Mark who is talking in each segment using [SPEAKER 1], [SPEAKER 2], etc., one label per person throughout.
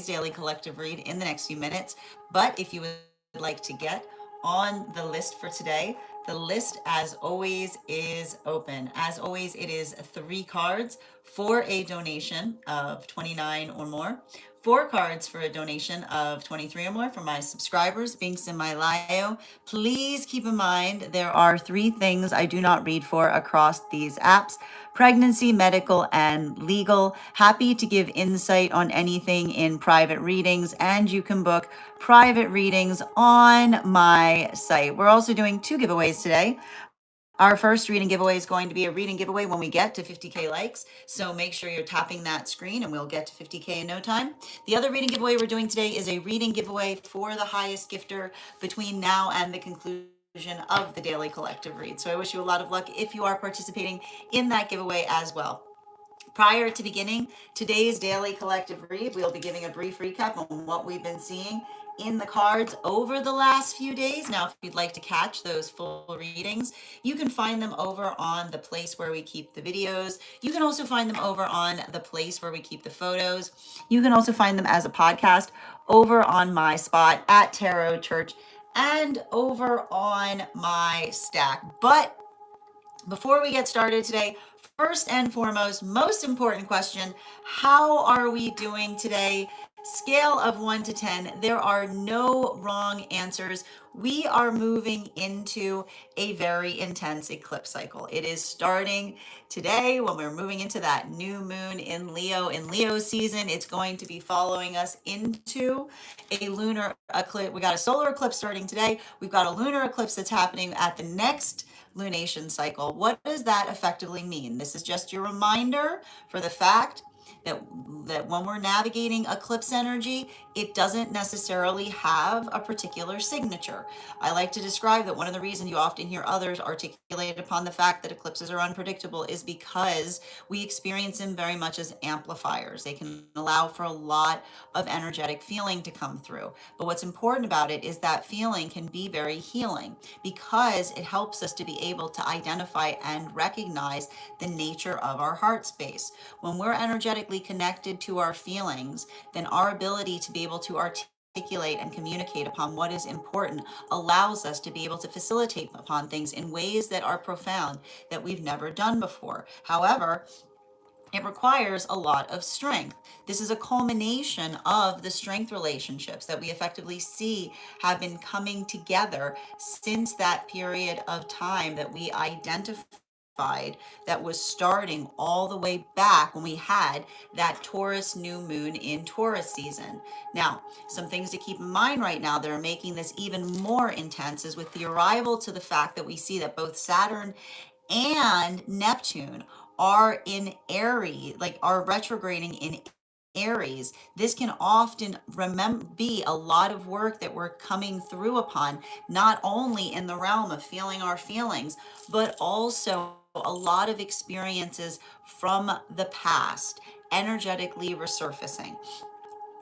[SPEAKER 1] today's daily collective read in the next few minutes. But if you would like to get on the list for today, the list, as always, is open. As always, it is 3 cards for a donation of 29 or more. 4 cards for a donation of 23 or more for my subscribers. Links in my bio. Please keep in mind there are 3 things I do not read for across these apps: pregnancy, medical, and legal. Happy to give insight on anything in private readings, and you can book private readings on my site. We're also doing 2 giveaways today. Our first reading giveaway is going to be a reading giveaway when we get to 50K likes. So make sure you're tapping that screen and we'll get to 50K in no time. The other reading giveaway we're doing today is a reading giveaway for the highest gifter between now and the conclusion of the daily collective read. So I wish you a lot of luck if you are participating in that giveaway as well. Prior to beginning today's daily collective read, we'll be giving a brief recap on what we've been seeing in the cards over the last few days. Now, if you'd like to catch those full readings, you can find them over on the place where we keep the videos. You can also find them over on the place where we keep the photos. You can also find them as a podcast over on my spot at Tarot Church and over on my stack. But before we get started today, first and foremost, most important question: how are we doing today? Scale of 1 to 10. There are no wrong answers. We are moving into a very intense eclipse cycle. It is starting today when we're moving into that new moon in Leo. In Leo season, it's going to be following us into a lunar eclipse. We got a solar eclipse starting today. We've got a lunar eclipse that's happening at the next lunation cycle. What does that effectively mean? This is just your reminder for the fact that when we're navigating eclipse energy, it doesn't necessarily have a particular signature. I like to describe that one of the reasons you often hear others articulate upon the fact that eclipses are unpredictable is because we experience them very much as amplifiers. They can allow for a lot of energetic feeling to come through. But what's important about it is that feeling can be very healing because it helps us to be able to identify and recognize the nature of our heart space. When we're energetically connected to our feelings, then our ability to be able to articulate and communicate upon what is important allows us to be able to facilitate upon things in ways that are profound that we've never done before. However, it requires a lot of strength. This is a culmination of the strength relationships that we effectively see have been coming together since that period of time that we identified that was starting all the way back when we had that Taurus new moon in Taurus season. Now, some things to keep in mind right now that are making this even more intense is with the arrival to the fact that we see that both Saturn and Neptune are in Aries, like are retrograding in Aries. This can often be a lot of work that we're coming through upon, not only in the realm of feeling our feelings, but also a lot of experiences from the past energetically resurfacing.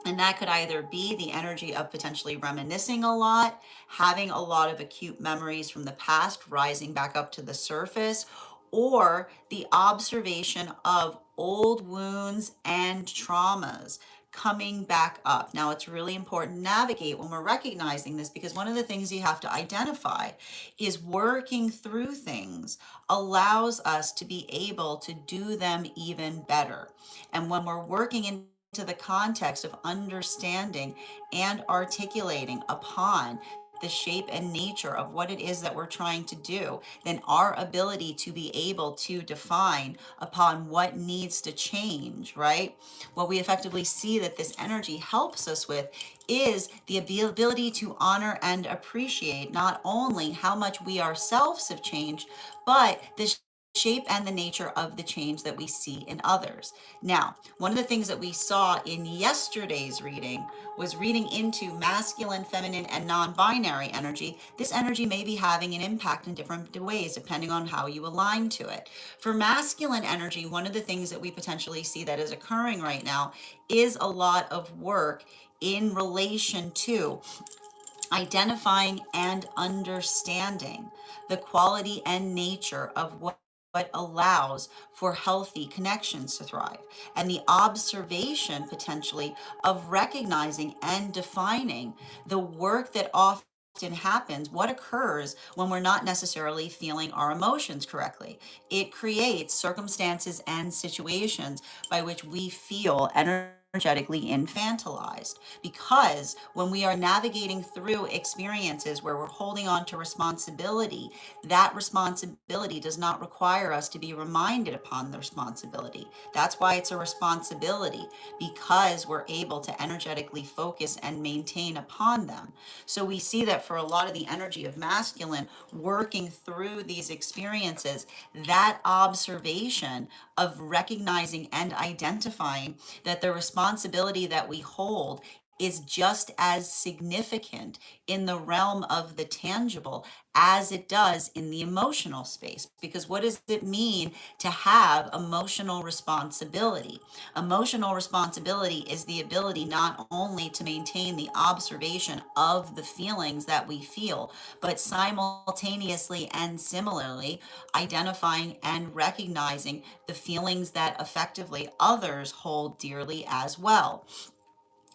[SPEAKER 1] And that could either be the energy of potentially reminiscing a lot, having a lot of acute memories from the past rising back up to the surface, or the observation of old wounds and traumas coming back up. Now, it's really important to navigate when we're recognizing this, because one of the things you have to identify is working through things allows us to be able to do them even better. And when we're working into the context of understanding and articulating upon the shape and nature of what it is that we're trying to do, then our ability to be able to define upon what needs to change, right? What we effectively see that this energy helps us with is the ability to honor and appreciate not only how much we ourselves have changed, but the shape and the nature of the change that we see in others. Now, one of the things that we saw in yesterday's reading was reading into masculine, feminine, and non-binary energy. This energy may be having an impact in different ways depending on how you align to it. For masculine energy, one of the things that we potentially see that is occurring right now is a lot of work in relation to identifying and understanding the quality and nature of what what allows for healthy connections to thrive. And the observation potentially of recognizing and defining the work that often happens, what occurs when we're not necessarily feeling our emotions correctly. It creates circumstances and situations by which we feel energetically infantilized, because when we are navigating through experiences where we're holding on to responsibility, that responsibility does not require us to be reminded upon the responsibility. That's why it's a responsibility, because we're able to energetically focus and maintain upon them. So we see that for a lot of the energy of masculine working through these experiences, that observation of recognizing and identifying that the responsibility that we hold is just as significant in the realm of the tangible as it does in the emotional space. Because what does it mean to have emotional responsibility? Emotional responsibility is the ability not only to maintain the observation of the feelings that we feel, but simultaneously and similarly identifying and recognizing the feelings that effectively others hold dearly as well.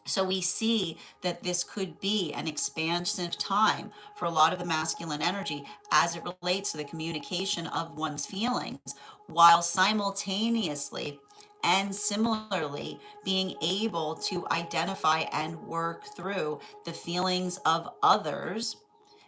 [SPEAKER 1] So we see that this could be an expansive time for a lot of the masculine energy as it relates to the communication of one's feelings, while simultaneously and similarly being able to identify and work through the feelings of others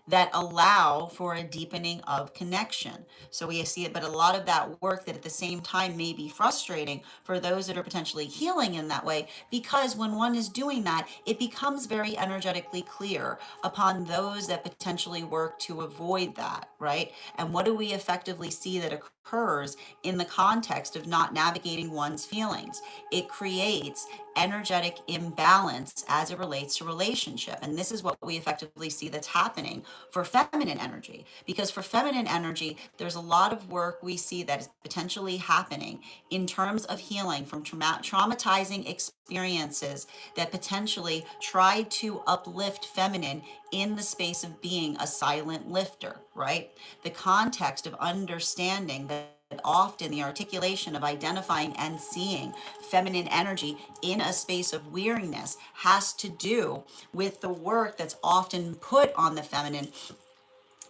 [SPEAKER 1] that allow for a deepening of connection. So we see it, but a lot of that work that at the same time may be frustrating for those that are potentially healing in that way, because when one is doing that, it becomes very energetically clear upon those that potentially work to avoid that, right? And what do we effectively see that occurs in the context of not navigating one's feelings? It creates energetic imbalance as it relates to relationship. And this is what we effectively see that's happening for feminine energy. Because for feminine energy, there's a lot of work we see that is potentially happening in terms of healing from traumatizing experiences that potentially try to uplift feminine in the space of being a silent lifter, right? The context of understanding that often the articulation of identifying and seeing feminine energy in a space of weariness has to do with the work that's often put on the feminine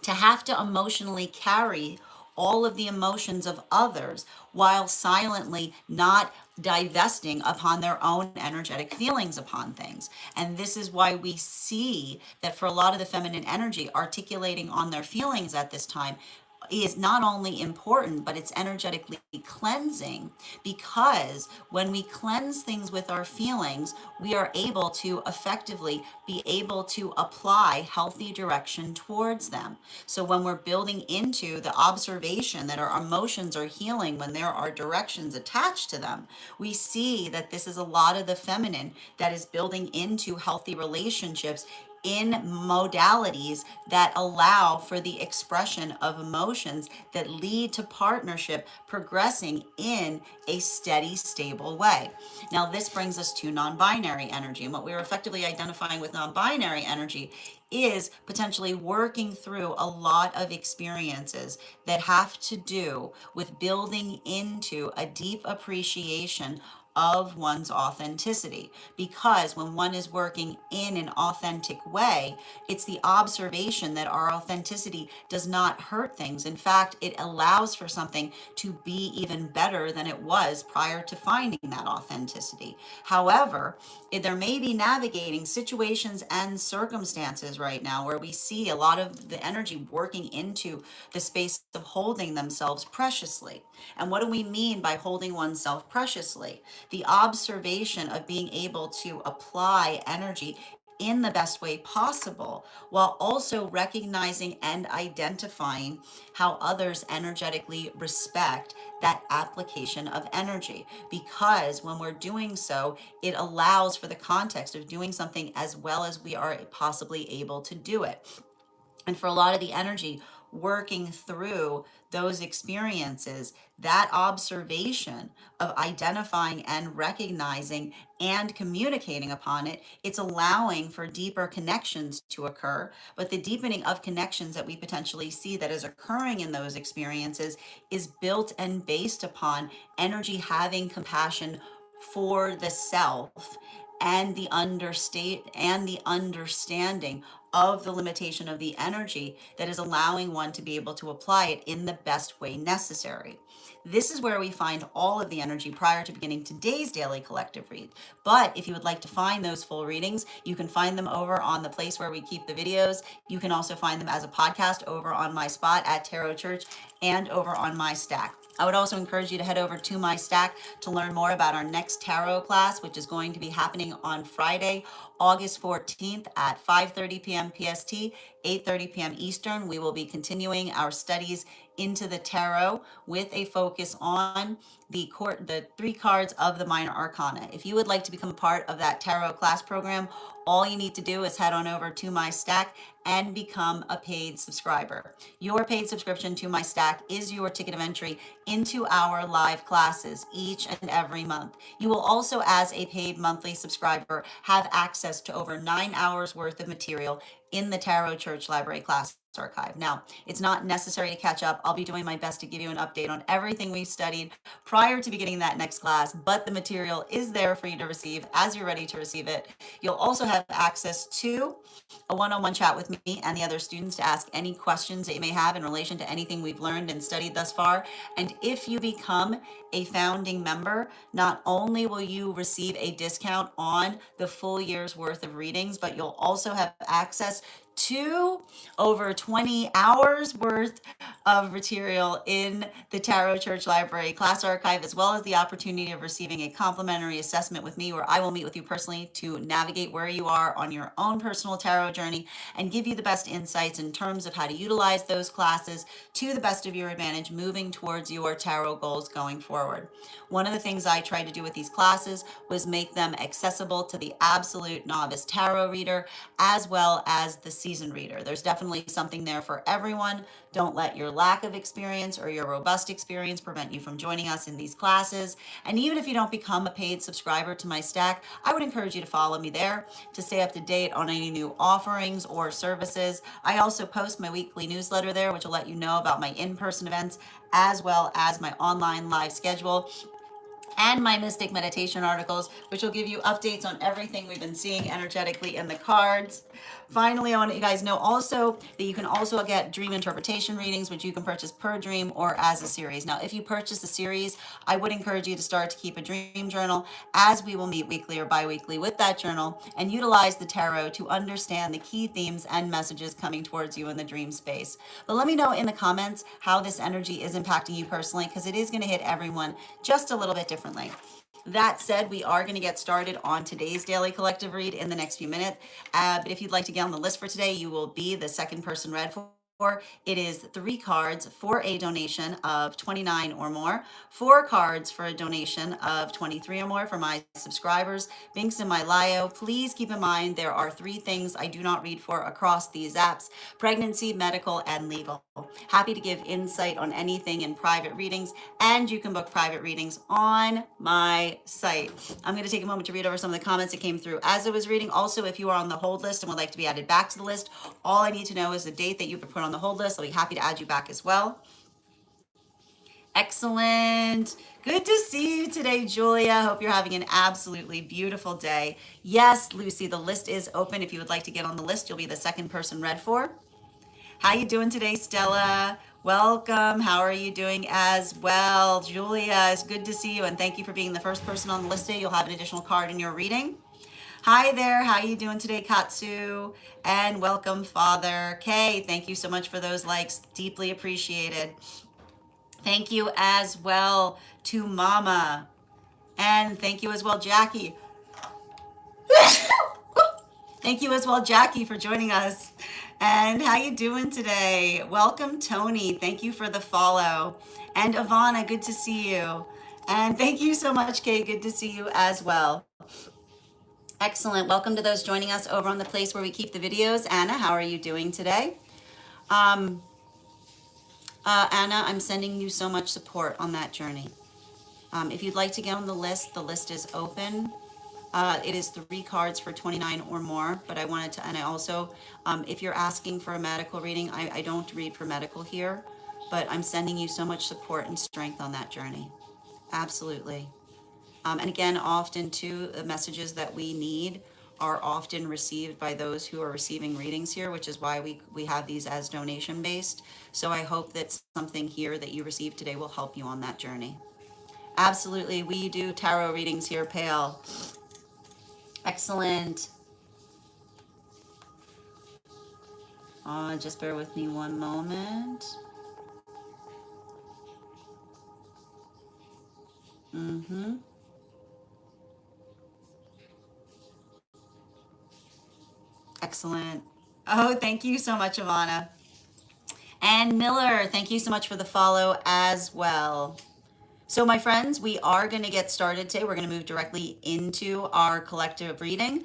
[SPEAKER 1] to have to emotionally carry all of the emotions of others while silently not divesting upon their own energetic feelings upon things. And this is why we see that for a lot of the feminine energy, articulating on their feelings at this time is not only important, but it's energetically cleansing, because when we cleanse things with our feelings, we are able to effectively be able to apply healthy direction towards them. So when we're building into the observation that our emotions are healing when there are directions attached to them, we see that this is a lot of the feminine that is building into healthy relationships in modalities that allow for the expression of emotions that lead to partnership progressing in a steady, stable way. Now, this brings us to non binary energy. And what we're effectively identifying with non binary energy is potentially working through a lot of experiences that have to do with building into a deep appreciation of one's authenticity. Because when one is working in an authentic way, it's the observation that our authenticity does not hurt things. In fact, it allows for something to be even better than it was prior to finding that authenticity. However, there may be navigating situations and circumstances right now where we see a lot of the energy working into the space of holding themselves preciously. And what do we mean by holding oneself preciously? The observation of being able to apply energy in the best way possible, while also recognizing and identifying how others energetically respect that application of energy. Because when we're doing so, it allows for the context of doing something as well as we are possibly able to do it. And for a lot of the energy, working through those experiences, that observation of identifying and recognizing and communicating upon it, it's allowing for deeper connections to occur. But the deepening of connections that we potentially see that is occurring in those experiences is built and based upon energy having compassion for the self and the understanding of the limitation of the energy that is allowing one to be able to apply it in the best way necessary. This is where we find all of the energy prior to beginning today's daily collective read. But if you would like to find those full readings, you can find them over on the place where we keep the videos. You can also find them as a podcast over on my spot at Tarot Church and over on my stack. I would also encourage you to head over to my stack to learn more about our next tarot class, which is going to be happening on Friday, August 14th at 5:30 p.m. PST, 8:30 p.m. Eastern. We will be continuing our studies into the tarot with a focus on the three cards of the minor arcana. If you would like to become a part of that tarot class program, all you need to do is head on over to my stack and become a paid subscriber. Your paid subscription to my stack is your ticket of entry into our live classes each and every month. You will also, as a paid monthly subscriber, have access to over 9 hours worth of material in the Tarot Church Library class archive. Now, it's not necessary to catch up. I'll be doing my best to give you an update on everything we've studied prior to beginning that next class, but the material is there for you to receive as you're ready to receive it. You'll also have access to a one-on-one chat with me and the other students to ask any questions that you may have in relation to anything we've learned and studied thus far. And if you become a founding member, not only will you receive a discount on the full year's worth of readings, but you'll also have access to over 20 hours worth of material in the Tarot Church Library class archive, as well as the opportunity of receiving a complimentary assessment with me where I will meet with you personally to navigate where you are on your own personal tarot journey and give you the best insights in terms of how to utilize those classes to the best of your advantage moving towards your tarot goals going forward. One of the things I tried to do with these classes was make them accessible to the absolute novice tarot reader as well as the seasoned reader. There's definitely something there for everyone. Don't let your lack of experience or your robust experience prevent you from joining us in these classes. And even if you don't become a paid subscriber to my stack, I would encourage you to follow me there to stay up to date on any new offerings or services. I also post my weekly newsletter there, which will let you know about my in-person events as well as my online live schedule and my mystic meditation articles, which will give you updates on everything we've been seeing energetically in the cards. Finally, I want you guys know also that you can also get dream interpretation readings, which you can purchase per dream or as a series. Now, if you purchase a series, I would encourage you to start to keep a dream journal, as we will meet weekly or bi-weekly with that journal and utilize the tarot to understand the key themes and messages coming towards you in the dream space. But let me know in the comments how this energy is impacting you personally, because it is going to hit everyone just a little bit differently. That said, we are going to get started on today's daily collective read in the next few minutes. But if you'd like to get on the list for today, you will be the second person read for. It is 3 cards for a donation of $29 or more, 4 cards for a donation of $23 or more for my subscribers. Binks in my bio. Please keep in mind there are 3 things I do not read for across these apps: pregnancy, medical, and legal. Happy to give insight on anything in private readings, and you can book private readings on my site. I'm going to take a moment to read over some of the comments that came through as I was reading. Also, if you are on the hold list and would like to be added back to the list, all I need to know is the date that you've been put on the hold list. I'll be happy to add you back as well. Excellent. Good to see you today, Julia. Hope you're having an absolutely beautiful day. Yes, Lucy, the list is open. If you would like to get on the list, you'll be the second person read for. How you doing today, Stella? Welcome. How are you doing as well? Julia, it's good to see you, and thank you for being the first person on the list today. You'll have an additional card in your reading. Hi there. How you doing today, Katsu? And welcome, Father. Kay, thank you so much for those likes. Deeply appreciated. Thank you as well to Mama. And thank you as well, Jackie. Thank you as well, Jackie, for joining us. And how you doing today? Welcome, Tony. Thank you for the follow. And Ivana, good to see you. And thank you so much, Kay. Good to see you as well. Excellent. Welcome to those joining us over on the place where we keep the videos. Anna, how are you doing today? Anna, I'm sending you so much support on that journey. If you'd like to get on the list is open. It is 3 cards for 29 or more, but I wanted to, and I also, if you're asking for a medical reading, I don't read for medical here, but I'm sending you so much support and strength on that journey. Absolutely. And again, often too, the messages that we need are often received by those who are receiving readings here, which is why we have these as donation based. So I hope that something here that you received today will help you on that journey. Absolutely. We do tarot readings here, Pale. Excellent. Just bear with me one moment. Mm-hmm. Excellent. Oh, thank you so much, Ivana. And Miller, thank you so much for the follow as well. So, my friends, we are going to get started today. We're going to move directly into our collective reading.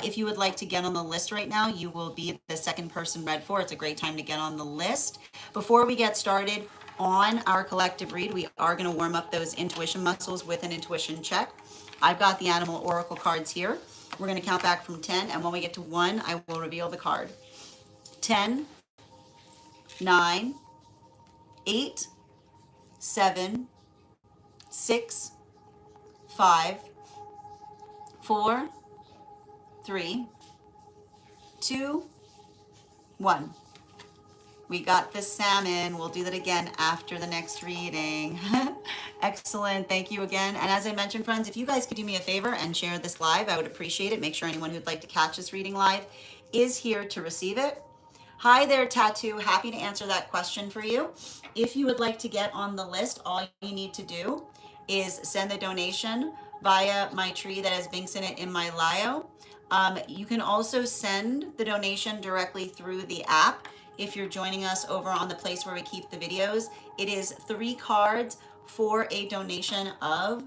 [SPEAKER 1] If you would like to get on the list right now, you will be the second person read for. It's a great time to get on the list. Before we get started on our collective read, we are going to warm up those intuition muscles with an intuition check. I've got the animal oracle cards here. We're going to count back from 10, and when we get to 1, I will reveal the card. 10, 9, 8, 7, 6, 5, 4, 3, 2, 1. We got the salmon. We'll do that again after the next reading. Excellent. Thank you again. And as I mentioned, friends, if you guys could do me a favor and share this live, I would appreciate it. Make sure anyone who'd like to catch this reading live is here to receive it. Hi there, Tattoo. Happy to answer that question for you. If you would like to get on the list, all you need to do is send the donation via my tree that has Binks in it in my bio. You can also send the donation directly through the app. If you're joining us over on the place where we keep the videos, it is 3 cards for a donation of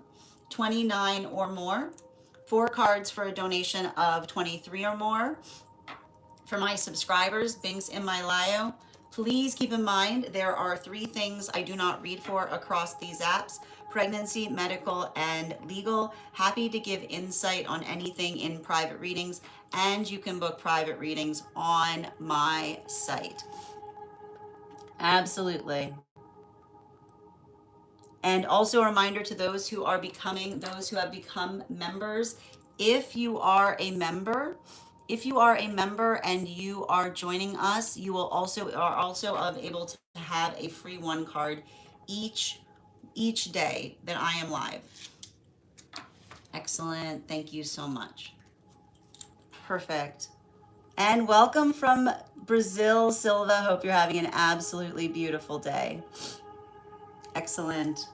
[SPEAKER 1] 29 or more, 4 cards for a donation of 23 or more. For my subscribers, Binks in my bio, please keep in mind there are 3 things I do not read for across these apps: pregnancy, medical, and legal. Happy to give insight on anything in private readings, and you can book private readings on my site. Absolutely. And also a reminder to those who have become members, if you are a member, and you are joining us, you are also able to have a free 1 card each day that I am live. Excellent. Thank you so much. Perfect. And welcome from Brazil, Silva. Hope you're having an absolutely beautiful day. Excellent.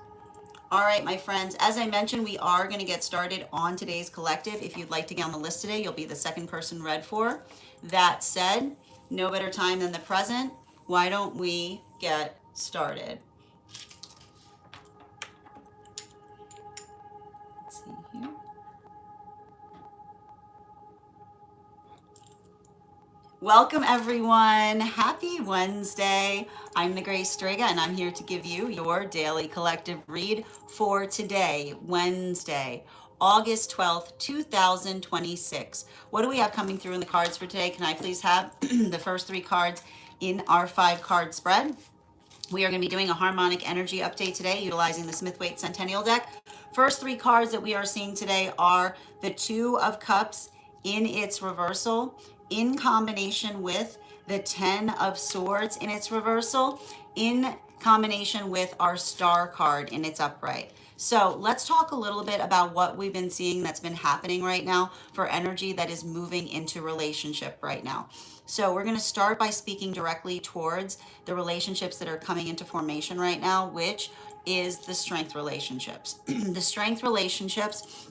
[SPEAKER 1] All right, my friends, as I mentioned, we are going to get started on today's collective. If you'd like to get on the list today, you'll be the second person read for. That said, no better time than the present. Why don't we get started? Let's see here. Welcome, everyone. Happy Wednesday. I'm the Grace Strega, and I'm here to give you your daily collective read for today, Wednesday, August 12th, 2026. What do we have coming through in the cards for today? Can I please have the first 3 cards in our 5-card spread? We are going to be doing a harmonic energy update today utilizing the Smith-Waite Centennial deck. First 3 cards that we are seeing today are the 2 of Cups in its reversal, in combination with the 10 of Swords in its reversal, in combination with our Star card in its upright. So let's talk a little bit about what we've been seeing that's been happening right now for energy that is moving into relationship right now. So we're going to start by speaking directly towards the relationships that are coming into formation right now, which is the strength relationships. The strength relationships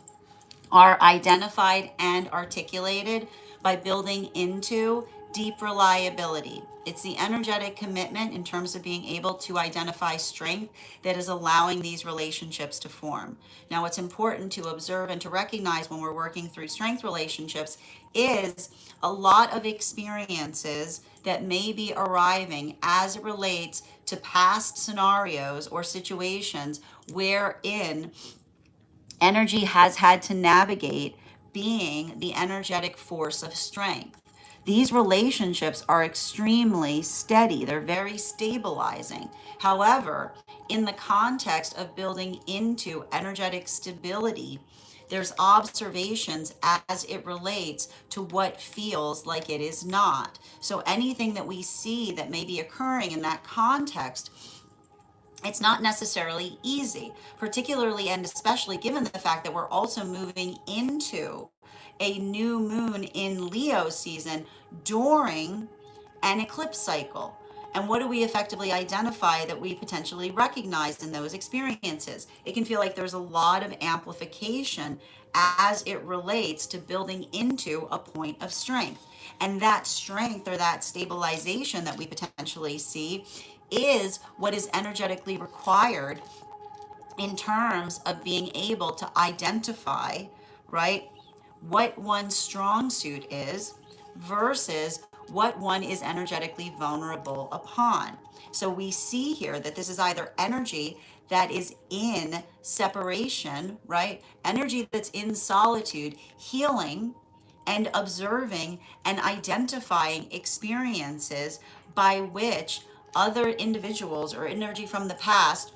[SPEAKER 1] are identified and articulated by building into deep reliability. It's the energetic commitment in terms of being able to identify strength that is allowing these relationships to form. Now, what's important to observe and to recognize when we're working through strength relationships is a lot of experiences that may be arriving as it relates to past scenarios or situations wherein energy has had to navigate being the energetic force of strength. These relationships are extremely steady, they're very stabilizing. However, in the context of building into energetic stability, there's observations as it relates to what feels like it is not. So anything that we see that may be occurring in that context, it's not necessarily easy, particularly and especially given the fact that we're also moving into a new moon in Leo season during an eclipse cycle. And what do we effectively identify that we potentially recognized in those experiences? It can feel like there's a lot of amplification as it relates to building into a point of strength. And that strength or that stabilization that we potentially see is what is energetically required in terms of being able to identify, right, what one's strong suit is versus what one is energetically vulnerable upon. So we see here that this is either energy that is in separation, right? Energy that's in solitude, healing and observing and identifying experiences by which other individuals or energy from the past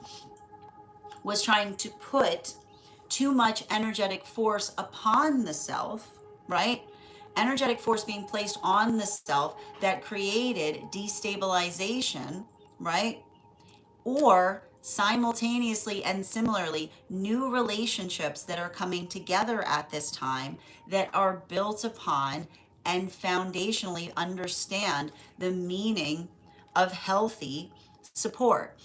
[SPEAKER 1] was trying to put too much energetic force upon the self, right? Energetic force being placed on the self that created destabilization, right? Or simultaneously and similarly, new relationships that are coming together at this time that are built upon and foundationally understand the meaning of healthy support,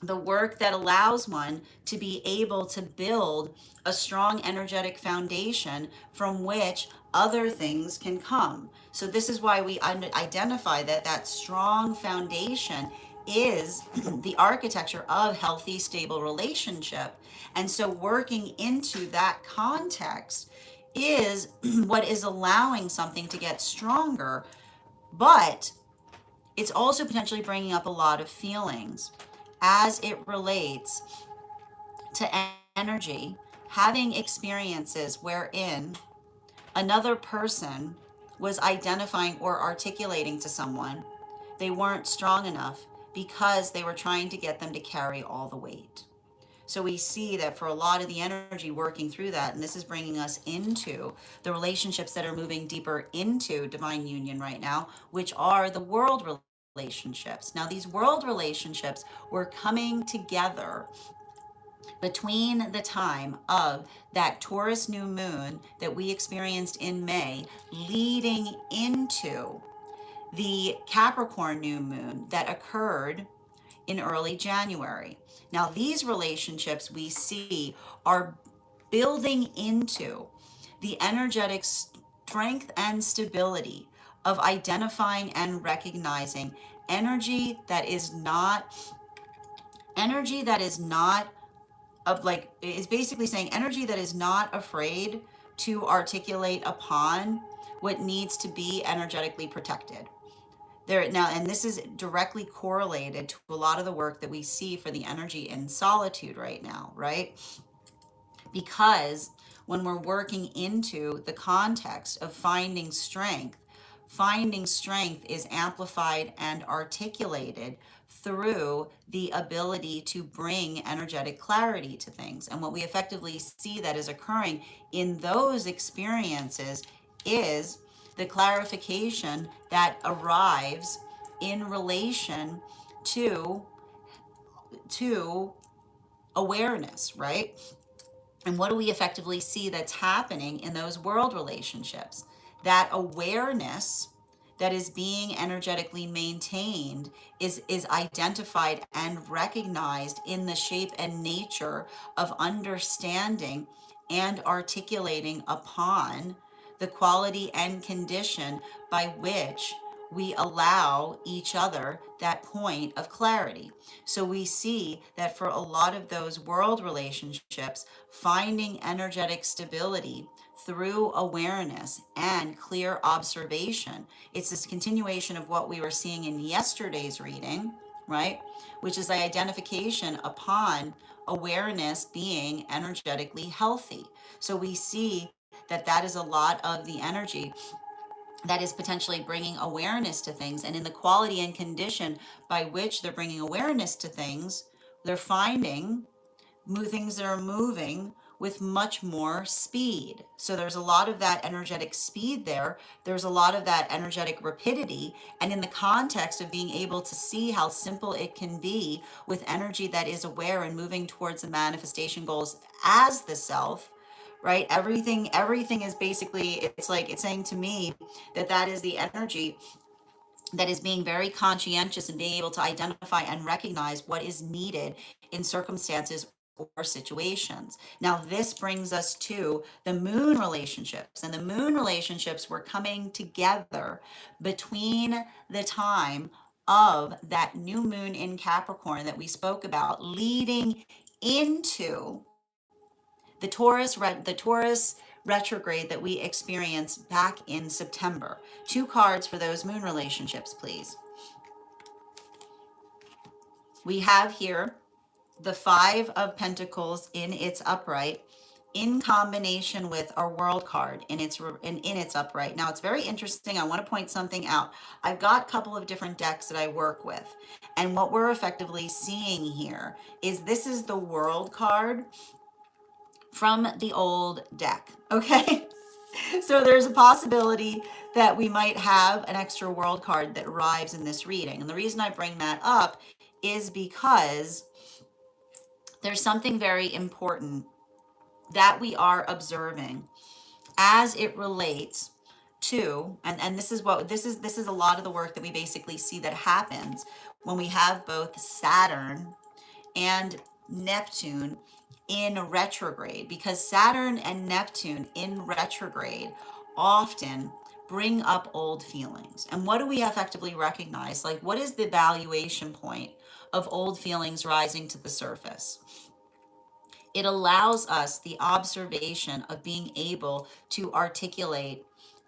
[SPEAKER 1] the work that allows one to be able to build a strong energetic foundation from which other things can come. So this is why we identify that that strong foundation is the architecture of healthy, stable relationship. And so working into that context is what is allowing something to get stronger, but it's also potentially bringing up a lot of feelings as it relates to energy, having experiences wherein another person was identifying or articulating to someone they weren't strong enough because they were trying to get them to carry all the weight. So we see that for a lot of the energy working through that, and this is bringing us into the relationships that are moving deeper into divine union right now, which are the world relationships. Now, these world relationships were coming together between the time of that Taurus new moon that we experienced in May, leading into the Capricorn new moon that occurred in early January. Now, these relationships we see are building into the energetic strength and stability of identifying and recognizing energy that is not of like is basically saying energy that is not afraid to articulate upon what needs to be energetically protected there now. And this is directly correlated to a lot of the work that we see for the energy in solitude right now, right? Because when we're working into the context of finding strength is amplified and articulated through the ability to bring energetic clarity to things. And what we effectively see that is occurring in those experiences is the clarification that arrives in relation to to awareness, right? And what do we effectively see that's happening in those world relationships? That awareness that is being energetically maintained is identified and recognized in the shape and nature of understanding and articulating upon the quality and condition by which we allow each other that point of clarity. So we see that for a lot of those world relationships, finding energetic stability through awareness and clear observation, it's this continuation of what we were seeing in yesterday's reading, right? Which is the identification upon awareness being energetically healthy. So we see that that is a lot of the energy that is potentially bringing awareness to things. And in the quality and condition by which they're bringing awareness to things, they're finding things that are moving with much more speed. So there's a lot of that energetic speed there. There's a lot of that energetic rapidity. And in the context of being able to see how simple it can be with energy that is aware and moving towards the manifestation goals as the self, right? Everything is basically, it's like it's saying to me that that is the energy that is being very conscientious and being able to identify and recognize what is needed in circumstances or situations. Now, this brings us to the moon relationships, and the moon relationships were coming together between the time of that new moon in Capricorn that we spoke about, leading into the Taurus retrograde that we experienced back in September. Two cards for those moon relationships, please. We have here the Five of Pentacles in its upright in combination with our World card in its upright. Now, it's very interesting. I want to point something out. I've got a couple of different decks that I work with. And what we're effectively seeing here is this is the World card from the old deck, okay? So there's a possibility that we might have an extra world card that arrives in this reading. And the reason I bring that up is because there's something very important that we are observing as it relates to, and this is a lot of the work that we basically see that happens when we have both Saturn and Neptune in retrograde, because Saturn and Neptune in retrograde often bring up old feelings. And what do we effectively recognize? Like, what is the valuation point of old feelings rising to the surface? It allows us the observation of being able to articulate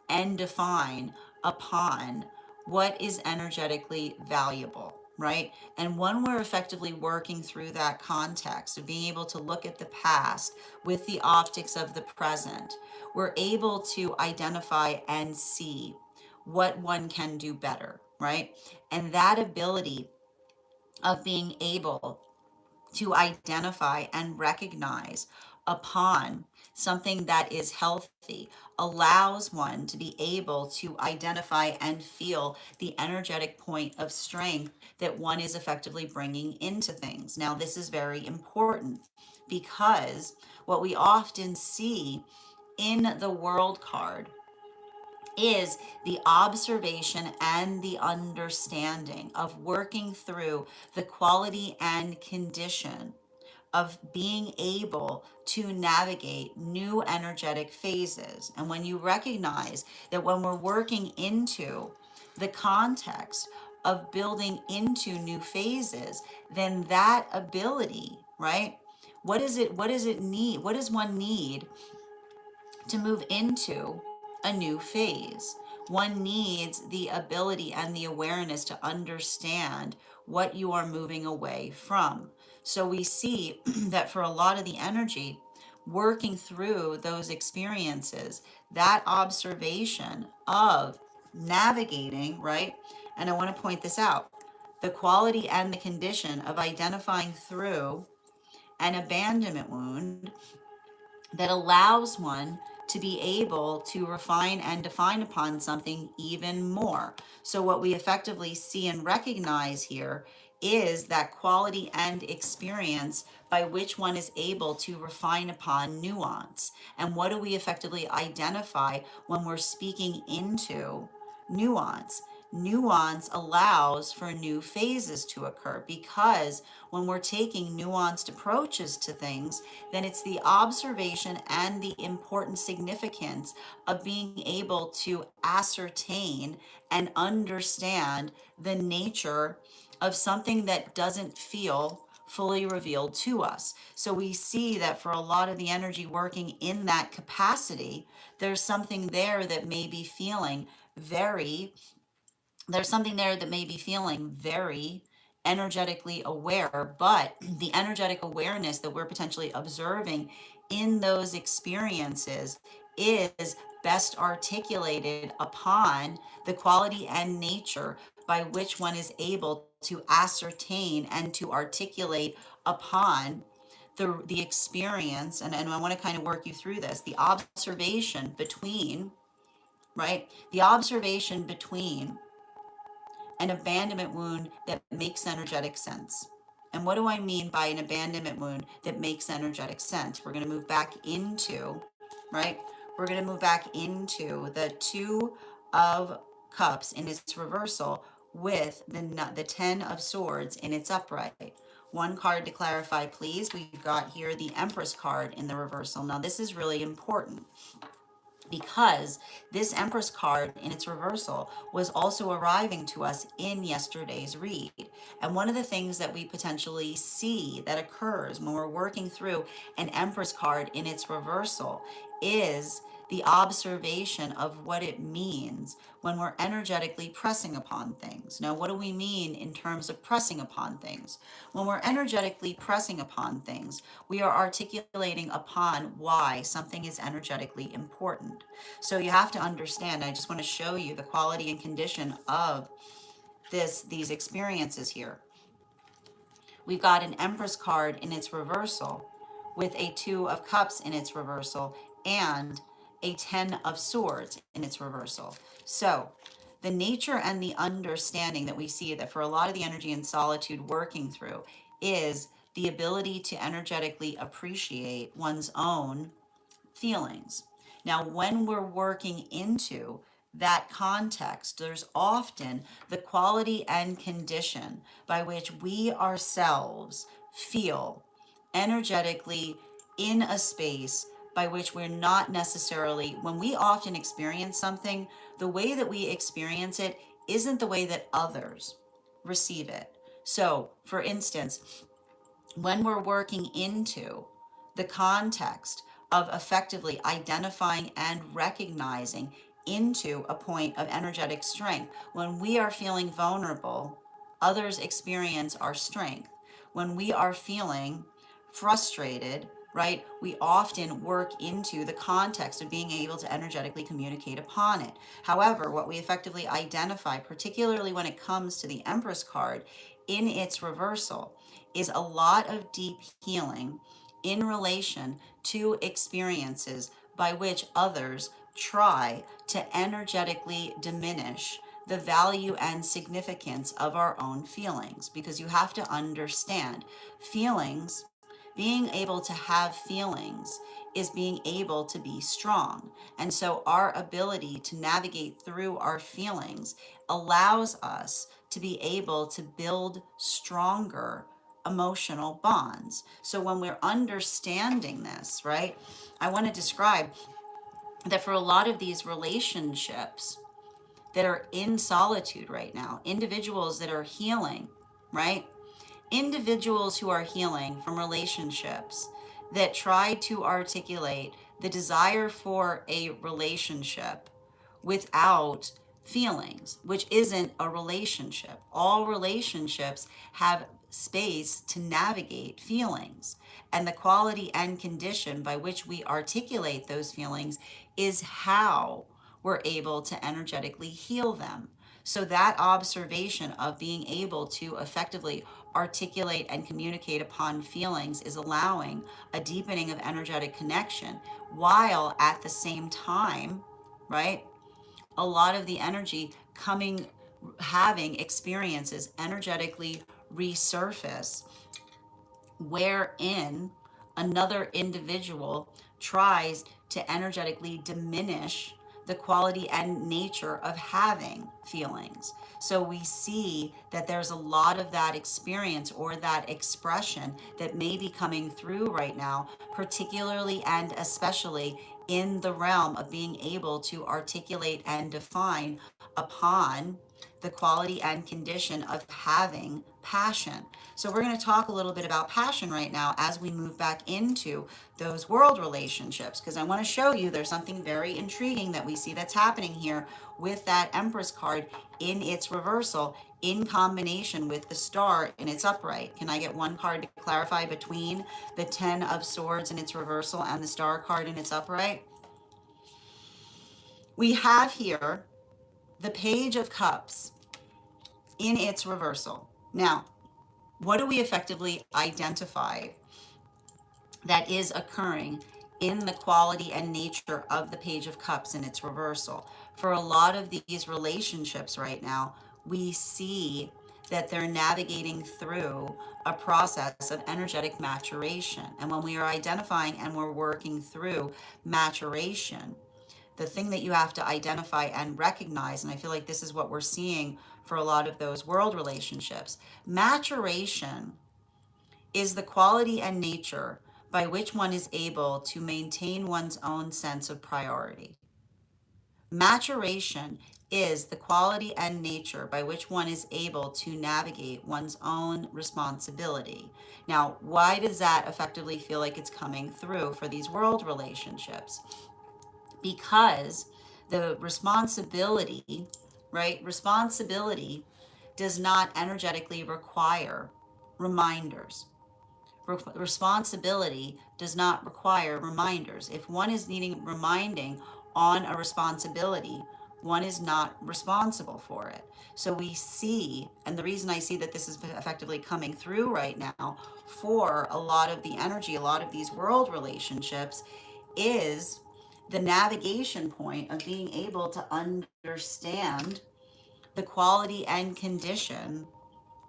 [SPEAKER 1] and define upon what is energetically valuable, right? And when we're effectively working through that context of being able to look at the past with the optics of the present, we're able to identify and see what one can do better, right? And that ability of being able to identify and recognize upon something that is healthy allows one to be able to identify and feel the energetic point of strength that one is effectively bringing into things. Now, this is very important because what we often see in the world card is the observation and the understanding of working through the quality and condition of being able to navigate new energetic phases. And when you recognize that when we're working into the context of building into new phases, then that ability, right? What does it need? What does one need to move into a new phase? One needs the ability and the awareness to understand what you are moving away from. So we see that for a lot of the energy, working through those experiences, that observation of navigating, right? And I want to point this out, the quality and the condition of identifying through an abandonment wound that allows one to be able to refine and define upon something even more. So, what we effectively see and recognize here is that quality and experience by which one is able to refine upon nuance. And what do we effectively identify when we're speaking into nuance? nuance allows for new phases to occur, because when we're taking nuanced approaches to things, then it's the observation and the important significance of being able to ascertain and understand the nature of something that doesn't feel fully revealed to us. So we see that for a lot of the energy working in that capacity, there's something there that may be feeling very there's something there that may be feeling very energetically aware, but the energetic awareness that we're potentially observing in those experiences is best articulated upon the quality and nature by which one is able to ascertain and to articulate upon the experience. And I want to kind of work you through this, the observation between, right, the observation between an abandonment wound that makes energetic sense. And what do I mean by an abandonment wound that makes energetic sense? We're going to move back into, right? We're going to move back into the Two of Cups in its reversal with the Ten of Swords in its upright. One card to clarify, please. We've got here the Empress card in the reversal. Now, this is really important, because this Empress card in its reversal was also arriving to us in yesterday's read. And one of the things that we potentially see that occurs when we're working through an Empress card in its reversal is the observation of what it means when we're energetically pressing upon things. Now, what do we mean in terms of pressing upon things? When we're energetically pressing upon things, we are articulating upon why something is energetically important. So you have to understand, I just want to show you the quality and condition of these experiences here. We've got an Empress card in its reversal with a Two of Cups in its reversal and a Ten of Swords in its reversal. So the nature and the understanding that we see that for a lot of the energy and solitude working through is the ability to energetically appreciate one's own feelings. Now, when we're working into that context, there's often the quality and condition by which we ourselves feel energetically in a space by which we're not necessarily, when we often experience something, the way that we experience it isn't the way that others receive it. So, for instance, when we're working into the context of effectively identifying and recognizing into a point of energetic strength, when we are feeling vulnerable, others experience our strength. When we are feeling frustrated, right, we often work into the context of being able to energetically communicate upon it. However, what we effectively identify, particularly when it comes to the Empress card in its reversal, is a lot of deep healing in relation to experiences by which others try to energetically diminish the value and significance of our own feelings. Because you have to understand, feelings, being able to have feelings is being able to be strong. And so our ability to navigate through our feelings allows us to be able to build stronger emotional bonds. So when we're understanding this, right, I want to describe that for a lot of these relationships that are in solitude right now, individuals that are healing, right? Individuals who are healing from relationships that try to articulate the desire for a relationship without feelings, which isn't a relationship. All relationships have space to navigate feelings. And the quality and condition by which we articulate those feelings is how we're able to energetically heal them. So that observation of being able to effectively articulate and communicate upon feelings is allowing a deepening of energetic connection, while at the same time, right, a lot of the energy coming, having experiences energetically resurface wherein another individual tries to energetically diminish the quality and nature of having feelings. So we see that there's a lot of that experience or that expression that may be coming through right now, particularly and especially in the realm of being able to articulate and define upon the quality and condition of having passion. So, we're going to talk a little bit about passion right now as we move back into those world relationships, because I want to show you there's something very intriguing that we see that's happening here with that Empress card in its reversal in combination with the star in its upright. Can I get one card to clarify between the 10 of Swords in its reversal and the star card in its upright? We have here the Page of Cups in its reversal. Now, what do we effectively identify that is occurring in the quality and nature of the Page of Cups in its reversal? For a lot of these relationships right now, we see that they're navigating through a process of energetic maturation. And when we are identifying and we're working through maturation, the thing that you have to identify and recognize, and I feel like this is what we're seeing for a lot of those world relationships, maturation is the quality and nature by which one is able to maintain one's own sense of priority. Maturation is the quality and nature by which one is able to navigate one's own responsibility. Now, why does that effectively feel like it's coming through for these world relationships? Because the responsibility, right? Responsibility does not energetically require reminders. Responsibility does not require reminders. If one is needing reminding on a responsibility, one is not responsible for it. So we see, and the reason I see that this is effectively coming through right now for a lot of the energy, a lot of these world relationships, is the navigation point of being able to understand the quality and condition.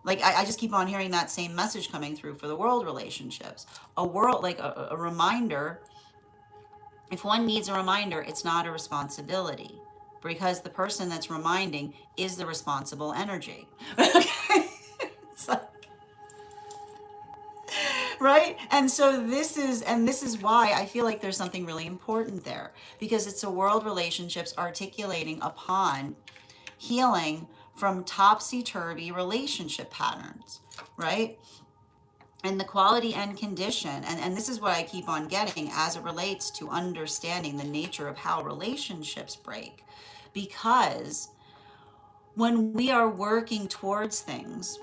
[SPEAKER 1] Like I just keep on hearing that same message coming through for the world relationships. A world, like a reminder, if one needs a reminder, it's not a responsibility, because the person that's reminding is the responsible energy. Okay? So, right? And so this is why I feel like there's something really important there, because it's a world relationships articulating upon healing from topsy-turvy relationship patterns, right? And the quality and condition, and this is what I keep on getting as it relates to understanding the nature of how relationships break. Because when we are working towards things,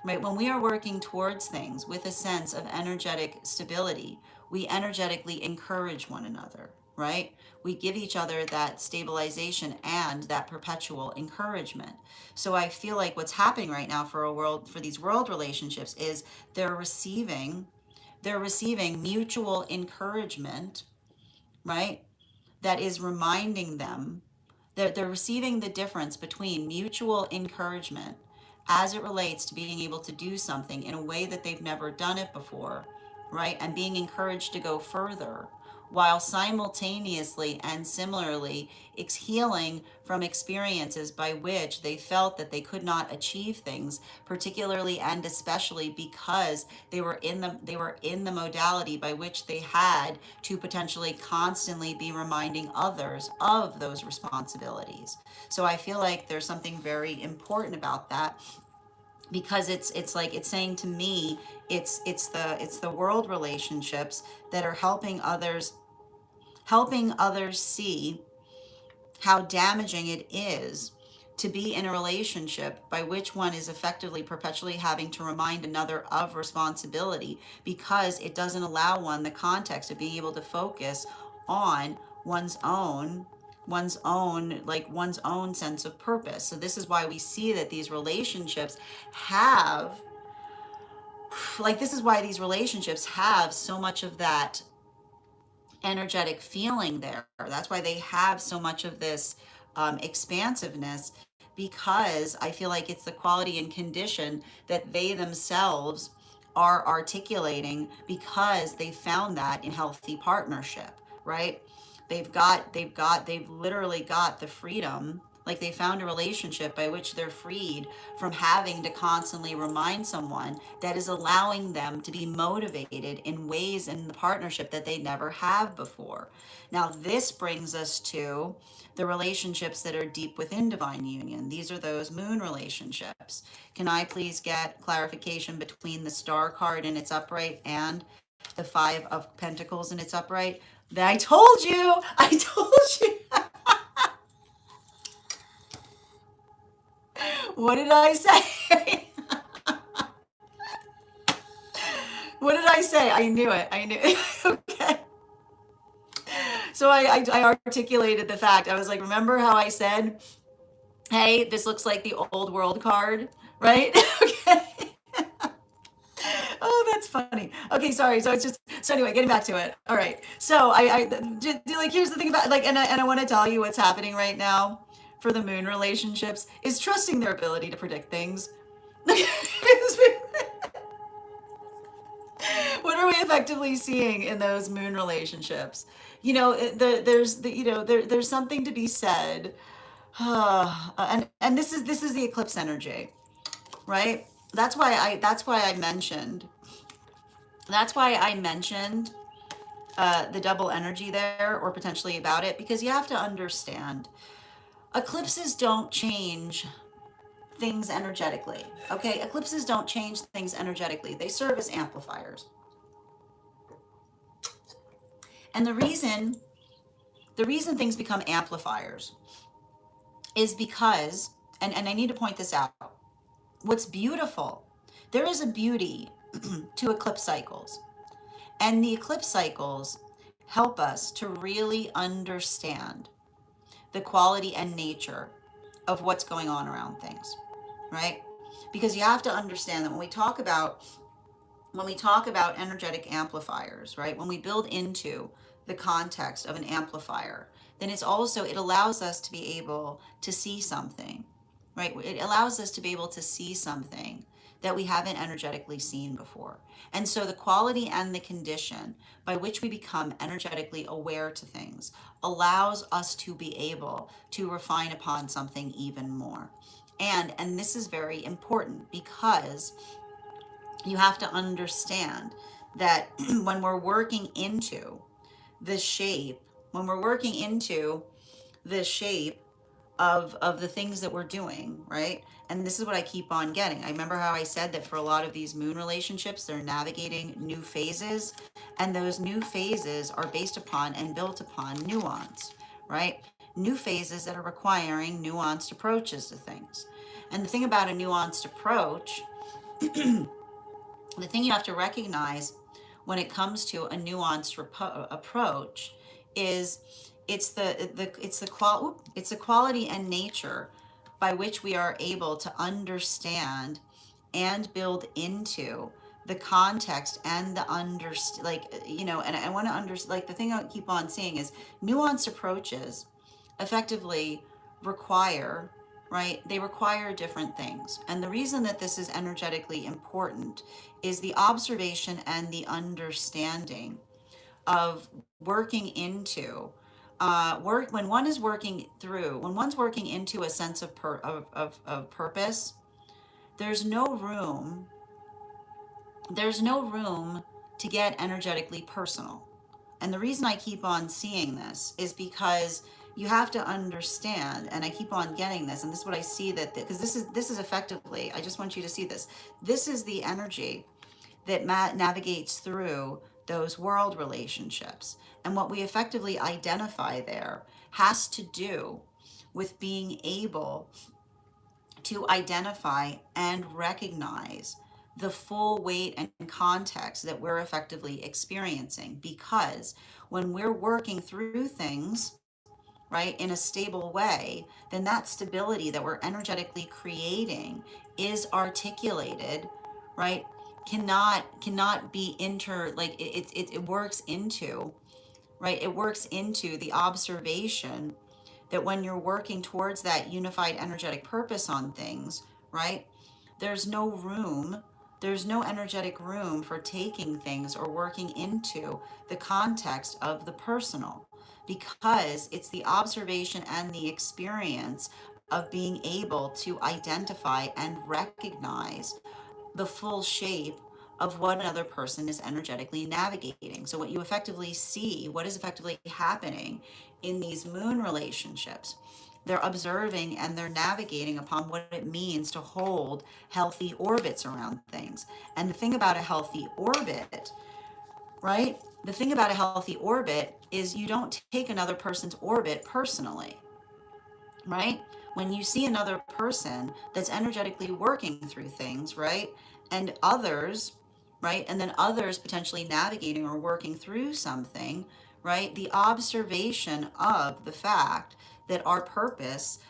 [SPEAKER 1] right, when we are working towards things with a sense of energetic stability, we energetically encourage one another, right? We give each other that stabilization and that perpetual encouragement. So I feel like what's happening right now for these world relationships is they're receiving mutual encouragement, right? That is reminding them that they're receiving the difference between mutual encouragement as it relates to being able to do something in a way that they've never done it before, right? And being encouraged to go further, while simultaneously and similarly healing from experiences by which they felt that they could not achieve things, particularly and especially because they were in the modality by which they had to potentially constantly be reminding others of those responsibilities. So I feel like there's something very important about that, because it's like it's saying to me, it's the world relationships that are helping others see how damaging it is to be in a relationship by which one is effectively perpetually having to remind another of responsibility, because it doesn't allow one the context of being able to focus on one's own sense of purpose. So this is why we see that these relationships have so much of that energetic feeling there. That's why they have so much of this expansiveness, because I feel like it's the quality and condition that they themselves are articulating, because they found that in healthy partnership, right? they've literally got the freedom, like they found a relationship by which they're freed from having to constantly remind someone, that is allowing them to be motivated in ways in the partnership that they never have before. Now, this brings us to the relationships that are deep within divine union. These are those moon relationships. Can I please get clarification between the star card in its upright and the Five of Pentacles in its upright? I told you. I told you. What did I say? What did I say? I knew it. I knew it. Okay. So I articulated the fact. I was like, remember how I said, hey, this looks like the old world card, right? Okay. Oh, that's funny. Okay, sorry. So it's just, so anyway, getting back to it. All right. So like, here's the thing about, like, and I want to tell you what's happening right now for the moon relationships is trusting their ability to predict things. What are we effectively seeing in those moon relationships? There's something to be said, and this is the eclipse energy, right? That's why I mentioned the double energy there, or potentially about it, because you have to understand, eclipses don't change things energetically. Okay, eclipses don't change things energetically. They serve as amplifiers. And the reason things become amplifiers is because, and I need to point this out, what's beautiful, there is a beauty to eclipse cycles. And the eclipse cycles help us to really understand the quality and nature of what's going on around things, right? Because you have to understand that when we talk about energetic amplifiers, right? When we build into the context of an amplifier, then it allows us to be able to see something, right? It allows us to be able to see something that we haven't energetically seen before. And so the quality and the condition by which we become energetically aware to things allows us to be able to refine upon something even more. And this is very important, because you have to understand that when we're working into the shape, when we're working into the shape of the things that we're doing, right? And this is what I keep on getting. I remember how I said that for a lot of these moon relationships, they're navigating new phases, and those new phases are based upon and built upon nuance, right? New phases that are requiring nuanced approaches to things. And the thing about a nuanced approach, the thing you have to recognize when it comes to a nuanced approach is it's the quality and nature by which we are able to understand and build into the context and the and I want to like, the thing I keep on seeing is nuanced approaches effectively require, right? They require different things. And the reason that this is energetically important is the observation and the understanding of working into when one's working into a sense of purpose, there's no room there's no room to get energetically personal. And the reason I keep on seeing this is because you have to understand, and I keep on getting this, and this is what I see, that because this is effectively, I just want you to see this. This is the energy that navigates through those world relationships. And what we effectively identify there has to do with being able to identify and recognize the full weight and context that we're effectively experiencing. Because when we're working through things, right, in a stable way, then that stability that we're energetically creating is articulated, right? Cannot be it works into, right? It works into the observation that when you're working towards that unified energetic purpose on things, right? There's no room, there's no energetic room for taking things or working into the context of the personal, because it's the observation and the experience of being able to identify and recognize the full shape of what another person is energetically navigating. So, what you effectively see, what is effectively happening in these moon relationships, they're observing and they're navigating upon what it means to hold healthy orbits around things. And the thing about a healthy orbit, right? The thing about a healthy orbit is you don't take another person's orbit personally, right? When you see another person that's energetically working through things, right? And others, right? And then others potentially navigating or working through something, right? The observation of the fact that our purpose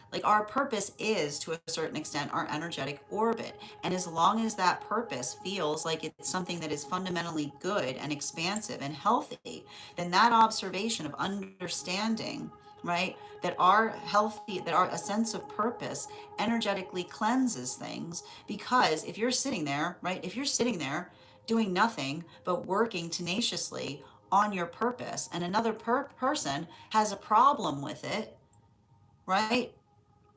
[SPEAKER 1] is to a certain extent our energetic orbit. And as long as that purpose feels like it's something that is fundamentally good and expansive and healthy, then that observation of understanding, right, that our a sense of purpose energetically cleanses things. Because if you're sitting there, right, if you're sitting there doing nothing but working tenaciously on your purpose, and another person has a problem with it, right,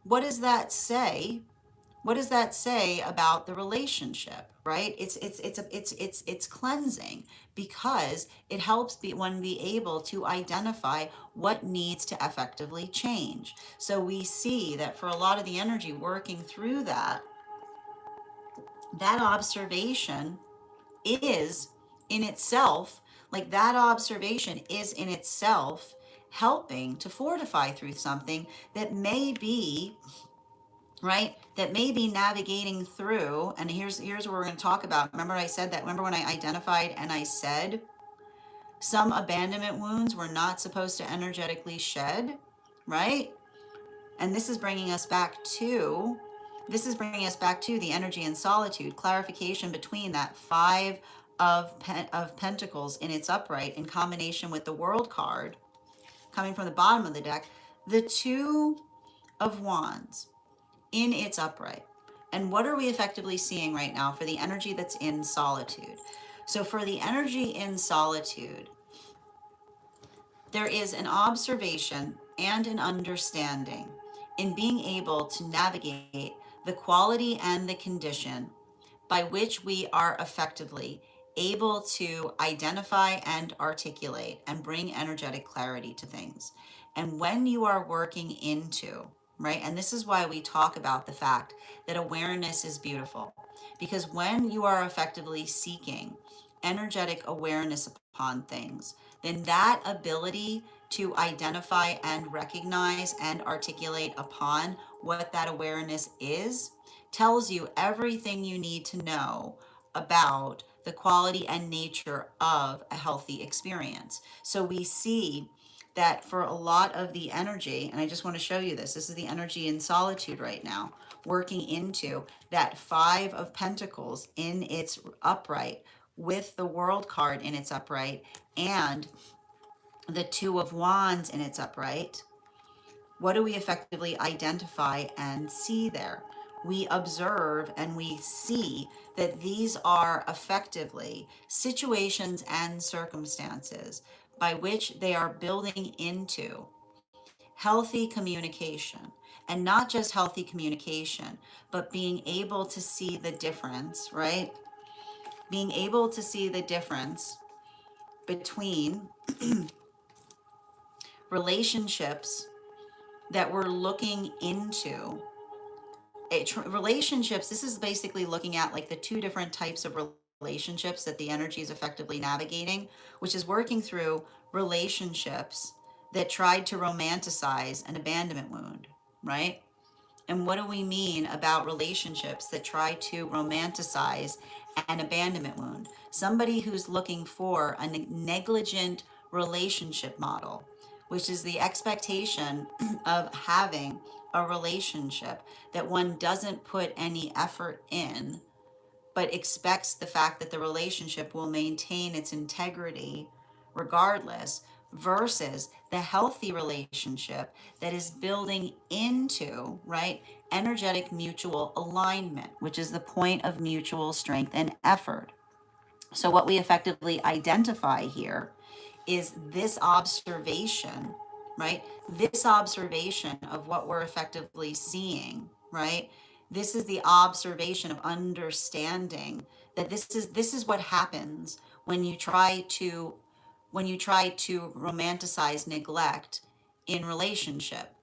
[SPEAKER 1] what does that say? What does that say about the relationship, right? It's cleansing, because it helps one be able to identify what needs to effectively change. So we see that for a lot of the energy working through that observation is in itself, like that observation is in itself helping to fortify through something that may be, right, that may be navigating through. And here's what we're going to talk about. Remember I said that, remember when I identified and I said some abandonment wounds were not supposed to energetically shed, right? And this is bringing us back to the energy and solitude, clarification between that five of pentacles in its upright in combination with the world card coming from the bottom of the deck, the two of wands in its upright. And what are we effectively seeing right now for the energy that's in solitude? So for the energy in solitude, there is an observation and an understanding in being able to navigate the quality and the condition by which we are effectively able to identify and articulate and bring energetic clarity to things. And when you are working into, right, and this is why we talk about the fact that awareness is beautiful, because when you are effectively seeking energetic awareness upon things, then that ability to identify and recognize and articulate upon what that awareness is tells you everything you need to know about the quality and nature of a healthy experience. So we see that for a lot of the energy, and I just want to show you this is the energy in solitude right now, working into that five of pentacles in its upright with the world card in its upright and the two of wands in its upright. What do we effectively identify and see there? We observe and we see that these are effectively situations and circumstances by which they are building into healthy communication. And not just healthy communication, but being able to see the difference, right? Being able to see the difference between relationships that we're looking into. Relationships, this is basically looking at like the two different types of relationships that the energy is effectively navigating, which is working through relationships that tried to romanticize an abandonment wound, right? And what do we mean about relationships that try to romanticize an abandonment wound? Somebody who's looking for a negligent relationship model, which is the expectation of having a relationship that one doesn't put any effort in, but expects the fact that the relationship will maintain its integrity regardless, versus the healthy relationship that is building into, right, energetic mutual alignment, which is the point of mutual strength and effort. So what we effectively identify here is this observation, right? This observation of what we're effectively seeing, right? This is the observation of understanding that this is what happens when you try to romanticize neglect in relationship,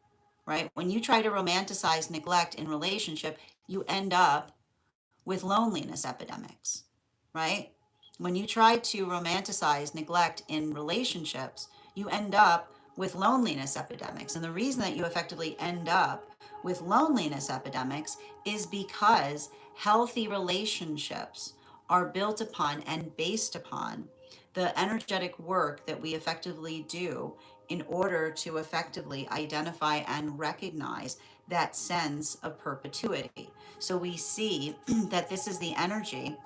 [SPEAKER 1] right? When you try to romanticize neglect in relationship, you end up with loneliness epidemics, right? When you try to romanticize neglect in relationships, you end up with loneliness epidemics. And the reason that you effectively end up with loneliness epidemics is because healthy relationships are built upon and based upon the energetic work that we effectively do in order to effectively identify and recognize that sense of perpetuity. So we see that this is the energy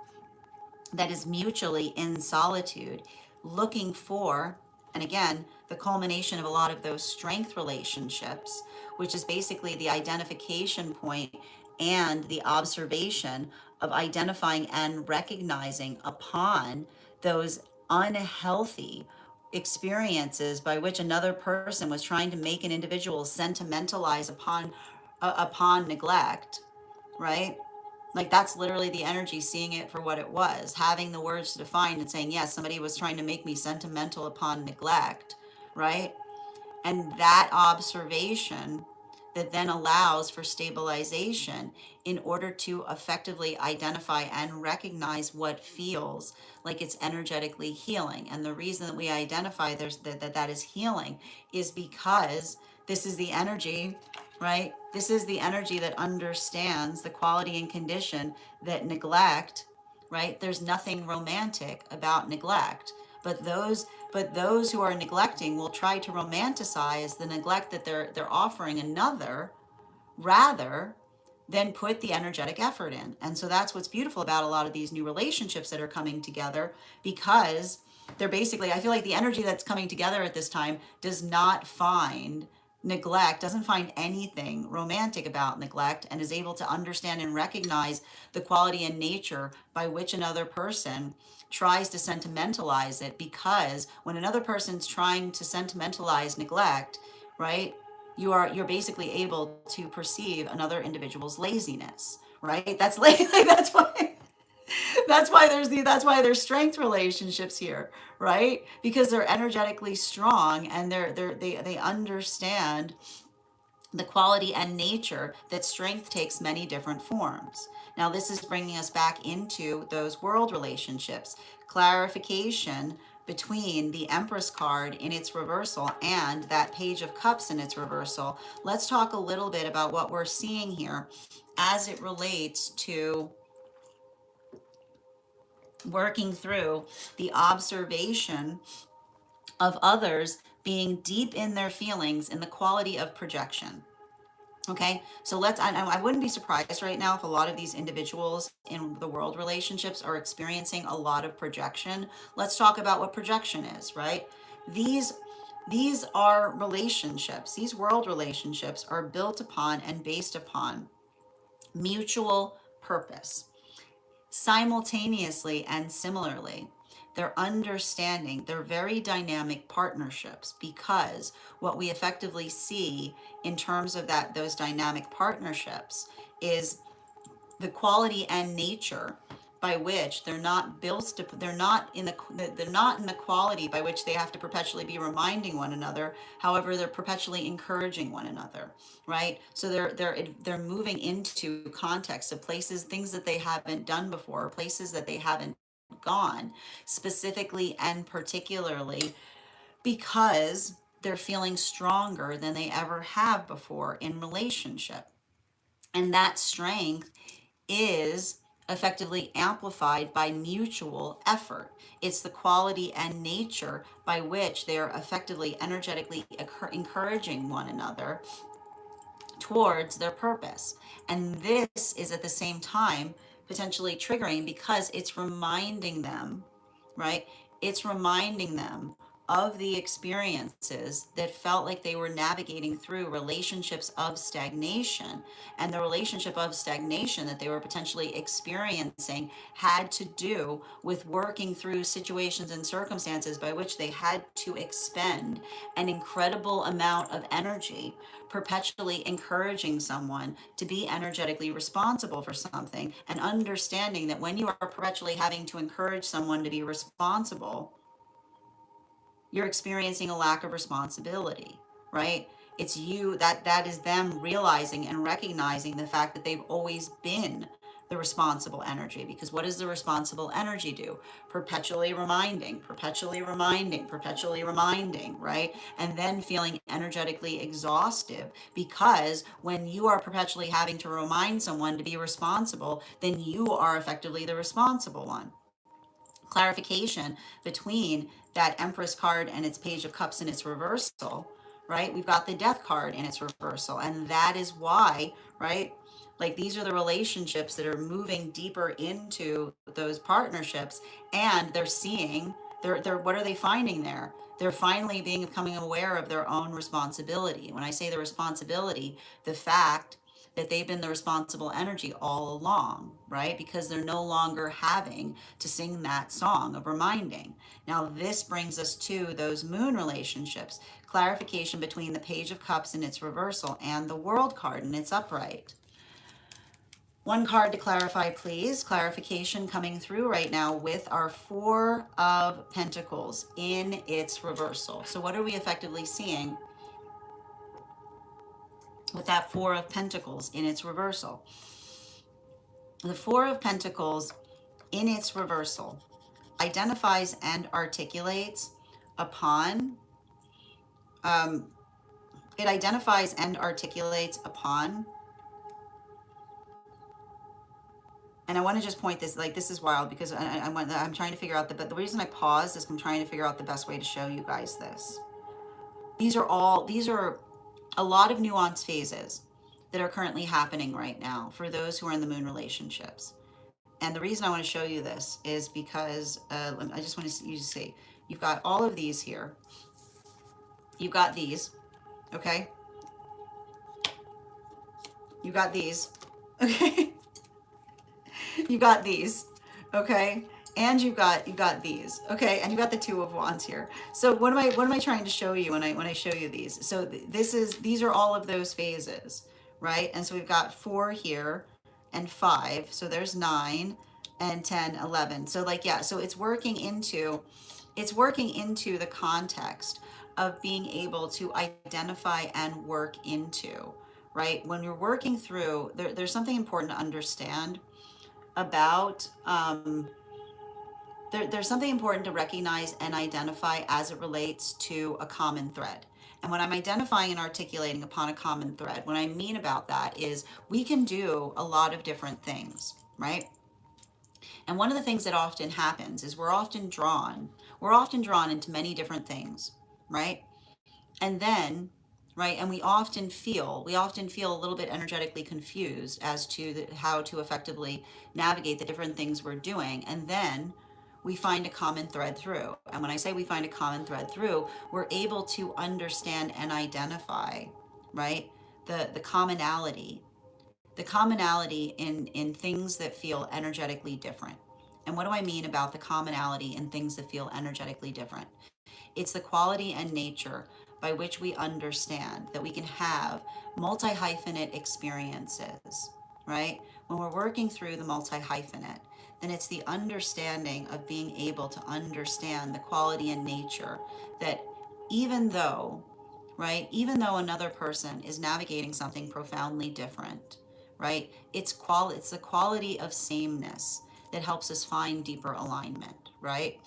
[SPEAKER 1] that is mutually in solitude, looking for, and again, the culmination of a lot of those strength relationships, which is basically the identification point and the observation of identifying and recognizing upon those unhealthy experiences by which another person was trying to make an individual sentimentalize upon neglect, right? Like that's literally the energy, seeing it for what it was, having the words to define and saying, yes, somebody was trying to make me sentimental upon neglect, right? And that observation that then allows for stabilization in order to effectively identify and recognize what feels like it's energetically healing. And the reason that we identify that is healing is because this is the energy, right? This is the energy that understands the quality and condition that neglect, right? There's nothing romantic about neglect. But those who are neglecting will try to romanticize the neglect that they're offering another, rather than put the energetic effort in. And so that's what's beautiful about a lot of these new relationships that are coming together, because they're basically, I feel like the energy that's coming together at this time does not find neglect, doesn't find anything romantic about neglect, and is able to understand and recognize the quality and nature by which another person tries to sentimentalize it. Because when another person's trying to sentimentalize neglect, right, you're basically able to perceive another individual's laziness, right? That's like that's why there's strength relationships here, right? Because they're energetically strong, and they understand the quality and nature that strength takes many different forms. Now, this is bringing us back into those world relationships. Clarification between the Empress card in its reversal and that Page of Cups in its reversal. Let's talk a little bit about what we're seeing here as it relates to working through the observation of others being deep in their feelings in the quality of projection. Okay, so I wouldn't be surprised right now if a lot of these individuals in the world relationships are experiencing a lot of projection. Let's talk about what projection is, right? These these are relationships. These world relationships are built upon and based upon mutual purpose. Simultaneously and similarly, they're understanding, they're very dynamic partnerships, because what we effectively see in terms of those dynamic partnerships is the quality and nature by which they're not built to, they're not in the quality by which they have to perpetually be reminding one another. However, they're perpetually encouraging one another, right? So they're moving into contexts of places, things that they haven't done before, places that they haven't gone, specifically and particularly because they're feeling stronger than they ever have before in relationship. And that strength is effectively amplified by mutual effort. It's the quality and nature by which they're effectively energetically encouraging one another towards their purpose. And this is at the same time potentially triggering, because it's reminding them, right? It's reminding them of the experiences that felt like they were navigating through relationships of stagnation. And the relationship of stagnation that they were potentially experiencing had to do with working through situations and circumstances by which they had to expend an incredible amount of energy, perpetually encouraging someone to be energetically responsible for something, and understanding that when you are perpetually having to encourage someone to be responsible, you're experiencing a lack of responsibility, right? It's you, that is them realizing and recognizing the fact that they've always been the responsible energy. Because what does the responsible energy do? Perpetually reminding, perpetually reminding, perpetually reminding, right? And then feeling energetically exhaustive, because when you are perpetually having to remind someone to be responsible, then you are effectively the responsible one. Clarification between that Empress card and its Page of Cups in its reversal, right? We've got the Death card in its reversal. And that is why, right? Like, these are the relationships that are moving deeper into those partnerships, and they're seeing, they're what are they finding there? They're finally becoming aware of their own responsibility. When I say the responsibility, the fact that they've been the responsible energy all along, right? Because they're no longer having to sing that song of reminding. Now, this brings us to those moon relationships. Clarification between the Page of Cups in its reversal and the World card in its upright. One card to clarify, please. Clarification coming through right now with our Four of Pentacles in its reversal. So what are we effectively seeing with that Four of Pentacles in its reversal? The Four of Pentacles in its reversal identifies and articulates upon, um, it identifies and articulates upon, and I want to just point this, like, this is wild because I'm trying to figure out but the reason I paused is I'm trying to figure out the best way to show you guys this. These are a lot of nuanced phases that are currently happening right now for those who are in the moon relationships. And the reason I want to show you this is because I just want you to see, you've got all of these here. You've got these, okay? You've got these, okay? You got these, okay? And you've got these, okay? And you've got the Two of Wands here. So what am I trying to show you when I show you these? So these are all of those phases, right? And so we've got 4 here and 5. So there's 9 and 10, 11. So, like, yeah, so it's working into the context of being able to identify and work into, right? When you're working through, there's something important to understand about, there's something important to recognize and identify as it relates to a common thread. And when I'm identifying and articulating upon a common thread, what I mean about that is we can do a lot of different things, right? And one of the things that often happens is we're often drawn into many different things, right? And then, right, and we often feel a little bit energetically confused as to how to effectively navigate the different things we're doing. And then we find a common thread through. And when I say we find a common thread through, we're able to understand and identify, right, the commonality, in things that feel energetically different. And what do I mean about the commonality in things that feel energetically different? It's the quality and nature by which we understand that we can have multi-hyphenate experiences, right? When we're working through the multi-hyphenate, then it's the understanding of being able to understand the quality and nature that, even though, right, even though another person is navigating something profoundly different, right, it's the quality of sameness that helps us find deeper alignment, right?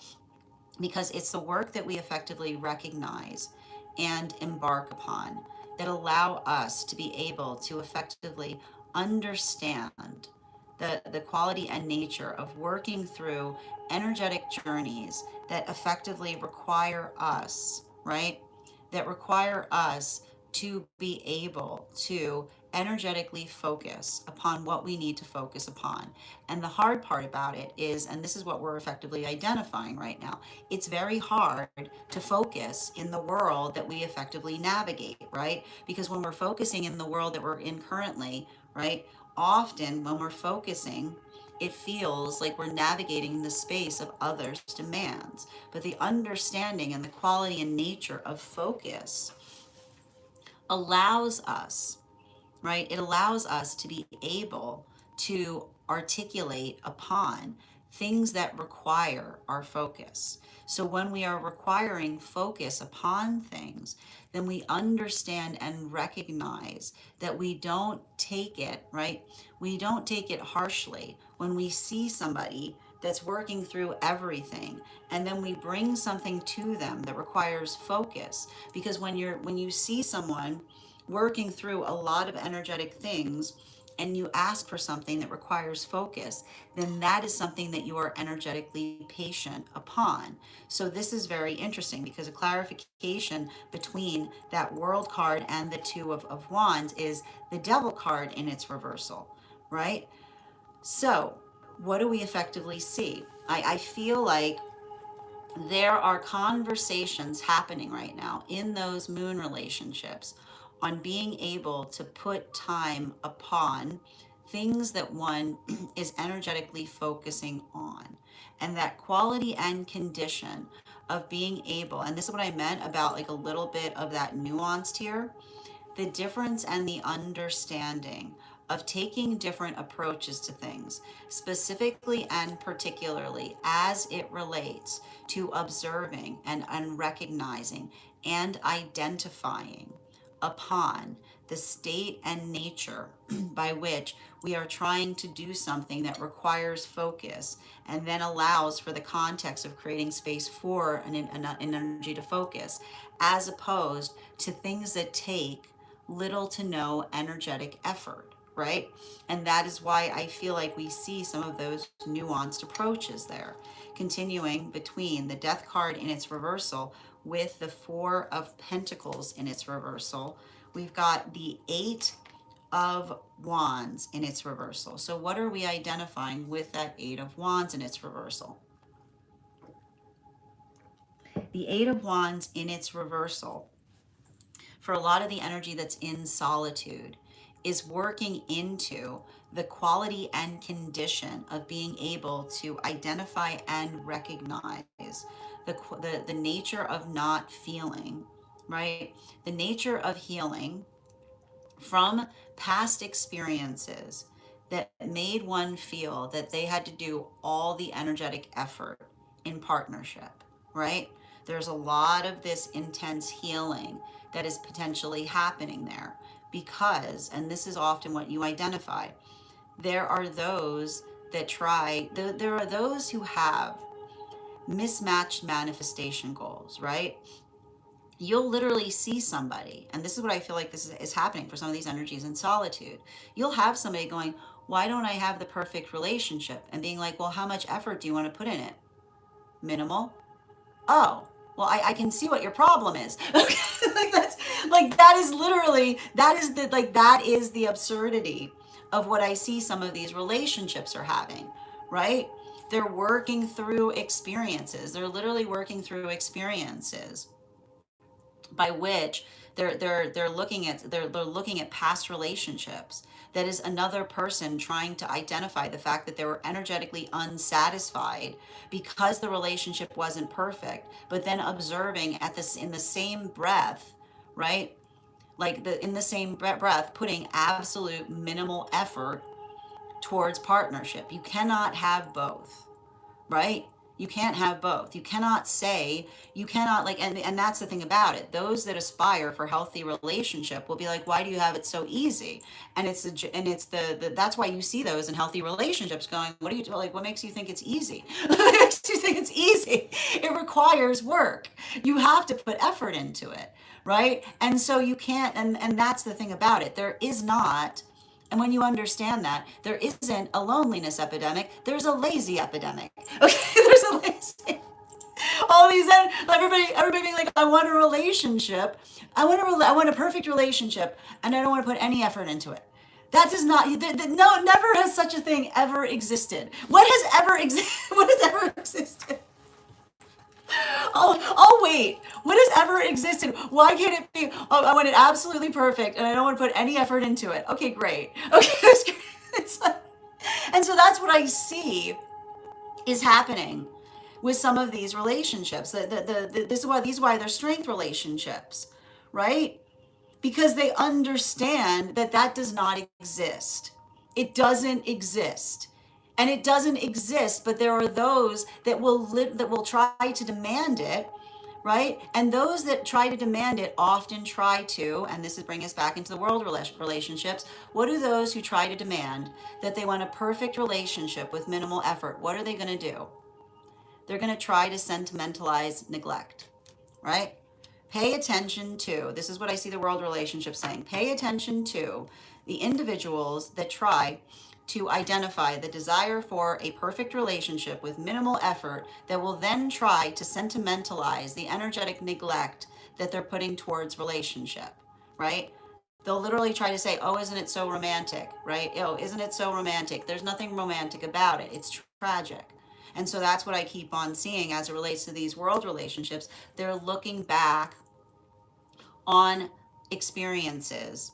[SPEAKER 1] Because it's the work that we effectively recognize and embark upon that allow us to be able to effectively understand the quality and nature of working through energetic journeys that effectively require us, right? That require us to be able to energetically focus upon what we need to focus upon. And the hard part about it is, and this is what we're effectively identifying right now, it's very hard to focus in the world that we effectively navigate, right? Because when we're focusing in the world that we're in currently, right, often when we're focusing, it feels like we're navigating the space of others' demands. But the understanding and the quality and nature of focus allows us, right? It allows us to be able to articulate upon things that require our focus. So when we are requiring focus upon things, then we understand and recognize that we don't take it, right? We don't take it harshly when we see somebody that's working through everything and then we bring something to them that requires focus, because when you see someone working through a lot of energetic things and you ask for something that requires focus, then that is something that you are energetically patient upon. So this is very interesting because a clarification between that world card and the two of wands is the devil card in its reversal, right? So what do we effectively see? I feel like there are conversations happening right now in those moon relationships on being able to put time upon things that one is energetically focusing on. And that quality and condition of being able, and this is what I meant about like a little bit of that nuanced here, the difference and the understanding of taking different approaches to things, specifically and particularly as it relates to observing and recognizing and identifying upon the state and nature by which we are trying to do something that requires focus and then allows for the context of creating space for an energy to focus, as opposed to things that take little to no energetic effort, right? And that is why I feel like we see some of those nuanced approaches there. Continuing between the Death card in its reversal with the Four of Pentacles in its reversal, we've got the Eight of Wands in its reversal. So what are we identifying with that Eight of Wands in its reversal? The Eight of Wands in its reversal, for a lot of the energy that's in solitude, is working into the quality and condition of being able to identify and recognize the nature of not feeling, right? The nature of healing from past experiences that made one feel that they had to do all the energetic effort in partnership, right? There's a lot of this intense healing that is potentially happening there because, and this is often what you identify, there are those that there are those who have mismatched manifestation goals, right? You'll literally see somebody, and this is what I feel like this is happening for some of these energies in solitude. You'll have somebody going, why don't I have the perfect relationship? And being like, well, how much effort do you want to put in it? Minimal. Oh, well, I can see what your problem is. Okay. Like that's like that is literally that is the absurdity of what I see some of these relationships are having, right? They're working through experiences. They're literally working through experiences by which they're looking at past relationships, that is another person trying to identify the fact that they were energetically unsatisfied because the relationship wasn't perfect, but then observing at this in the same breath, right? Like the in the same breath putting absolute minimal effort towards partnership. You cannot have both, right? You can't have both. You cannot say, you cannot like, and that's the thing about it. Those that aspire for healthy relationship will be like, why do you have it so easy? And that's why you see those in healthy relationships going, what do you like? What makes you think it's easy? What makes you think it's easy? It requires work. You have to put effort into it, right? And so you can't, and that's the thing about it. There is not, and when you understand that, there isn't a loneliness epidemic, there's a lazy epidemic. Okay, there's a lazy. All these, everybody being like, I want a relationship. I want a perfect relationship, and I don't want to put any effort into it. That does not, no, never has such a thing ever existed. What has ever existed? What has ever existed? Oh wait. What has ever existed? Why can't it be? Oh, I want it absolutely perfect, and I don't want to put any effort into it. Okay, great. Okay, that's great. It's like, and so that's what I see is happening with some of these relationships. This is why they're strength relationships, right? Because they understand that that does not exist. It doesn't exist. And it doesn't exist, but there are those that will try to demand it, right? And those that try to demand it often try to, and this is bringing us back into the world relationships. What do those who try to demand that they want a perfect relationship with minimal effort, what are they going to do? They're going to try to sentimentalize neglect, right? Pay attention to, this is what I see the world relationship saying, pay attention to the individuals that try to identify the desire for a perfect relationship with minimal effort that will then try to sentimentalize the energetic neglect that they're putting towards relationship, right? They'll literally try to say, oh, isn't it so romantic, right? Oh, isn't it so romantic? There's nothing romantic about it. It's tragic. And so that's what I keep on seeing as it relates to these world relationships. They're looking back on experiences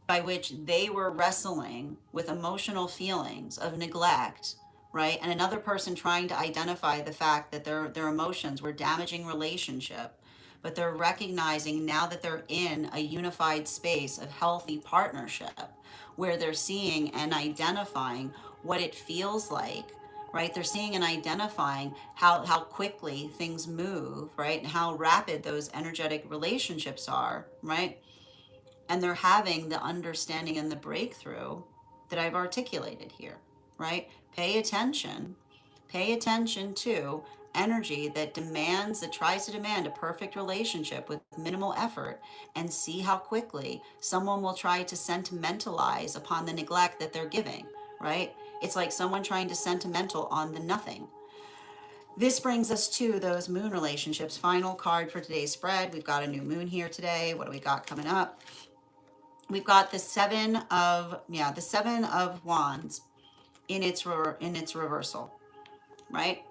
[SPEAKER 1] by which they were wrestling with emotional feelings of neglect, right? And another person trying to identify the fact that their emotions were damaging relationship, but they're recognizing now that they're in a unified space of healthy partnership where they're seeing and identifying what it feels like, right? They're seeing and identifying how quickly things move, right? And how rapid those energetic relationships are, right? And they're having the understanding and the breakthrough that I've articulated here, right? Pay attention to energy that tries to demand a perfect relationship with minimal effort, and see how quickly someone will try to sentimentalize upon the neglect that they're giving, right? It's like someone trying to sentimental on the nothing. This brings us to those moon relationships. Final card for today's spread. We've got a new moon here today. What do we got coming up? We've got the seven of wands in its reversal, right?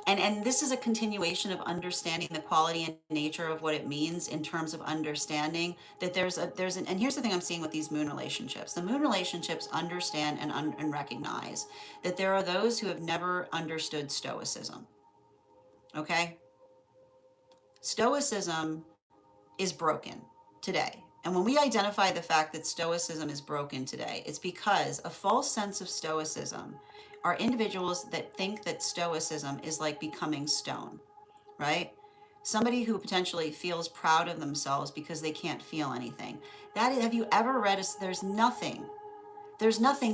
[SPEAKER 1] And this is a continuation of understanding the quality and nature of what it means in terms of understanding that and here's the thing I'm seeing with these moon relationships. The moon relationships understand and recognize that there are those who have never understood stoicism. Okay? Stoicism is broken today. And when we identify the fact that stoicism is broken today, it's because a false sense of stoicism are individuals that think that stoicism is like becoming stone, right? Somebody who potentially feels proud of themselves because they can't feel anything. Have you ever read there's nothing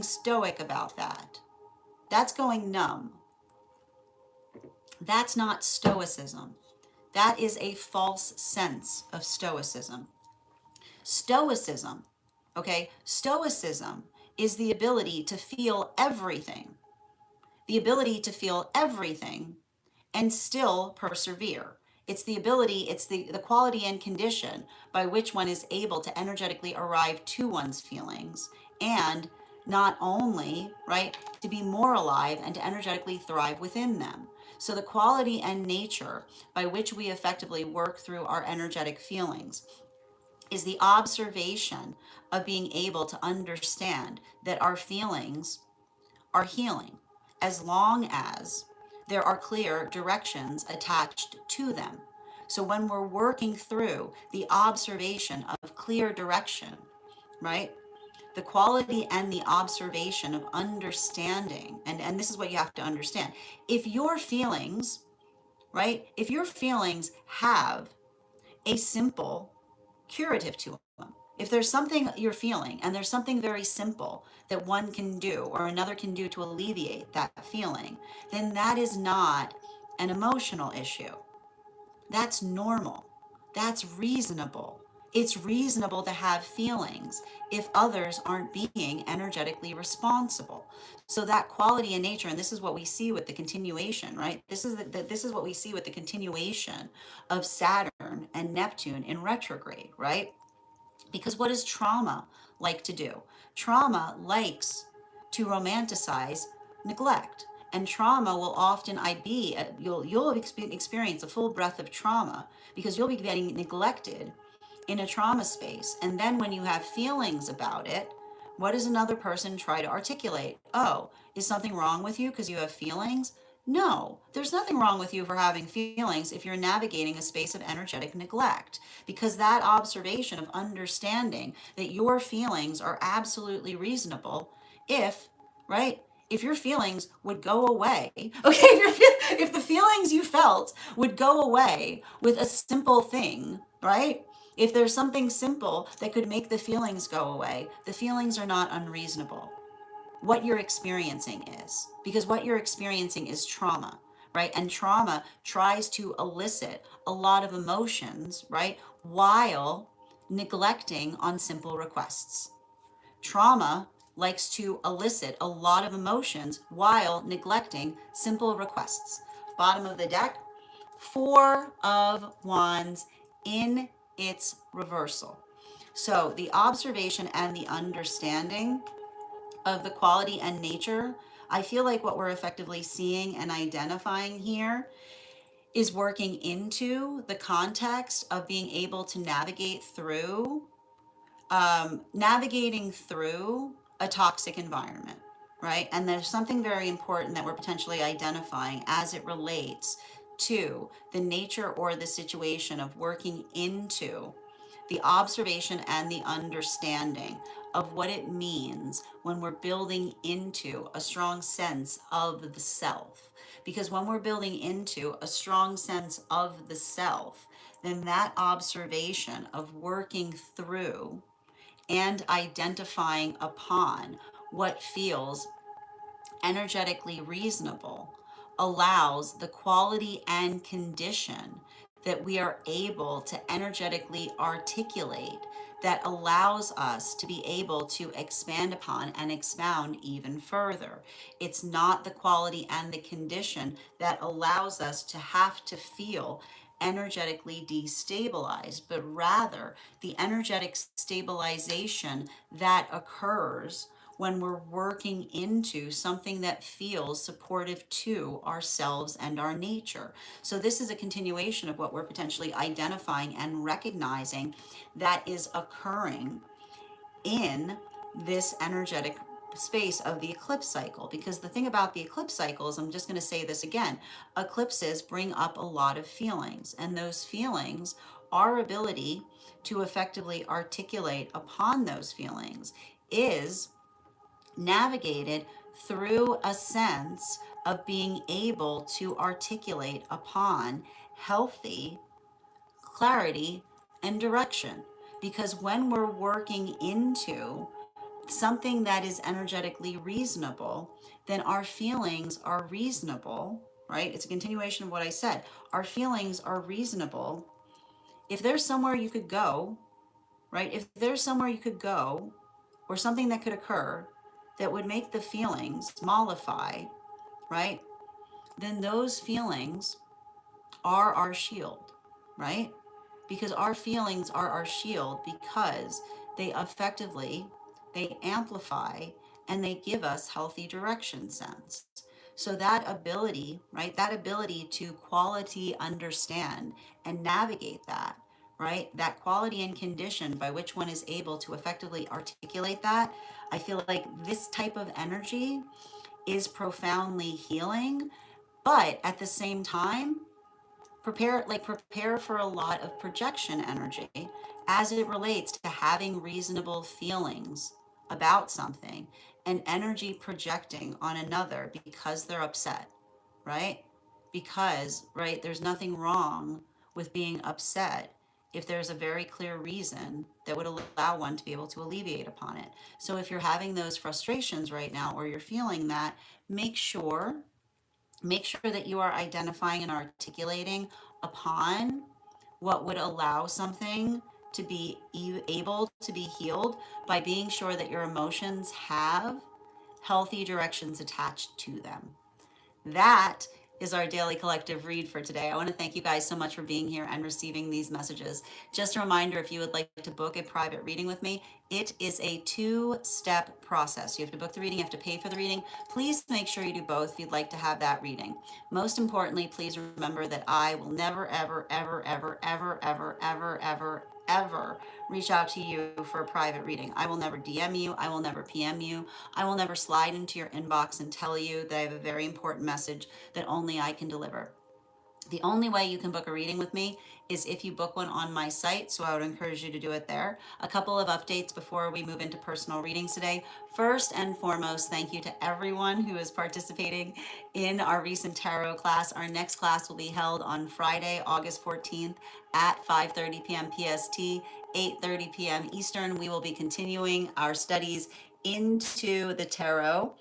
[SPEAKER 1] stoic about that. That's going numb. That's not stoicism. That is a false sense of stoicism. Stoicism, okay? Stoicism is the ability to feel everything, and still persevere. It's the ability, it's the quality and condition by which one is able to energetically arrive to one's feelings, and not only, right, to be more alive and to energetically thrive within them. So the quality and nature by which we effectively work through our energetic feelings is the observation of being able to understand that our feelings are healing as long as there are clear directions attached to them. So when we're working through the observation of clear direction, right? The quality and the observation of understanding, and this is what you have to understand. If your feelings, right? If your feelings have a simple curative to them. If there's something you're feeling and there's something very simple that one can do or another can do to alleviate that feeling, then that is not an emotional issue. That's normal. That's reasonable. It's reasonable to have feelings if others aren't being energetically responsible. So that quality in nature, and this is what we see with the continuation, right? This is what we see with the continuation of Saturn and Neptune in retrograde, right? Because what does trauma like to do? Trauma likes to romanticize neglect. And trauma will often you'll experience a full breath of trauma because you'll be getting neglected in a trauma space. And then when you have feelings about it, what does another person try to articulate? Oh, is something wrong with you because you have feelings? No, there's nothing wrong with you for having feelings if you're navigating a space of energetic neglect. Because that observation of understanding that your feelings are absolutely reasonable if, right? If your feelings would go away, okay, if the feelings you felt would go away with a simple thing, right? If there's something simple that could make the feelings go away, the feelings are not unreasonable. What you're experiencing is, because what you're experiencing is trauma, right? And trauma tries to elicit a lot of emotions, right? While neglecting on simple requests. Trauma likes to elicit a lot of emotions while neglecting simple requests. Bottom of the deck, Four of Wands in its reversal. So the observation and the understanding of the quality and nature, I feel like what we're effectively seeing and identifying here is working into the context of being able to navigating through a toxic environment, right? And there's something very important that we're potentially identifying as it relates to the nature or the situation of working into the observation and the understanding of what it means when we're building into a strong sense of the self. Because when we're building into a strong sense of the self, then that observation of working through and identifying upon what feels energetically reasonable allows the quality and condition that we are able to energetically articulate that allows us to be able to expand upon and expound even further. It's not the quality and the condition that allows us to have to feel energetically destabilized, but rather the energetic stabilization that occurs when we're working into something that feels supportive to ourselves and our nature. So, this is a continuation of what we're potentially identifying and recognizing that is occurring in this energetic space of the eclipse cycle. Because the thing about the eclipse cycles, I'm just going to say this again, eclipses bring up a lot of feelings, and those feelings, our ability to effectively articulate upon those feelings is navigated through a sense of being able to articulate upon healthy clarity and direction. Because when we're working into something that is energetically reasonable, then our feelings are reasonable, right? It's a continuation of what I said. Our feelings are reasonable. If there's somewhere you could go, right? If there's somewhere you could go or something that could occur that would make the feelings mollify, right? Then those feelings are our shield, right? Because our feelings are our shield because they effectively they amplify and they give us healthy direction sense. So that ability, right? That ability to quality understand and navigate that, right? That quality and condition by which one is able to effectively articulate that. I feel like this type of energy is profoundly healing, but at the same time, prepare for a lot of projection energy as it relates to having reasonable feelings about something and energy projecting on another because they're upset, right? Because, right, there's nothing wrong with being upset if there's a very clear reason that would allow one to be able to alleviate upon it. So if you're having those frustrations right now or you're feeling that, make sure make sure that you are identifying and articulating upon what would allow something to be able to be healed by being sure that your emotions have healthy directions attached to them. That is our daily collective read for today. I want to thank you guys so much for being here and receiving these messages. Just a reminder, if you would like to book a private reading with me, it is a two-step process. You have to book the reading, you have to pay for the reading. Please make sure you do both if you'd like to have that reading. Most importantly, please remember that I will never, ever, ever, ever, ever, ever, ever, ever, ever reach out to you for a private reading. I will never DM you. I will never PM you. I will never slide into your inbox and tell you that I have a very important message that only I can deliver. The only way you can book a reading with me is if you book one on my site, so I would encourage you to do it there. A couple of updates before we move into personal readings today. First and foremost, thank you to everyone who is participating in our recent tarot class. Our next class will be held on Friday, August 14th at 5:30 p.m. PST, 8:30 p.m. Eastern. We will be continuing our studies into the tarot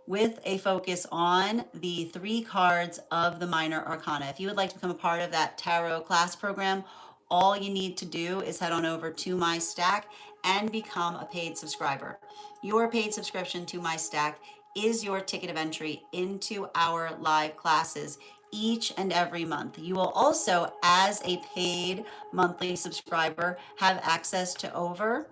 [SPEAKER 1] with a focus on the three cards of the minor arcana. If you would like to become a part of that tarot class program, all you need to do is head on over to my stack and become a paid subscriber. Your paid subscription to my stack is your ticket of entry into our live classes each and every month. You will also, as a paid monthly subscriber, have access to over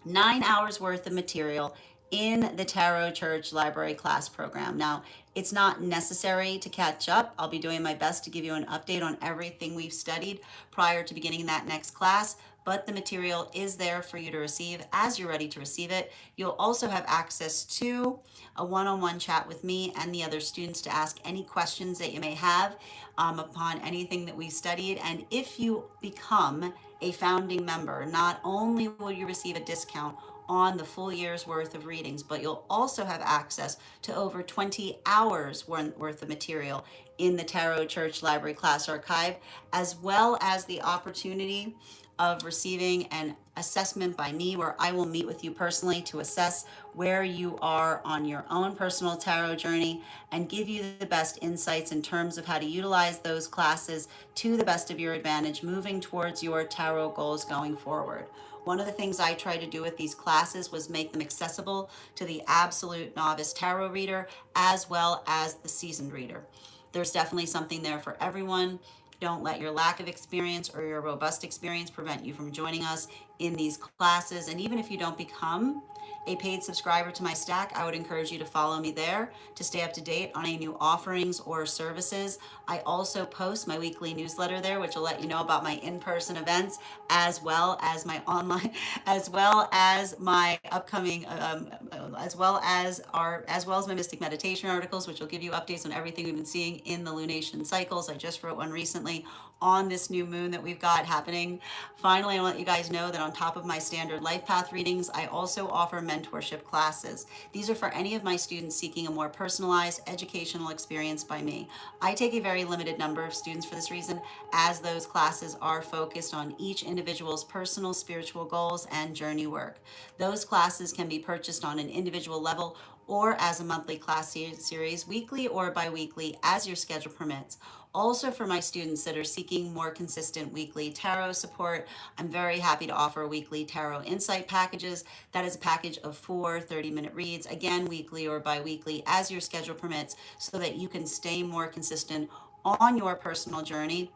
[SPEAKER 1] 9 hours worth of material in the Tarot Church Library class program. Now, it's not necessary to catch up. I'll be doing my best to give you an update on everything we've studied prior to beginning that next class, but the material is there for you to receive as you're ready to receive it. You'll also have access to a one-on-one chat with me and the other students to ask any questions that you may have upon anything that we've studied. And if you become a founding member, not only will you receive a discount on the full year's worth of readings, but you'll also have access to over 20 hours worth of material in the Tarot Church Library Class Archive, as well as the opportunity of receiving an assessment by me where I will meet with you personally to assess where you are on your own personal tarot journey and give you the best insights in terms of how to utilize those classes to the best of your advantage moving towards your tarot goals going forward. One of the things I tried to do with these classes was make them accessible to the absolute novice tarot reader as well as the seasoned reader. There's definitely something there for everyone. Don't let your lack of experience or your robust experience prevent you from joining us in these classes. And even if you don't become a paid subscriber to my stack, I would encourage you to follow me there to stay up to date on any new offerings or services. I also post my weekly newsletter there, which will let you know about my in-person events, as well as my online, as well as my upcoming, as well as my mystic meditation articles, which will give you updates on everything we've been seeing in the lunation cycles. I just wrote one recently on this new moon that we've got happening. Finally, I want to let you guys know that on top of my standard life path readings, I also offer mentorship classes. These are for any of my students seeking a more personalized educational experience by me. I take a very limited number of students for this reason, as those classes are focused on each individual's personal spiritual goals and journey work. Those classes can be purchased on an individual level or as a monthly class series, weekly or bi-weekly, as your schedule permits. Also, for my students that are seeking more consistent weekly tarot support, I'm very happy to offer weekly tarot insight packages. That is a package of 4 30-minute reads, again, weekly or bi-weekly, as your schedule permits, so that you can stay more consistent on your personal journey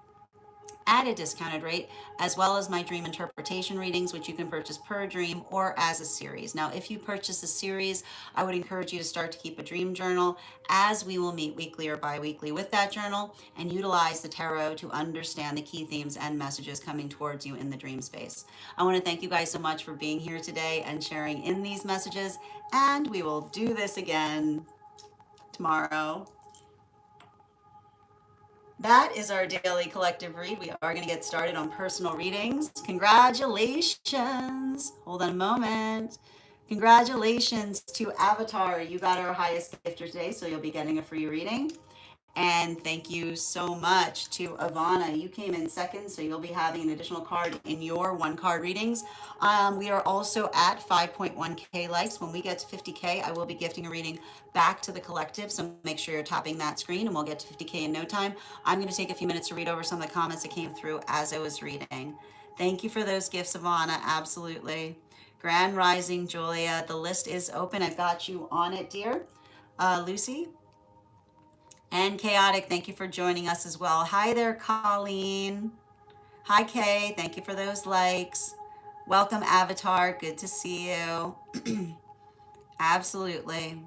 [SPEAKER 1] at a discounted rate, as well as my dream interpretation readings, which you can purchase per dream or as a series. Now, if you purchase a series, I would encourage you to start to keep a dream journal, as we will meet weekly or bi-weekly with that journal and utilize the tarot to understand the key themes and messages coming towards you in the dream space. I want to thank you guys so much for being here today and sharing in these messages, and we will do this again tomorrow. That is our daily collective read. We are going to get started on personal readings. Congratulations. Hold on a moment. Congratulations to Avatar. You got our highest gifter today, so you'll be getting a free reading. And thank you so much to Ivana. You came in second, so you'll be having an additional card in your one card readings. We are also at 5.1K likes. When we get to 50K, I will be gifting a reading back to the collective. So make sure you're tapping that screen and we'll get to 50K in no time. I'm going to take a few minutes to read over some of the comments that came through as I was reading. Thank you for those gifts, Ivana. Absolutely. Grand Rising, Julia. The list is open. I've got you on it, dear. Lucy and Chaotic, thank you for joining us as well. Hi there, Colleen. Hi, Kay. Thank you for those likes. Welcome, Avatar. Good to see you. Absolutely.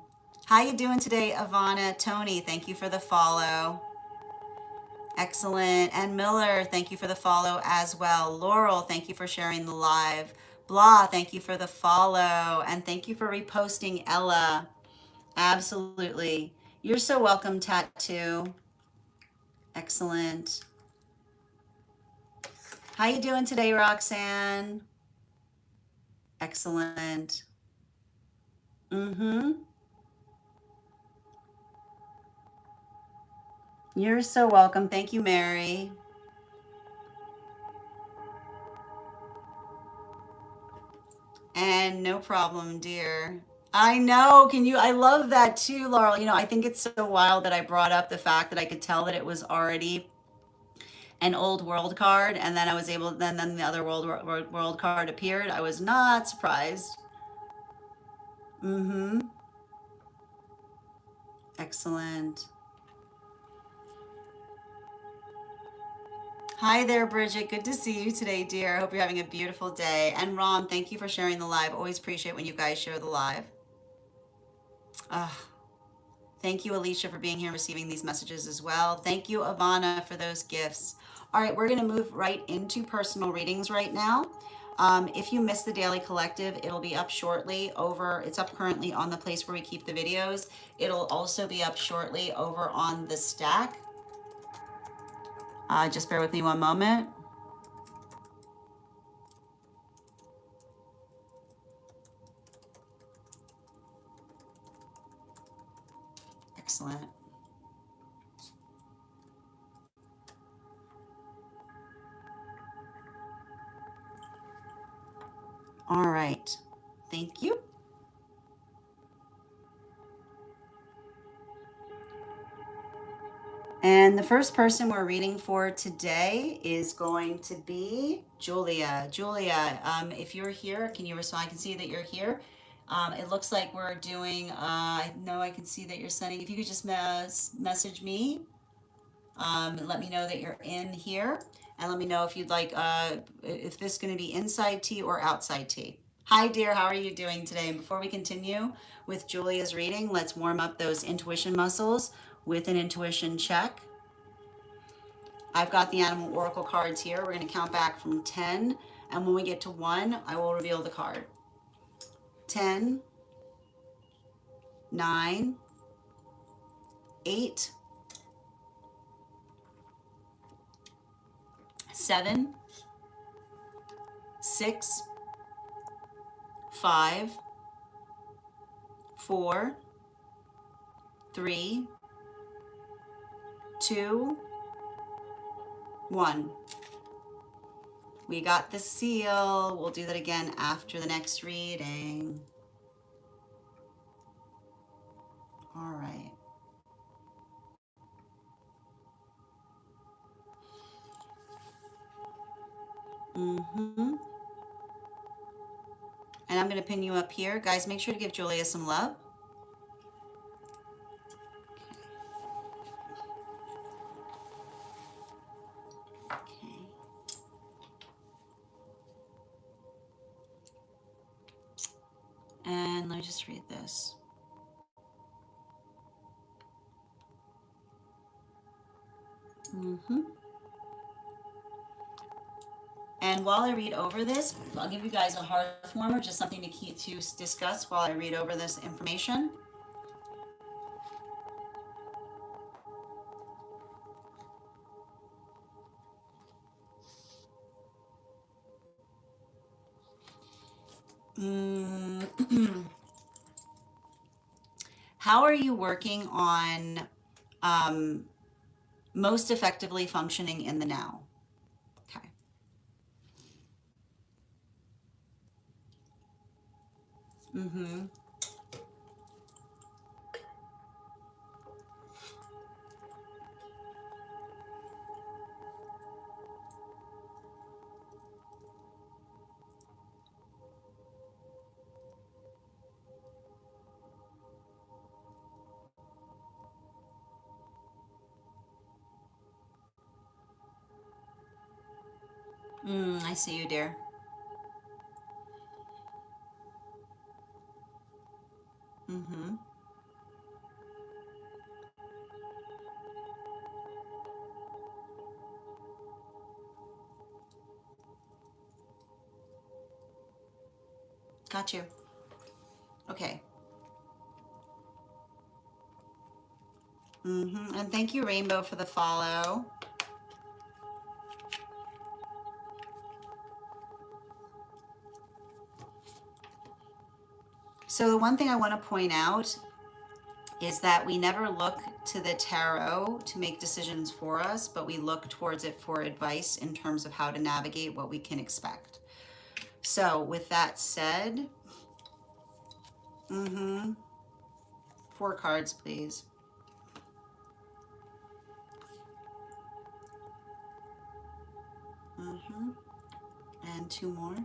[SPEAKER 1] How you doing today, Ivana? Tony, thank you for the follow. Excellent. And Miller, thank you for the follow as well. Laurel, thank you for sharing the live. Blah, thank you for the follow. And thank you for reposting Ella. Absolutely. You're so welcome, Tattoo. Excellent. How you doing today, Roxanne? Excellent. Mm-hmm. You're so welcome. Thank you, Mary. And no problem, dear. I know. Can you? I love that too, Laurel. You know, I think it's so wild that I brought up the fact that I could tell that it was already an old world card, and then I was able. Then the other world card appeared. I was not surprised. Mm-hmm. Excellent. Hi there, Bridget. Good to see you today, dear. Hope you're having a beautiful day. And Ron, thank you for sharing the live. Always appreciate when you guys share the live. Thank you, Alicia, for being here and receiving these messages as well. Thank you, Ivana, for those gifts. All right, we're going to move right into personal readings right now. If you missed the Daily Collective, it'll be up shortly over, it's up currently on the place where we keep the videos. It'll also be up shortly over on the stack. Just bear with me one moment. Excellent. All right. Thank you. And the first person we're reading for today is going to be Julia. Julia, if you're here, can you respond? I can see that you're here. It looks like we're doing, I know I can see that you're sending. If you could just message me, let me know that you're in here. And let me know if you'd like, if this is going to be inside tea or outside tea. Hi, dear. How are you doing today? And before we continue with Julia's reading, let's warm up those intuition muscles with an intuition check. I've got the Animal Oracle cards here. We're going to count back from 10. And when we get to 1, I will reveal the card. 10, 9, 8, 7, 6, 5, 4, 3, 2, 1. We got the seal. We'll do that again after the next reading. All right. And I'm going to pin you up here. Guys, make sure to give Julia some love. Okay. And let me just read this. And while I read over this, I'll give you guys a heart warmer, just something to discuss while I read over this information. How are you working on most effectively functioning in the now? Okay. I see you, dear. Mm-hmm. Got you. Okay. And thank you, Rainbow, for the follow. So the one thing I want to point out is that we never look to the tarot to make decisions for us, but we look towards it for advice in terms of how to navigate what we can expect. So with that said, 4 cards, please. And 2 more.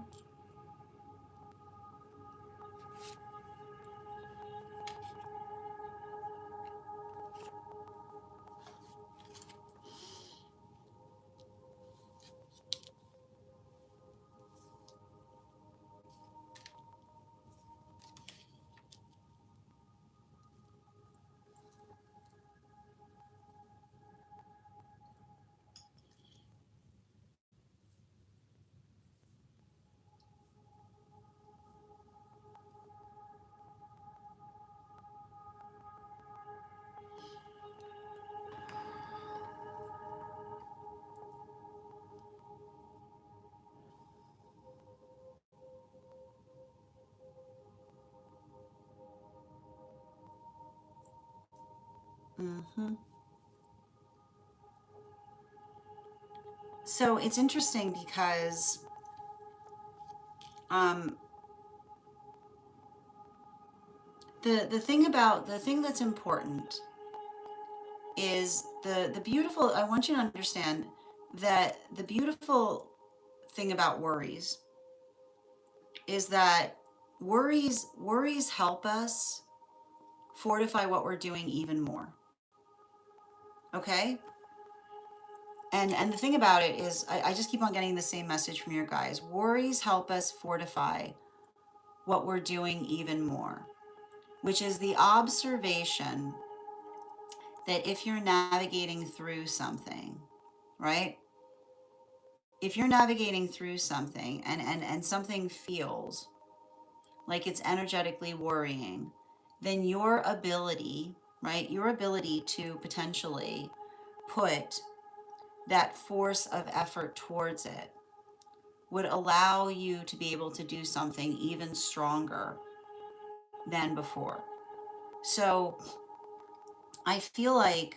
[SPEAKER 1] So it's interesting because um, the thing that's important is the beautiful. I want you to understand that the beautiful thing about worries is that worries help us fortify what we're doing even more. Okay. And the thing about it is, I just keep on getting the same message from your guys. Worries help us fortify what we're doing even more, which is the observation that if you're navigating through something, right? If you're navigating through something and something feels like it's energetically worrying, then your ability, right? Your ability to potentially put that force of effort towards it would allow you to be able to do something even stronger than before. So I feel like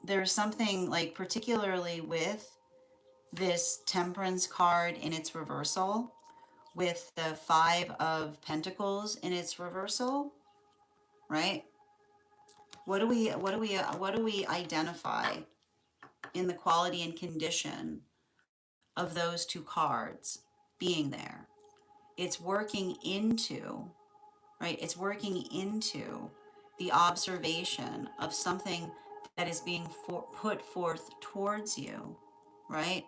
[SPEAKER 1] there's something like, particularly with this Temperance card in its reversal, with the Five of Pentacles in its reversal, right? What do we identify in the quality and condition of those 2 cards being there? It's working into, right? It's working into the observation of something that is being put forth towards you, right?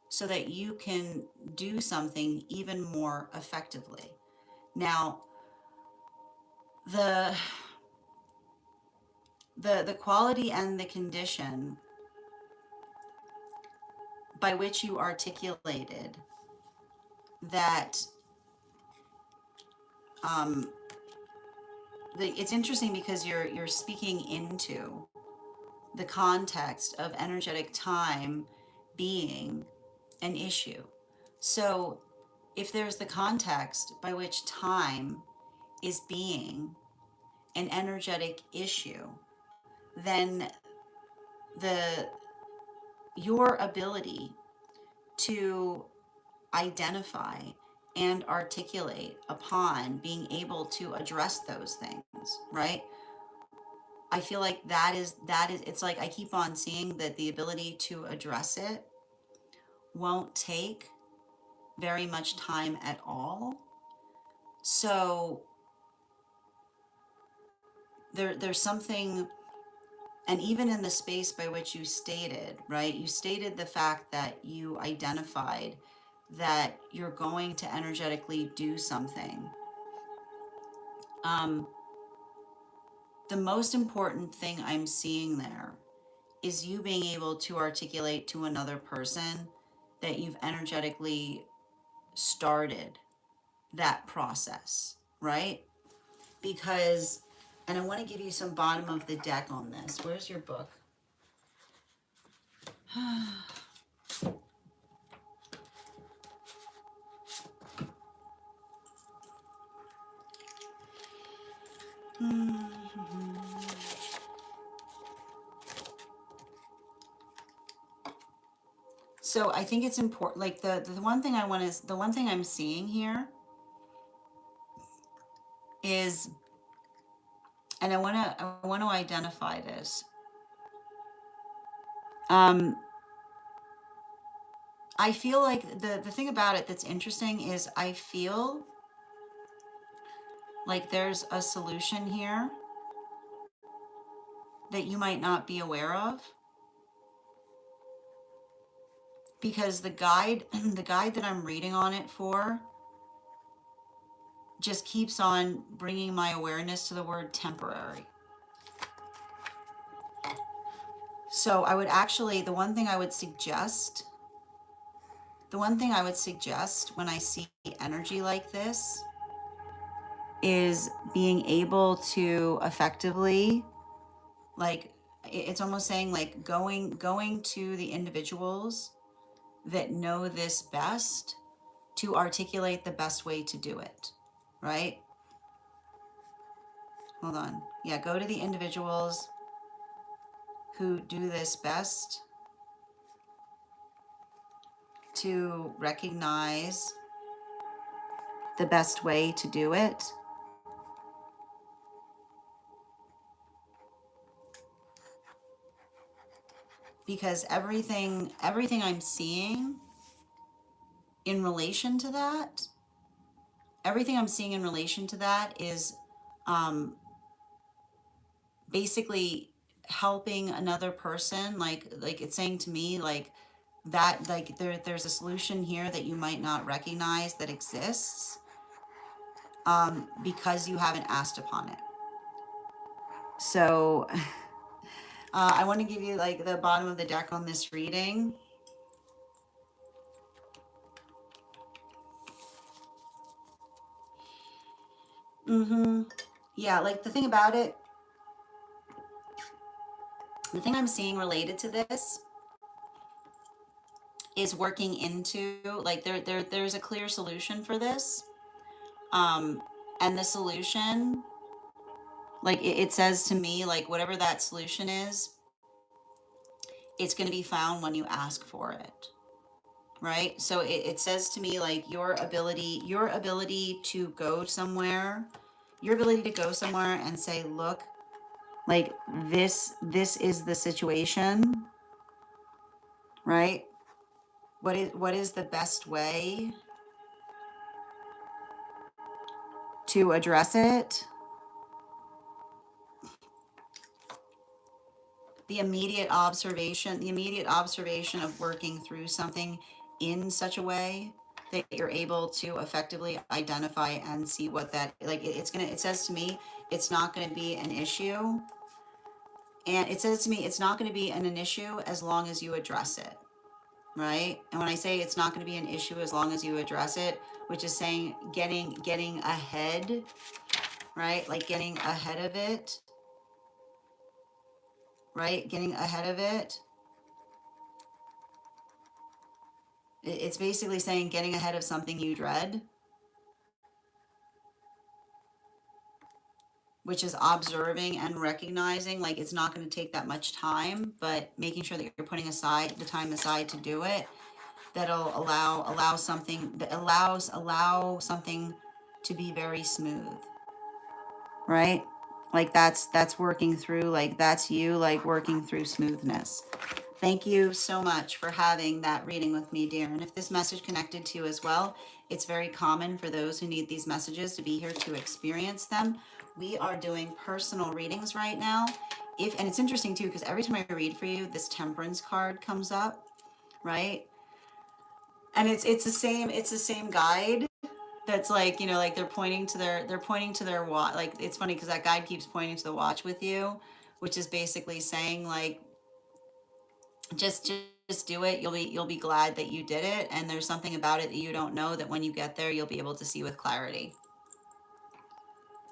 [SPEAKER 1] So that you can do something even more effectively. Now, the the quality and the condition by which you articulated that, um, it's interesting because you're speaking into the context of energetic time being an issue. So if there's the context by which time is being an energetic issue, then the your ability to identify and articulate upon being able to address those things, right? I feel like that is it's like I keep on seeing that the ability to address it won't take very much time at all. So there's something, And even in the space by which you stated, right? You stated the fact that you identified that you're going to energetically do something. Um, the most important thing I'm seeing there is you being able to articulate to another person that you've energetically started that process, right? Because, and I want to give you some bottom of the deck on this. Where's your book? So I think it's important, like the one thing the one thing I'm seeing here is, and I want to identify this. Um, I feel like the thing about it that's interesting is I feel like there's a solution here that you might not be aware of, because the guide the guide that I'm reading on it for just keeps on bringing my awareness to the word temporary. So I would actually, the one thing I would suggest when I see energy like this is being able to effectively, like, it's almost saying like going to the individuals that know this best to articulate the best way to do it, right? Hold on. Yeah, go to the individuals who do this best to recognize the best way to do it. Because everything I'm seeing in relation to that, everything I'm seeing in relation to that is um, basically helping another person, like it's saying to me like that, like there's a solution here that you might not recognize that exists because you haven't asked upon it. So I want to give you like the bottom of the deck on this reading. Yeah, like the thing about it, the thing I'm seeing related to this is working into, like, there's a clear solution for this. And the solution, like it says to me, like whatever that solution is, it's going to be found when you ask for it, right? So it says to me like your ability to go somewhere, your ability to go somewhere and say, look, like this is the situation, right? What is the best way to address it? The immediate observation of working through something in such a way that you're able to effectively identify and see what that, like, it says to me it's not going to be an issue, and it says to me it's not going to be an issue as long as you address it, right? And when I say it's not going to be an issue as long as you address it, which is saying getting ahead, right? Like getting ahead of it, right? Getting ahead of it. It's basically saying getting ahead of something you dread, which is observing and recognizing, like it's not going to take that much time, but making sure that you're putting aside the time aside to do it. That'll allow something that allow something to be very smooth, right? Like that's working through, like that's you, like working through smoothness. Thank you so much for having that reading with me, dear. And if this message connected to you as well, it's very common for those who need these messages to be here to experience them. We are doing personal readings right now. and it's interesting too, because every time I read for you, this Temperance card comes up, right? And it's the same guide that's like, like they're pointing to their watch. Like, it's funny because that guide keeps pointing to the watch with you, which is basically saying like, just do it. You'll be glad that you did it, and there's something about it that you don't know that when you get there you'll be able to see with clarity.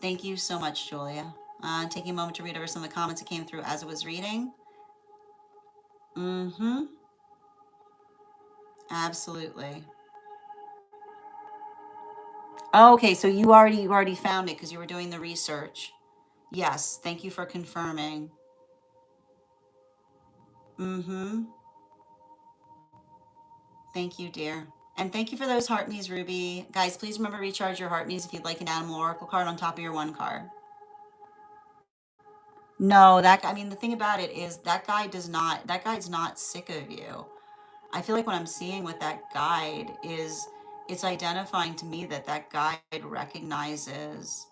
[SPEAKER 1] Thank you so much, Julia. Taking a moment to read over some of the comments that came through as I was reading. Mm-hmm. Absolutely. Oh, okay, so you already found it because you were doing the research. Yes, thank you for confirming. Mm-hmm. Thank you, dear. And thank you for those heart me's, Ruby. Guys, please remember to recharge your heart me's if you'd like an animal oracle card on top of your one card. No, I mean, the thing about it is that guide's not sick of you. I feel like what I'm seeing with that guide is it's identifying to me that that guide recognizes,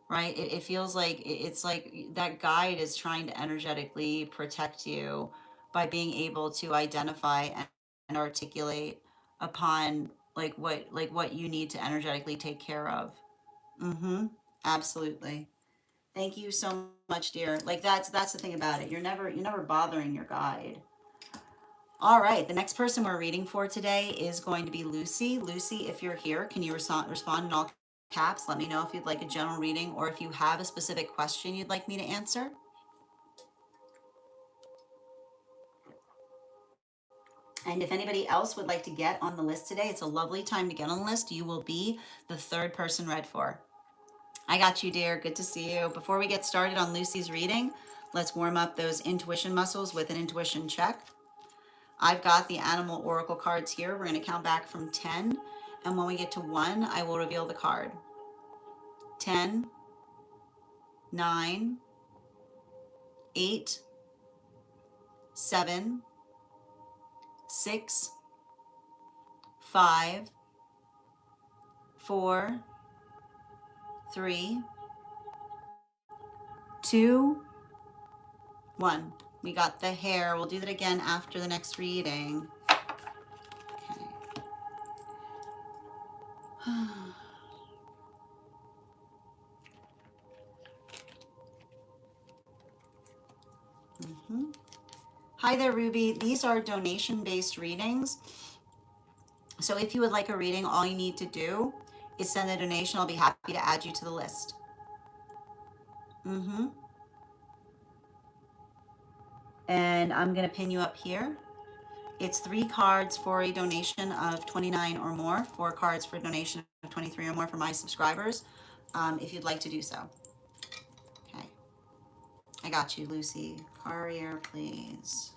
[SPEAKER 1] right? It feels like it's like that guide is trying to energetically protect you by being able to identify and articulate upon like what you need to energetically take care of. Mm-hmm. Absolutely. Thank you so much, dear. Like, that's the thing about it. You're never bothering your guide. All right, the next person we're reading for today is going to be Lucy. Lucy, if you're here, can you respond in all caps? Let me know if you'd like a general reading or if you have a specific question you'd like me to answer. And if anybody else would like to get on the list today, it's a lovely time to get on the list. You will be the third person read for. I got you, dear. Good to see you. Before we get started on Lucy's reading, let's warm up those intuition muscles with an intuition check. I've got the animal oracle cards here. We're going to count back from 10. And when we get to 1, I will reveal the card. 10, 9, 8, 7, 6, 5, 4, 3, 2, 1. We got the hair. We'll do that again after the next reading. Okay. Mm-hmm. Hi there, Ruby. These are donation-based readings. So if you would like a reading, all you need to do is send a donation. I'll be happy to add you to the list. Mm-hmm. And I'm going to pin you up here. It's 3 cards for a donation of 29 or more, 4 cards for a donation of 23 or more for my subscribers, if you'd like to do so. Okay. I got you, Lucy. Carrier, please.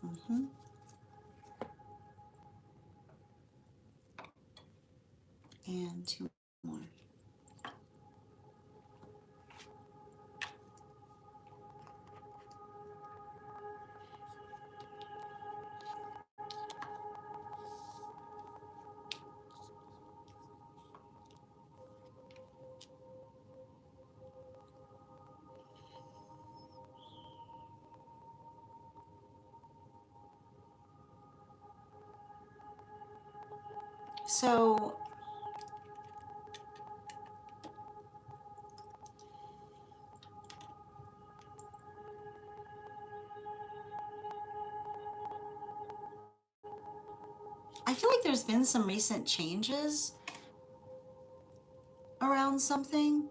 [SPEAKER 1] Mm-hmm. And 2 more. So I feel like there's been some recent changes around something.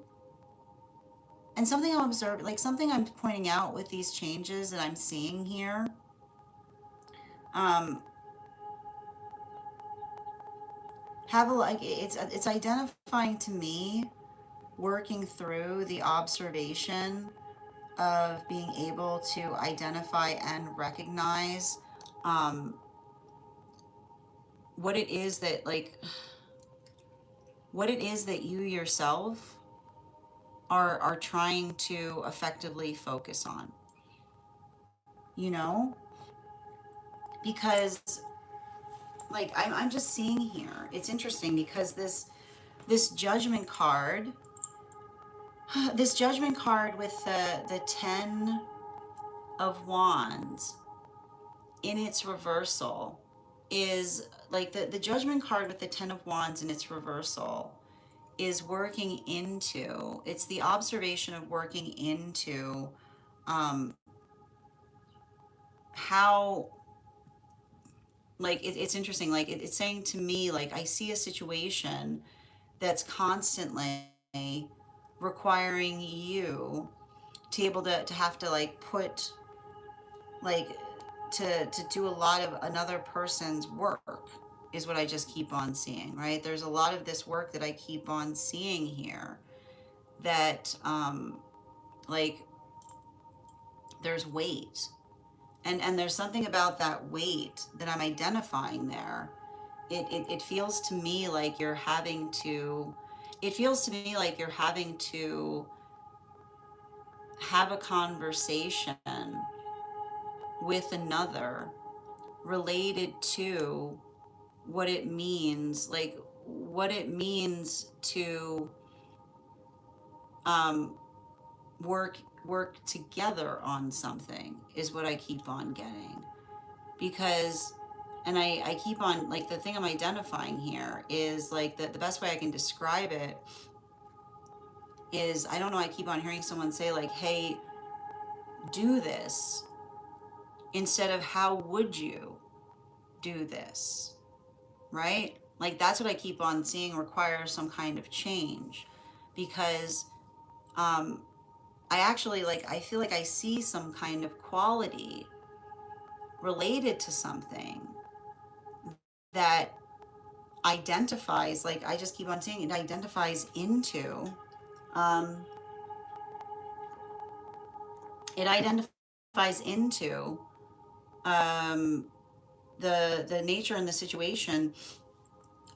[SPEAKER 1] And something I'm observing, like something I'm pointing out with these changes that I'm seeing here. Um, have a like it's identifying to me, working through the observation of being able to identify and recognize um, what it is that what it is that you yourself are trying to effectively focus on, you know, because like I'm just seeing here, it's interesting because this judgment card This Judgment card with the 10 of Wands in its reversal is like the Judgment card with the 10 of Wands in its reversal is working into, it's the observation of working into um, how, like, it's interesting. Like, it's saying to me, like, I see a situation that's constantly requiring you to able to have to like put like to do a lot of another person's work is what I just keep on seeing, right? There's a lot of this work that I keep on seeing here that like there's weight, and there's something about that weight that I'm identifying there. It feels to me like you're having to, it feels to me like you're having to have a conversation with another related to what it means, like what it means to um, work together on something is what I keep on getting. Because, and I keep on, like, the thing I'm identifying here is like the best way I can describe it is, I don't know, I keep on hearing someone say like, hey, do this, instead of how would you do this, right? Like, that's what I keep on seeing requires some kind of change. Because um, I actually, like, I feel like I see some kind of quality related to something that identifies, like, I just keep on saying it identifies into, um, it identifies into um, the nature and the situation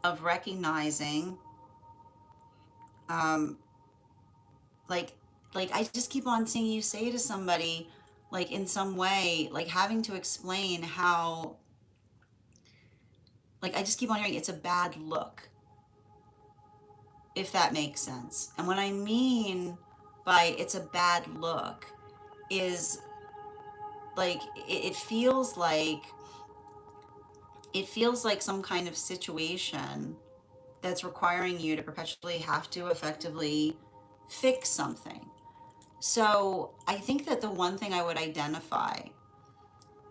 [SPEAKER 1] of recognizing, um, like like I just keep on seeing you say to somebody, like, in some way, like having to explain how, like, I just keep on hearing it's a bad look, if that makes sense. And what I mean by it's a bad look is like it feels like, it feels like some kind of situation that's requiring you to perpetually have to effectively fix something. So I think that the one thing I would identify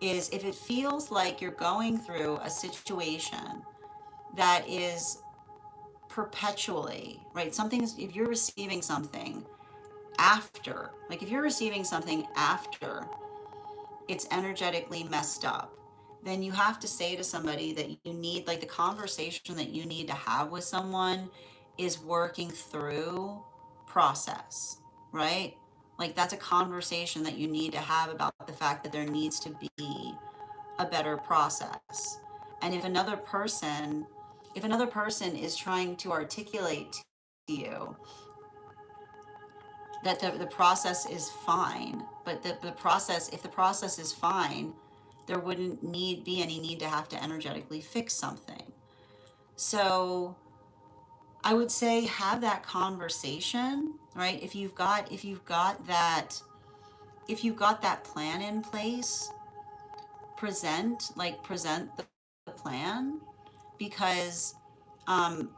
[SPEAKER 1] is if it feels like you're going through a situation that is perpetually, right? Something's, if you're receiving something after, like if you're receiving something after it's energetically messed up, then you have to say to somebody that you need, like, the conversation that you need to have with someone is working through process, right? Like, that's a conversation that you need to have about the fact that there needs to be a better process. And if another person is trying to articulate to you that the process is fine, but the process, if the process is fine, there wouldn't be any need to have to energetically fix something. So I would say have that conversation, right? If you've got that plan in place, present the plan. Because um,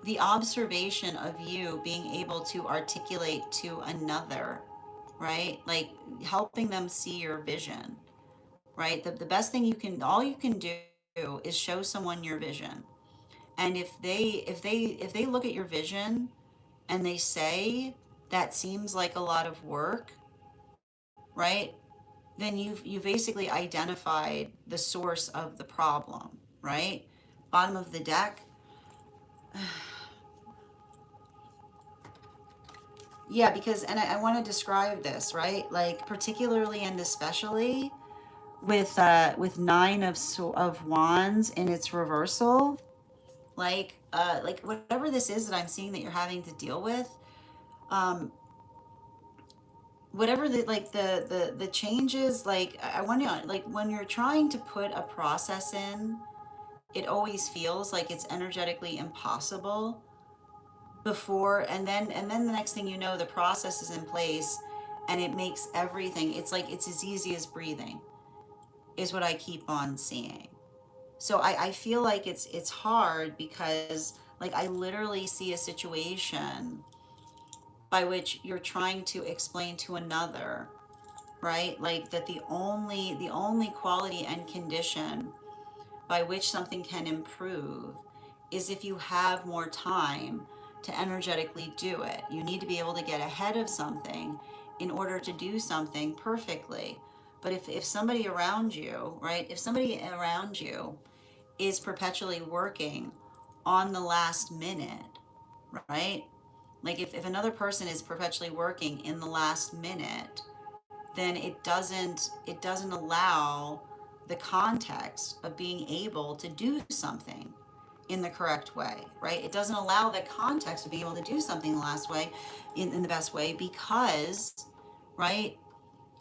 [SPEAKER 1] the observation of you being able to articulate to another, right? Like, helping them see your vision, right? The best thing you can, all you can do is show someone your vision. And if they look at your vision and they say that seems like a lot of work, right? Then you've basically identified the source of the problem, right? Bottom of the deck. Yeah, because, and I want to describe this, right? Like, particularly and especially with nine of wands in its reversal, like whatever this is that I'm seeing that you're having to deal with, um, whatever the changes, like, I wonder, like, when you're trying to put a process in, it always feels like it's energetically impossible before, and then the next thing you know, the process is in place, and it makes everything, it's like it's as easy as breathing, is what I keep on seeing. So I feel like it's hard because like I literally see a situation by which you're trying to explain to another, right? Like that the only quality and condition by which something can improve is if you have more time to energetically do it. You need to be able to get ahead of something in order to do something perfectly. But if somebody around you, right, if somebody around you is perpetually working on the last minute, right? Like if another person is perpetually working in the last minute, then it doesn't allow the context of being able to do something in the correct way, right? It doesn't allow the context of being able to do something the last way, in the best way, because, right,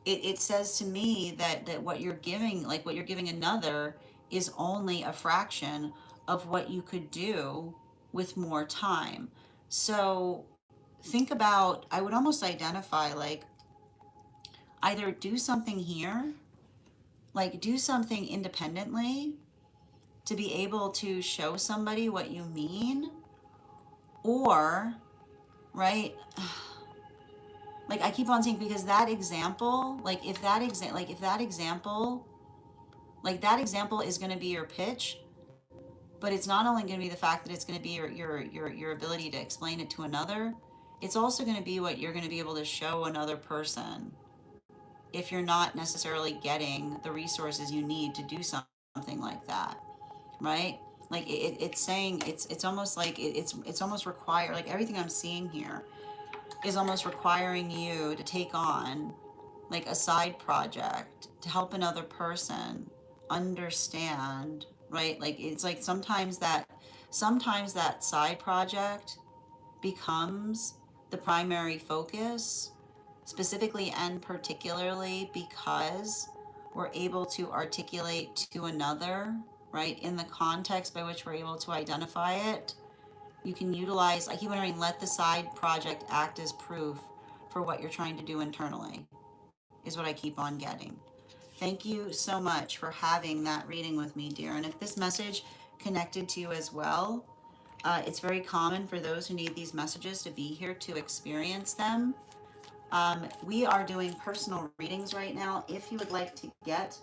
[SPEAKER 1] it says to me that what you're giving, like what you're giving another, is only a fraction of what you could do with more time. So think about, I would almost identify like either do something here, like do something independently to be able to show somebody what you mean, or, right, like I keep on saying, because that example, like if that example, like that example is going to be your pitch, but it's not only going to be the fact that it's going to be your ability to explain it to another, it's also going to be what you're going to be able to show another person if you're not necessarily getting the resources you need to do something like that, right? Like it's saying, it's almost like it's almost required, like everything I'm seeing here is almost requiring you to take on like a side project to help another person understand, right? Like it's like sometimes that side project becomes the primary focus, specifically and particularly because we're able to articulate to another, right, in the context by which we're able to identify it. You can utilize, I keep wondering, let the side project act as proof for what you're trying to do internally, is what I keep on getting. Thank you so much for having that reading with me, dear. And if this message connected to you as well, it's very common for those who need these messages to be here to experience them. We are doing personal readings right now. If you would like to get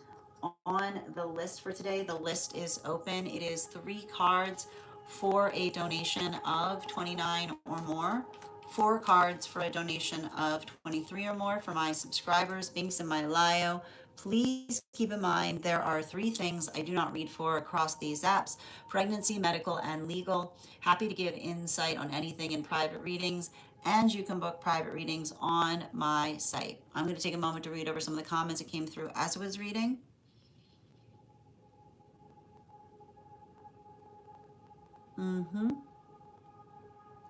[SPEAKER 1] on the list for today, the list is open. It is 3 cards for a donation of 29 or more. 4 cards for a donation of 23 or more for my subscribers. Binks in my Lio. Please keep in mind there are 3 things I do not read for across these apps: pregnancy, medical, and legal. Happy to give insight on anything in private readings, and you can book private readings on my site. I'm going to take a moment to read over some of the comments that came through as I was reading.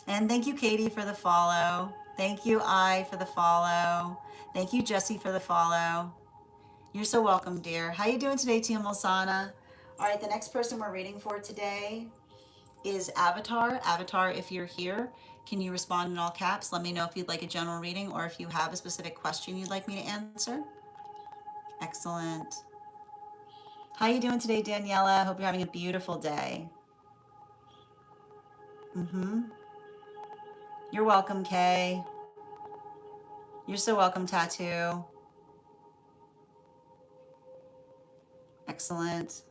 [SPEAKER 1] And thank you, Katie, for the follow. Thank you, I, for the follow. Thank you, Jesse, for the follow. You're so welcome, dear. How you doing today, Tia Mulsana? All right, the next person we're reading for today is Avatar. Avatar, if you're here, can you respond in all caps? Let me know if you'd like a general reading or if you have a specific question you'd like me to answer. Excellent. How you doing today, Daniela? Hope you're having a beautiful day. You're welcome, Kay. You're so welcome, Tattoo. Excellent.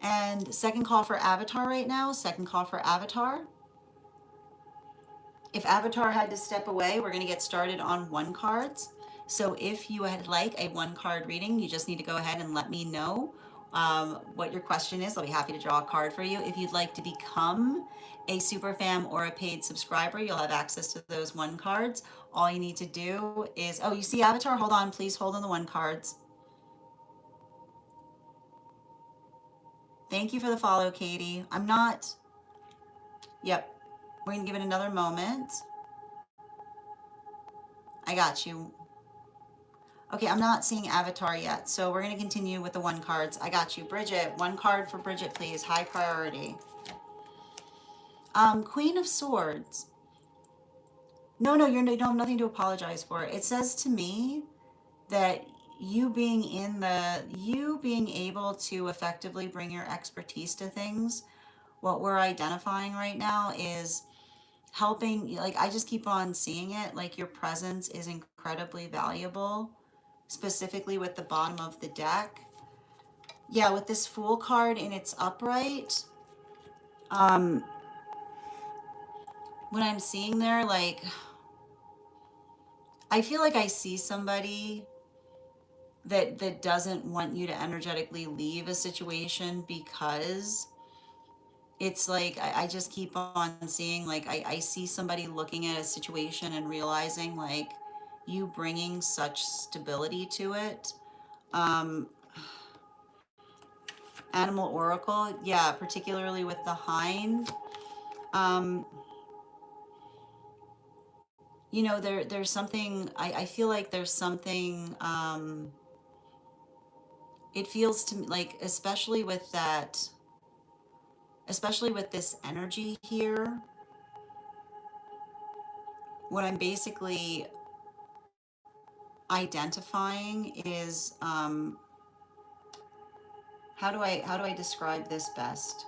[SPEAKER 1] And second call for Avatar right now. Second call for Avatar. If Avatar had to step away, we're going to get started on 1 cards. So if you would like a 1 card reading, you just need to go ahead and let me know what your question is. I'll be happy to draw a card for you. If you'd like to become a super fan or a paid subscriber, you'll have access to those 1 cards. All you need to do is, oh, you see Avatar? Hold on, please hold on the 1 cards. Thank you for the follow, Katie. I'm not, yep. We're going to give it another moment. I got you. Okay, I'm not seeing Avatar yet, so we're going to continue with the 1 cards. I got you. Bridget, 1 card for Bridget, please. High priority. Queen of Swords. No, no, you don't have nothing to apologize for. It says to me that you being able to effectively bring your expertise to things, what we're identifying right now is helping, like I just keep on seeing it, like your presence is incredibly valuable, specifically with the bottom of the deck. Yeah, with this Fool card in its upright, um, when I'm seeing there, like, I feel like I see somebody that doesn't want you to energetically leave a situation because it's like I just keep on seeing like I see somebody looking at a situation and realizing like you bringing such stability to it. Um, Animal Oracle, yeah, particularly with the hind. Um, there's something I feel like there's something it feels to me like especially with this energy here, what I'm basically identifying is how do I describe this best?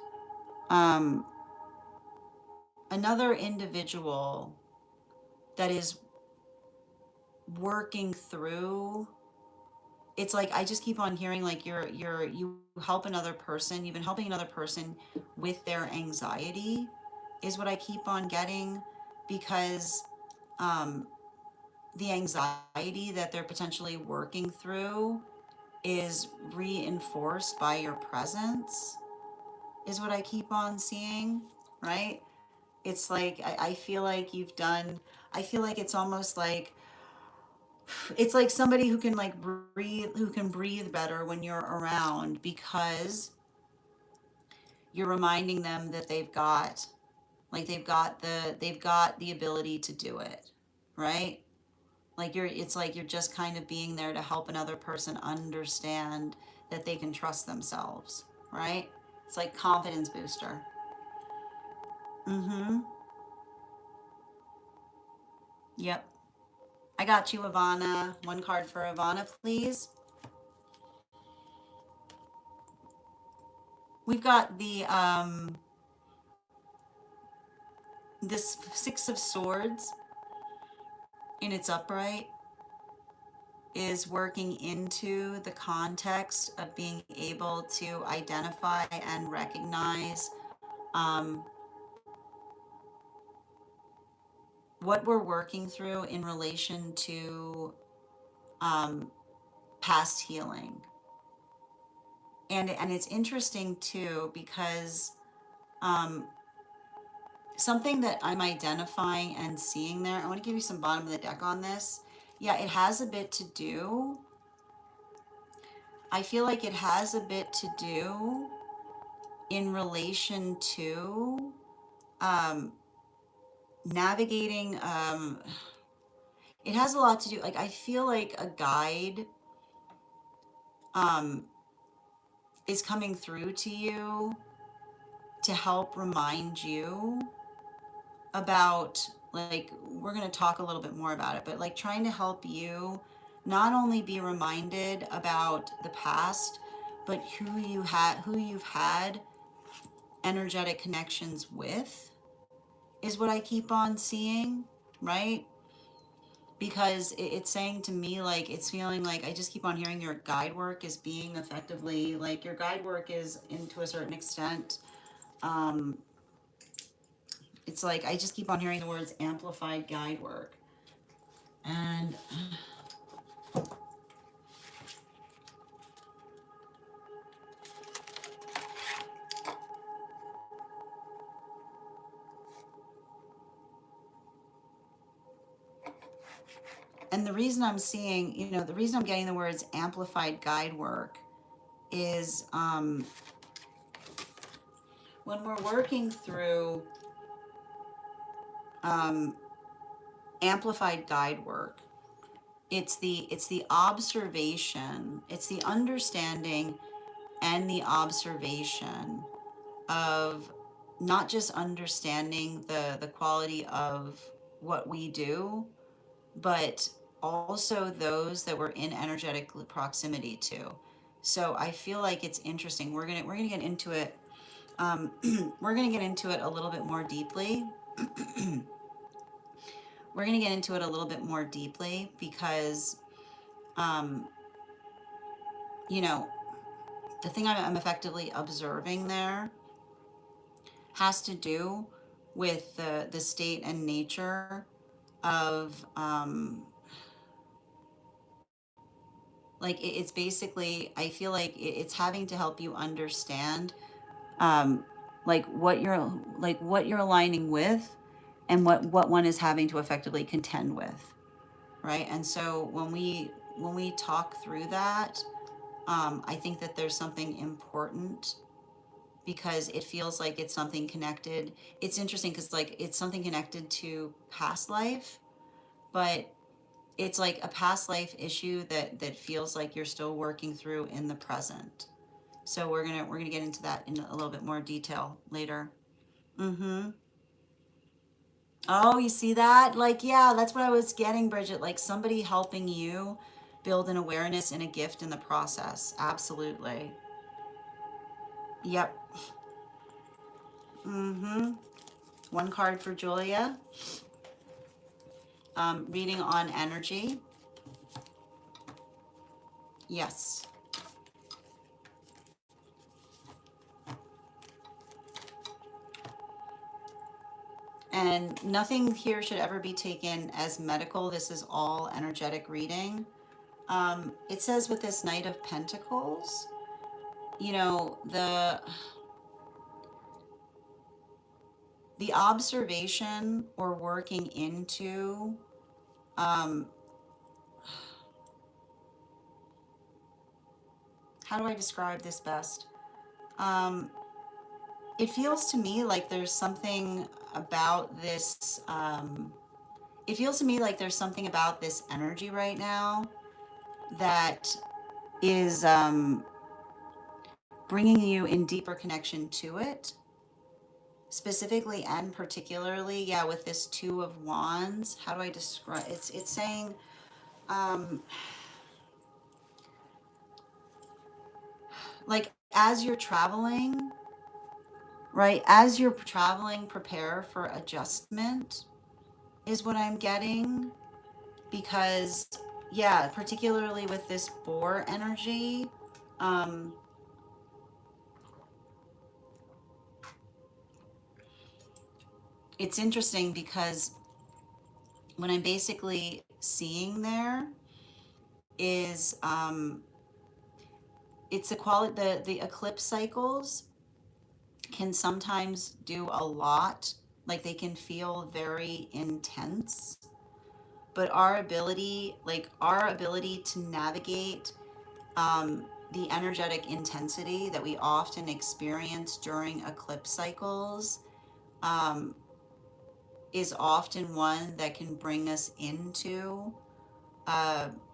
[SPEAKER 1] Um, Another individual that is working through. It's like I just keep on hearing like you help another person. You've been helping another person with their anxiety, is what I keep on getting, because um, the anxiety that they're potentially working through is reinforced by your presence, is what I keep on seeing, right? It's like I feel like I feel like it's like somebody who can like who can breathe better when you're around, because you're reminding them that they've got the ability to do it, right? Like it's like you're just kind of being there to help another person understand that they can trust themselves, right? It's like confidence booster. Mm-hmm. Yep. I got you, Ivana. One card for Ivana, please. We've got this Six of Swords in its upright is working into the context of being able to identify and recognize um, what we're working through in relation to um, past healing. And it's interesting too because um, something that I'm identifying and seeing there, I want to give you some bottom of the deck on this. Yeah, it has a bit to do. I feel like it has a bit to do in relation to um, navigating. It has a lot to do. Like I feel like a guide um, is coming through to you to help remind you about, like, we're going to talk a little bit more about it, but like trying to help you not only be reminded about the past, but who you've had energetic connections with, is what I keep on seeing, right? Because it's saying to me, like, it's feeling like I just keep on hearing your guide work is being effectively, like, your guide work is, into a certain extent, um, it's like I just keep on hearing the words amplified guide work. And and the reason I'm seeing, the reason I'm getting the words amplified guide work is when we're working through um, amplified guide work, it's the observation, it's the understanding and the observation of not just understanding the quality of what we do, but also those that we're in energetic proximity to. So I feel like it's interesting. We're gonna get into it. We're gonna get into it a little bit more deeply. We're gonna get into it a little bit more deeply because, um, you know, the thing I'm effectively observing there has to do with the state and nature of, like it's basically, I feel like it's having to help you understand, um, like what you're aligning with, and what one is having to effectively contend with, right? And so when we talk through that, I think that there's something important because it feels like it's something connected. It's interesting because like it's something connected to past life, but it's like a past life issue that feels like you're still working through in the present. So we're gonna get into that in a little bit more detail later. Mm-hmm. Oh, you see that? Like, yeah, that's what I was getting, Bridget. Like somebody helping you build an awareness and a gift in the process. Absolutely. Yep. Mm-hmm. One card for Julia. Reading on energy. Yes. And nothing here should ever be taken as medical. This is all energetic reading. It says with this Knight of Pentacles, you know, the observation or working into, um, how do I describe this best? Um, it feels to me like there's something about this. It feels to me like there's something about this energy right now that is, bringing you in deeper connection to it, specifically and particularly, yeah, with this Two of Wands. How do I describe? It's saying, um, like as you're traveling, right? As you're traveling, prepare for adjustment is what I'm getting because, yeah, particularly with this Boar energy. Um, it's interesting because what I'm basically seeing there is, it's a quality, the eclipse cycles can sometimes do a lot, like they can feel very intense, but our ability to navigate, the energetic intensity that we often experience during eclipse cycles, um, is often one that can bring us into,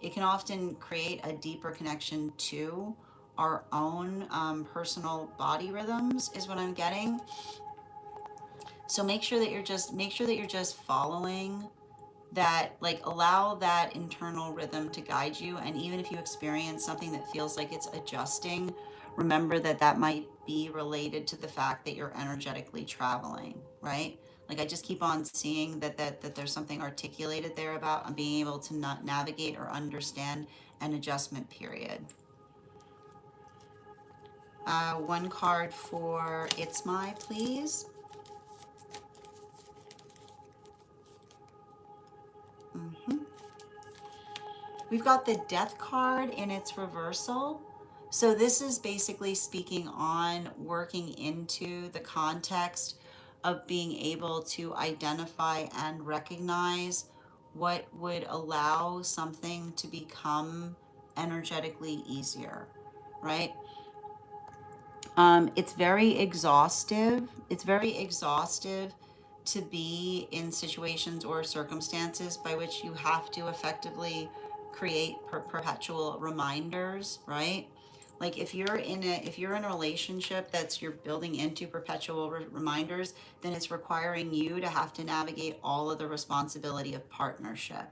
[SPEAKER 1] it can often create a deeper connection to our own, personal body rhythms is what I'm getting. So make sure that you're just following that, like allow that internal rhythm to guide you. And even if you experience something that feels like it's adjusting, remember that that might be related to the fact that you're energetically traveling, right? Like I just keep on seeing that there's something articulated there about being able to not navigate or understand an adjustment period. One card for It's My, please. Hmm. We've got the Death card in its reversal. So this is basically speaking on working into the context of being able to identify and recognize what would allow something to become energetically easier, right? It's very exhaustive. It's very exhaustive to be in situations or circumstances by which you have to effectively create perpetual reminders, right? Like if you're in a relationship that's you're building into perpetual reminders, then it's requiring you to have to navigate all of the responsibility of partnership,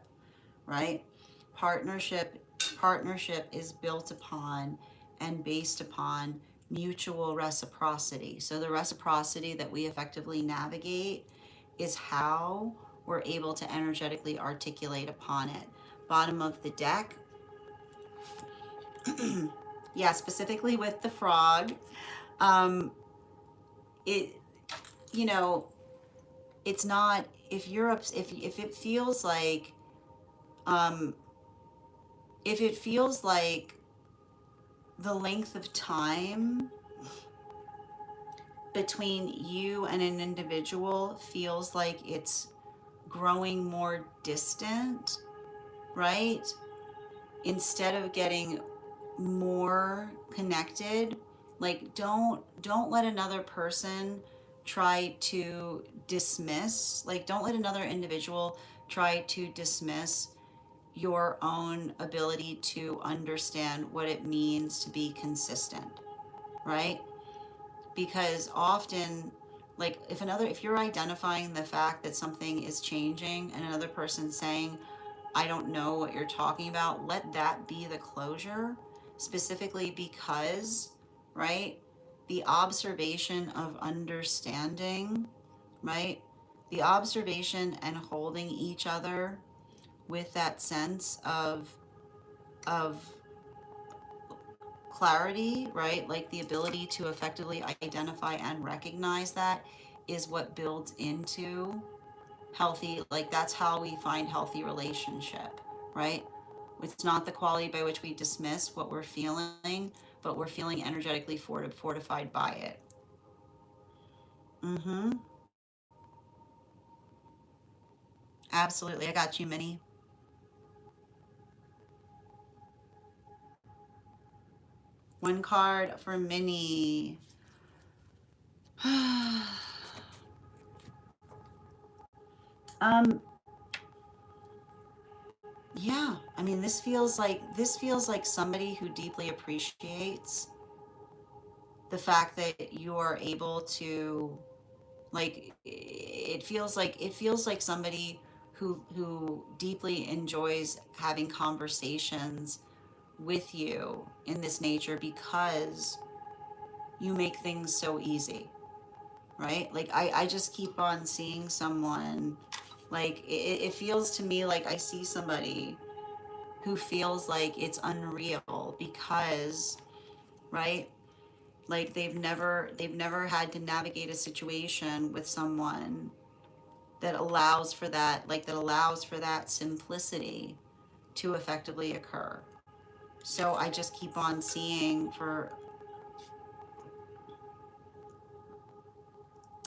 [SPEAKER 1] right? Partnership partnership is built upon and based upon mutual reciprocity. So the reciprocity that we effectively navigate is how we're able to energetically articulate upon it. Bottom of the deck, yeah, specifically with the frog, um, it, you know, it's not, if you're, if it feels like, um, if it feels like the length of time between you and an individual feels like it's growing more distant, right? Instead of getting more connected, like don't let another person try to dismiss, like don't let another individual try to dismiss your own ability to understand what it means to be consistent, right? Because often, like if you're identifying the fact that something is changing and another person's saying, I don't know what you're talking about, let that be the closure, specifically because, right, the observation of understanding, right, the observation and holding each other with that sense of clarity, right? Like the ability to effectively identify and recognize that is what builds into healthy, like that's how we find healthy relationship, right? It's not the quality by which we dismiss what we're feeling, but we're feeling energetically fortified by it. Mm-hmm. Absolutely. I got you, Minnie. One card for Minnie. um, yeah, I mean, this feels like somebody who deeply appreciates the fact that you are able to, like, it feels like somebody who deeply enjoys having conversations with you in this nature because you make things so easy, right? Like I just keep on seeing someone, like it feels to me like I see somebody who feels like it's unreal because, right, like they've never had to navigate a situation with someone that allows for that, like that allows for that simplicity to effectively occur. So I just keep on seeing for,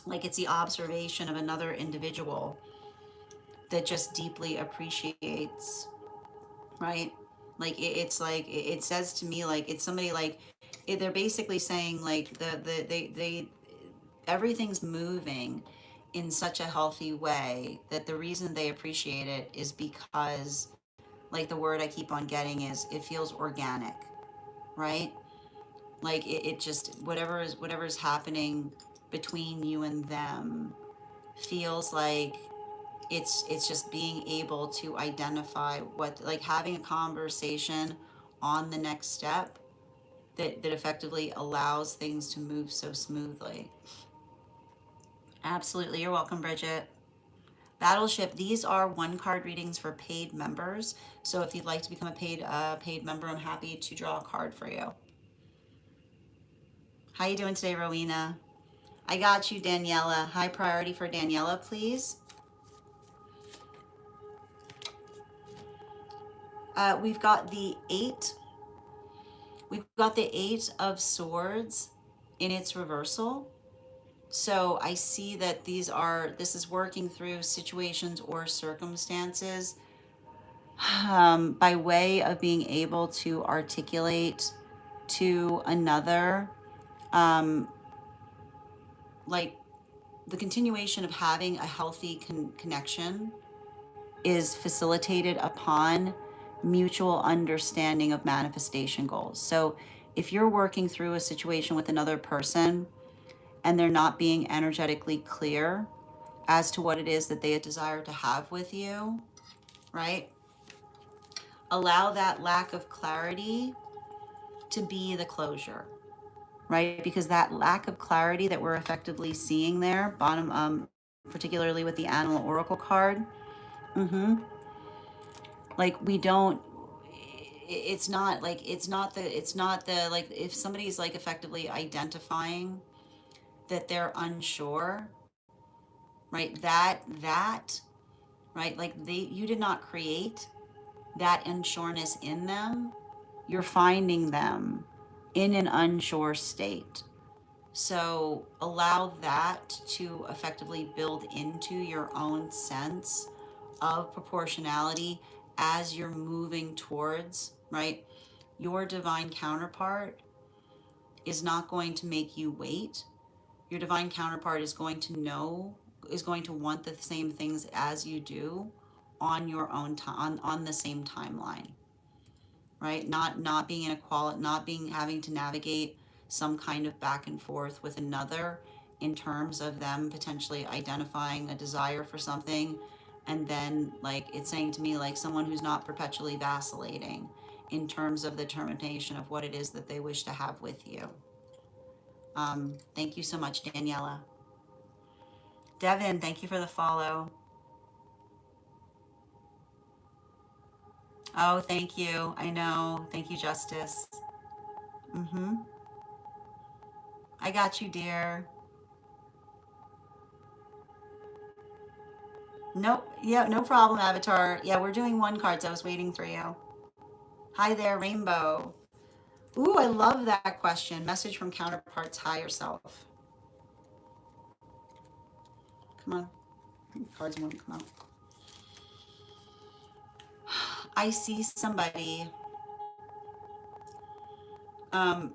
[SPEAKER 1] like, it's the observation of another individual that just deeply appreciates, right? Like it's like it says to me, like it's somebody, like they're basically saying like they everything's moving in such a healthy way that the reason they appreciate it is because, like, the word I keep on getting is it feels organic, right? Like it just, whatever is happening between you and them feels like it's just being able to identify what, like having a conversation on the next step that effectively allows things to move so smoothly. Absolutely. You're welcome, Bridget. Battleship, these are one card readings for paid members. So if you'd like to become a paid member, I'm happy to draw a card for you. How you doing today, Rowena? I got you, Daniela. High priority for Daniela, please. We've got the eight. We've got the Eight of Swords in its reversal. So I see that this is working through situations or circumstances, by way of being able to articulate to another, um, like the continuation of having a healthy connection is facilitated upon mutual understanding of manifestation goals. So If you're working through a situation with another person and they're not being energetically clear as to what it is that they desire to have with you, right? Allow that lack of clarity to be the closure, right? Because that lack of clarity that we're effectively seeing there, bottom, particularly with the animal oracle card, mm-hmm, like we don't, it's not the, like if somebody's like effectively identifying that they're unsure, right? That, right? Like you did not create that unsureness in them. You're finding them in an unsure state. So allow that to effectively build into your own sense of proportionality as you're moving towards, right? Your divine counterpart is not going to make you wait. Your divine counterpart is going to know, is going to want the same things as you do on your own time, on the same timeline, right? Not being in a quality, not being having to navigate some kind of back and forth with another in terms of them potentially identifying a desire for something, and then like it's saying to me like someone who's not perpetually vacillating in terms of the determination of what it is that they wish to have with you. Thank you so much, Daniela. Devin, thank you for the follow. Oh, thank you. I know. Thank you, Justice. Mm-hmm. I got you, dear. Nope. Yeah, no problem, Avatar. Yeah, we're doing one cards. I was waiting for you. Hi there, Rainbow. Ooh, I love that question. Message from counterparts, higher self. Come on. Cards won't come out. I see somebody. Um,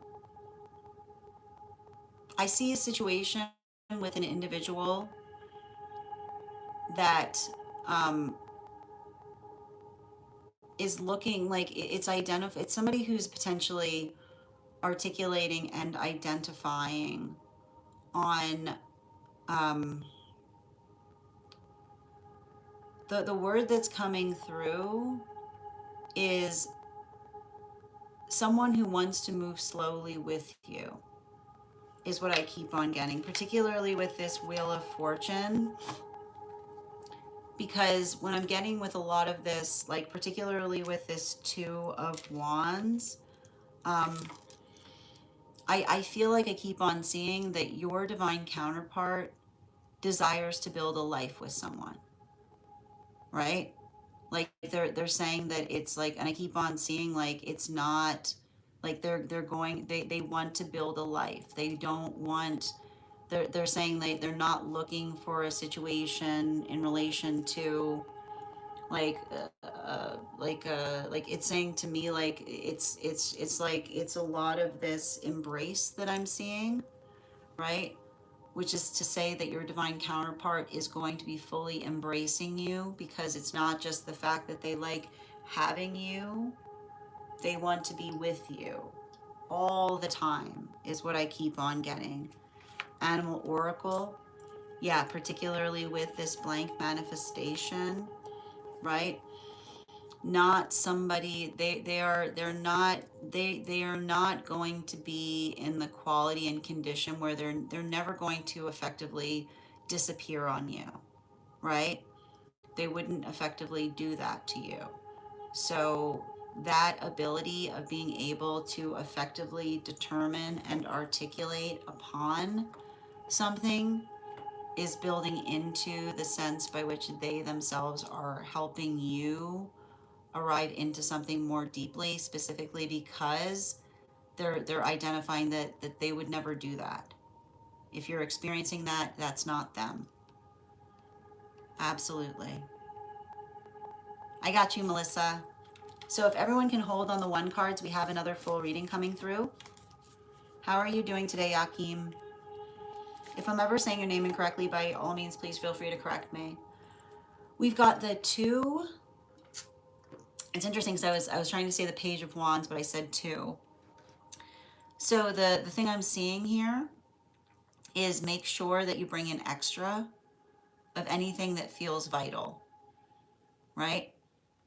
[SPEAKER 1] I see a situation with an individual that um, is looking like it's somebody who's potentially articulating and identifying on um, the word that's coming through is someone who wants to move slowly with you, is what I keep on getting, particularly with this Wheel of Fortune. Because when I'm getting with a lot of this, like particularly with this Two of Wands, um, I feel like I keep on seeing that your divine counterpart desires to build a life with someone, right? Like they're saying that it's like, and I keep on seeing like it's not like they're going, they want to build a life. They don't want, they're saying they're not looking for a situation in relation to like like it's saying to me like it's like it's a lot of this embrace that I'm seeing, right? Which is to say that your divine counterpart is going to be fully embracing you, because it's not just the fact that they like having you, they want to be with you all the time, is what I keep on getting. Animal oracle, yeah, particularly with this blank manifestation, right? Not somebody, they are not going to be in the quality and condition where they're never going to effectively disappear on you, right? They wouldn't effectively do that to you. So that ability of being able to effectively determine and articulate upon something is building into the sense by which they themselves are helping you arrive into something more deeply, specifically because they're identifying that they would never do that. If you're experiencing that, that's not them. Absolutely. I got you, Melissa. So if everyone can hold on the one cards, we have another full reading coming through. How are you doing today, Akim? If I'm ever saying your name incorrectly, by all means, please feel free to correct me. We've got the two. It's interesting because I was trying to say the Page of Wands, but I said two. So the thing I'm seeing here is make sure that you bring in extra of anything that feels vital, right?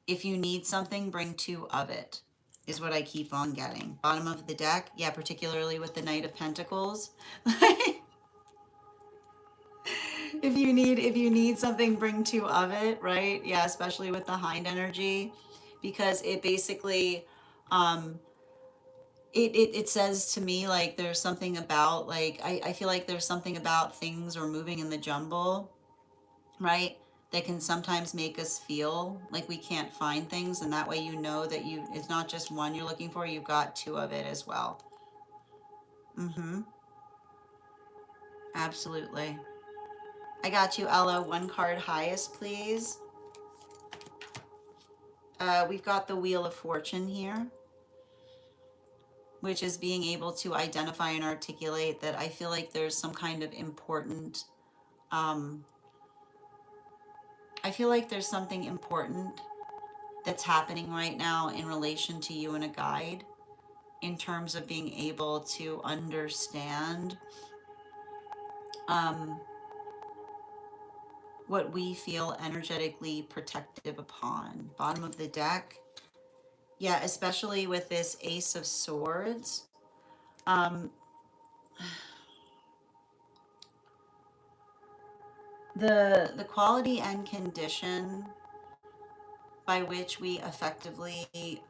[SPEAKER 1] If you need something, bring two of it, is what I keep on getting. Bottom of the deck, yeah, particularly with the Knight of Pentacles. If you need something, bring two of it, right? Yeah, especially with the hind energy, because it basically um it says to me like there's something about like I feel like there's something about things or moving in the jumble, right? That can sometimes make us feel like we can't find things, and that way you know that it's not just one you're looking for, you've got two of it as well. Mm-hmm. Absolutely. I got you, Ella. One card highest, please. We've got the Wheel of Fortune here, which is being able to identify and articulate that I feel like there's some kind of important, um, I feel like there's something important that's happening right now in relation to you and a guide in terms of being able to understand um, what we feel energetically protective upon. Bottom of the deck. Yeah, especially with this Ace of Swords. Um, the quality and condition by which we effectively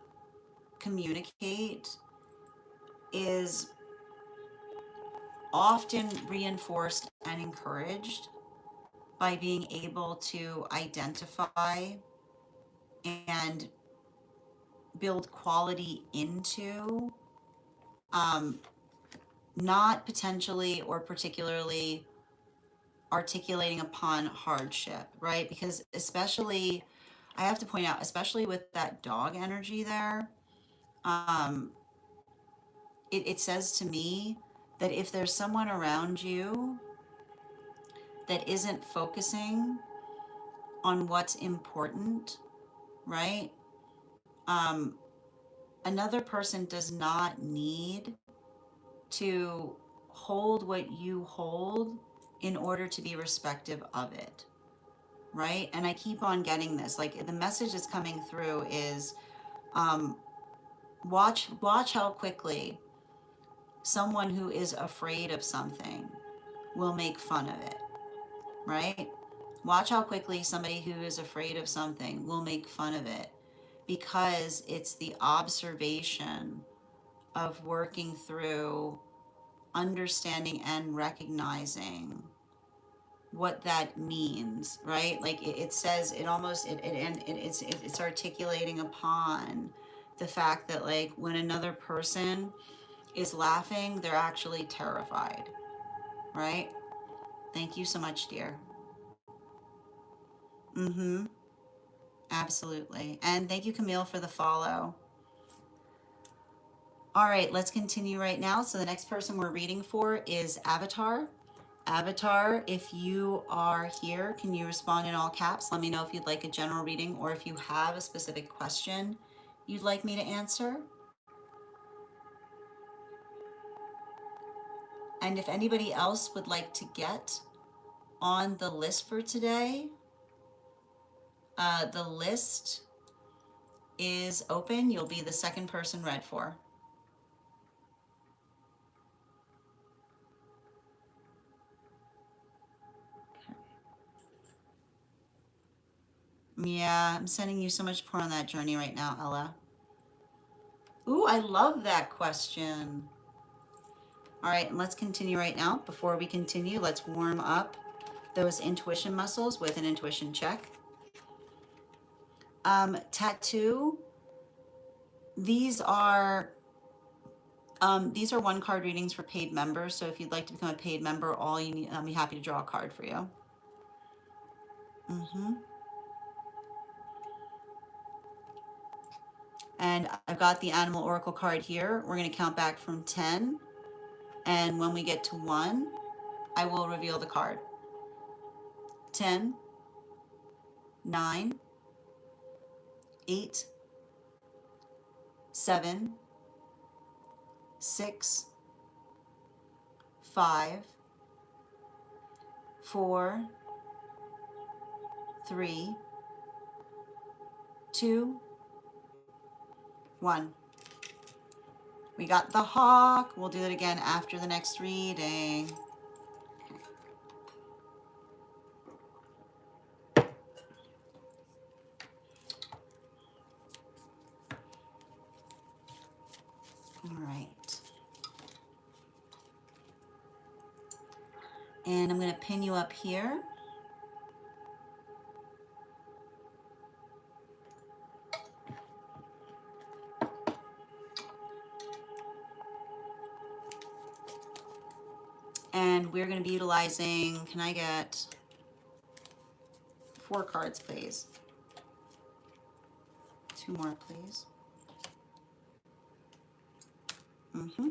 [SPEAKER 1] communicate is often reinforced and encouraged by being able to identify and build quality into um, not potentially or particularly articulating upon hardship, right? Because especially, I have to point out, especially with that dog energy there, um, it says to me that if there's someone around you that isn't focusing on what's important, right? Um, Another person does not need to hold what you hold in order to be respective of it, right? And I keep on getting this. Like the message that's coming through is um, watch how quickly someone who is afraid of something will make fun of it, right? Watch how quickly somebody who is afraid of something will make fun of it because it's the observation of working through understanding and recognizing what that means, right? Like it says it almost it's articulating upon the fact that like when another person is laughing, they're actually terrified, right? Thank you so much, dear. Mm-hmm. Absolutely. And thank you, Camille, for the follow. All right, let's continue right now. So the next person we're reading for is Avatar. Avatar, if you are here, can you respond in all caps? Let me know if you'd like a general reading or if you have a specific question you'd like me to answer. And if anybody else would like to get on the list for today, the list is open. You'll be the second person read for. Yeah, I'm sending you so much more on that journey right now, Ella. Ooh, I love that question. All right, and let's continue right now. Before we continue, let's warm up those intuition muscles with an intuition check. Tattoo, these are one card readings for paid members. So if you'd like to become a paid member, all you need, I'll be happy to draw a card for you. Mm-hmm. And I've got the Animal Oracle card here. We're going to count back from 10. And when we get to 1, I will reveal the card. 10, 9, 8, 7, 6, 5, 4, 3, 2, 1. We got the hawk. We'll do it again after the next reading. All right. And I'm going to pin you up here. And we're going to be utilizing, can I get 4 cards, please? 2 more, please. Mm-hmm.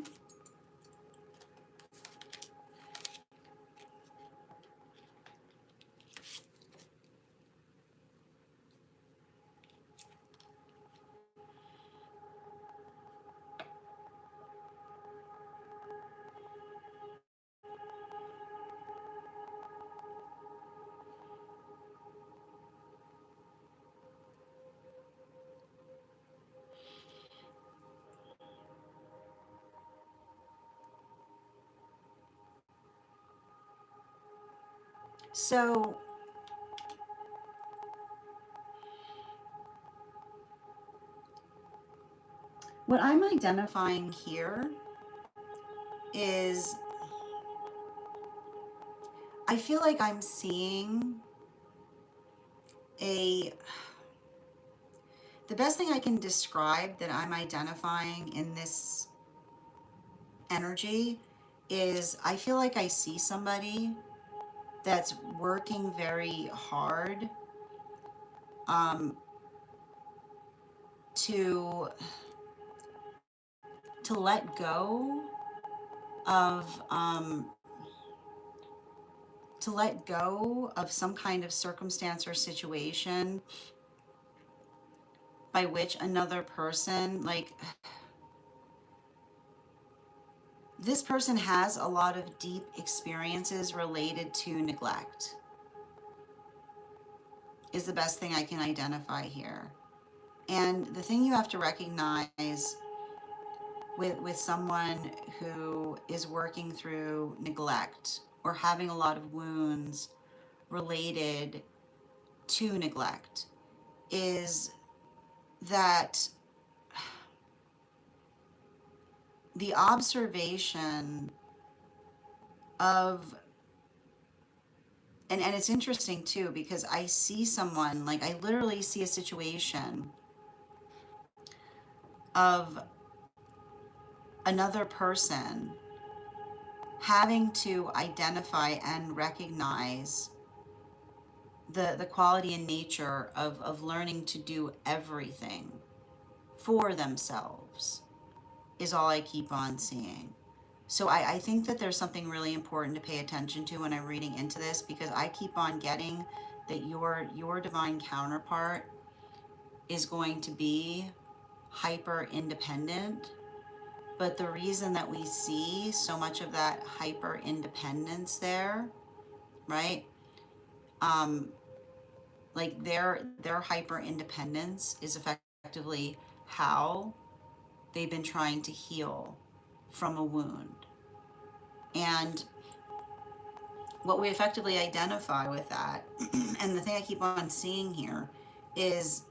[SPEAKER 1] So what I'm identifying here is I feel like I'm seeing the best thing I can describe that I'm identifying in this energy is I feel like I see somebody that's working very hard um, to let go of some kind of circumstance or situation by which another person, like, this person has a lot of deep experiences related to neglect, is the best thing I can identify here. And the thing you have to recognize with someone who is working through neglect or having a lot of wounds related to neglect is that the observation of, and it's interesting too, because I see someone, like I literally see a situation of another person having to identify and recognize the quality and nature of learning to do everything for themselves is all I keep on seeing. So I think that there's something really important to pay attention to when I'm reading into this, because I keep on getting that your divine counterpart is going to be hyper independent. But the reason that we see so much of that hyper independence there, right? Like their hyper independence is effectively how they've been trying to heal from a wound. And what we effectively identify with that, and the thing I keep on seeing here is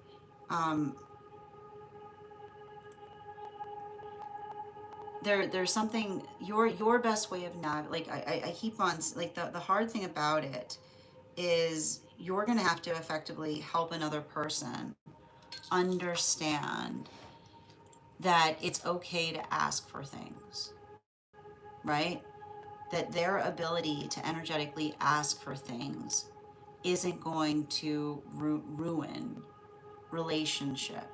[SPEAKER 1] there's something, your best way of like I keep on, like the hard thing about it is you're going to have to effectively help another person understand that it's okay to ask for things, right? That their ability to energetically ask for things isn't going to ruin relationship,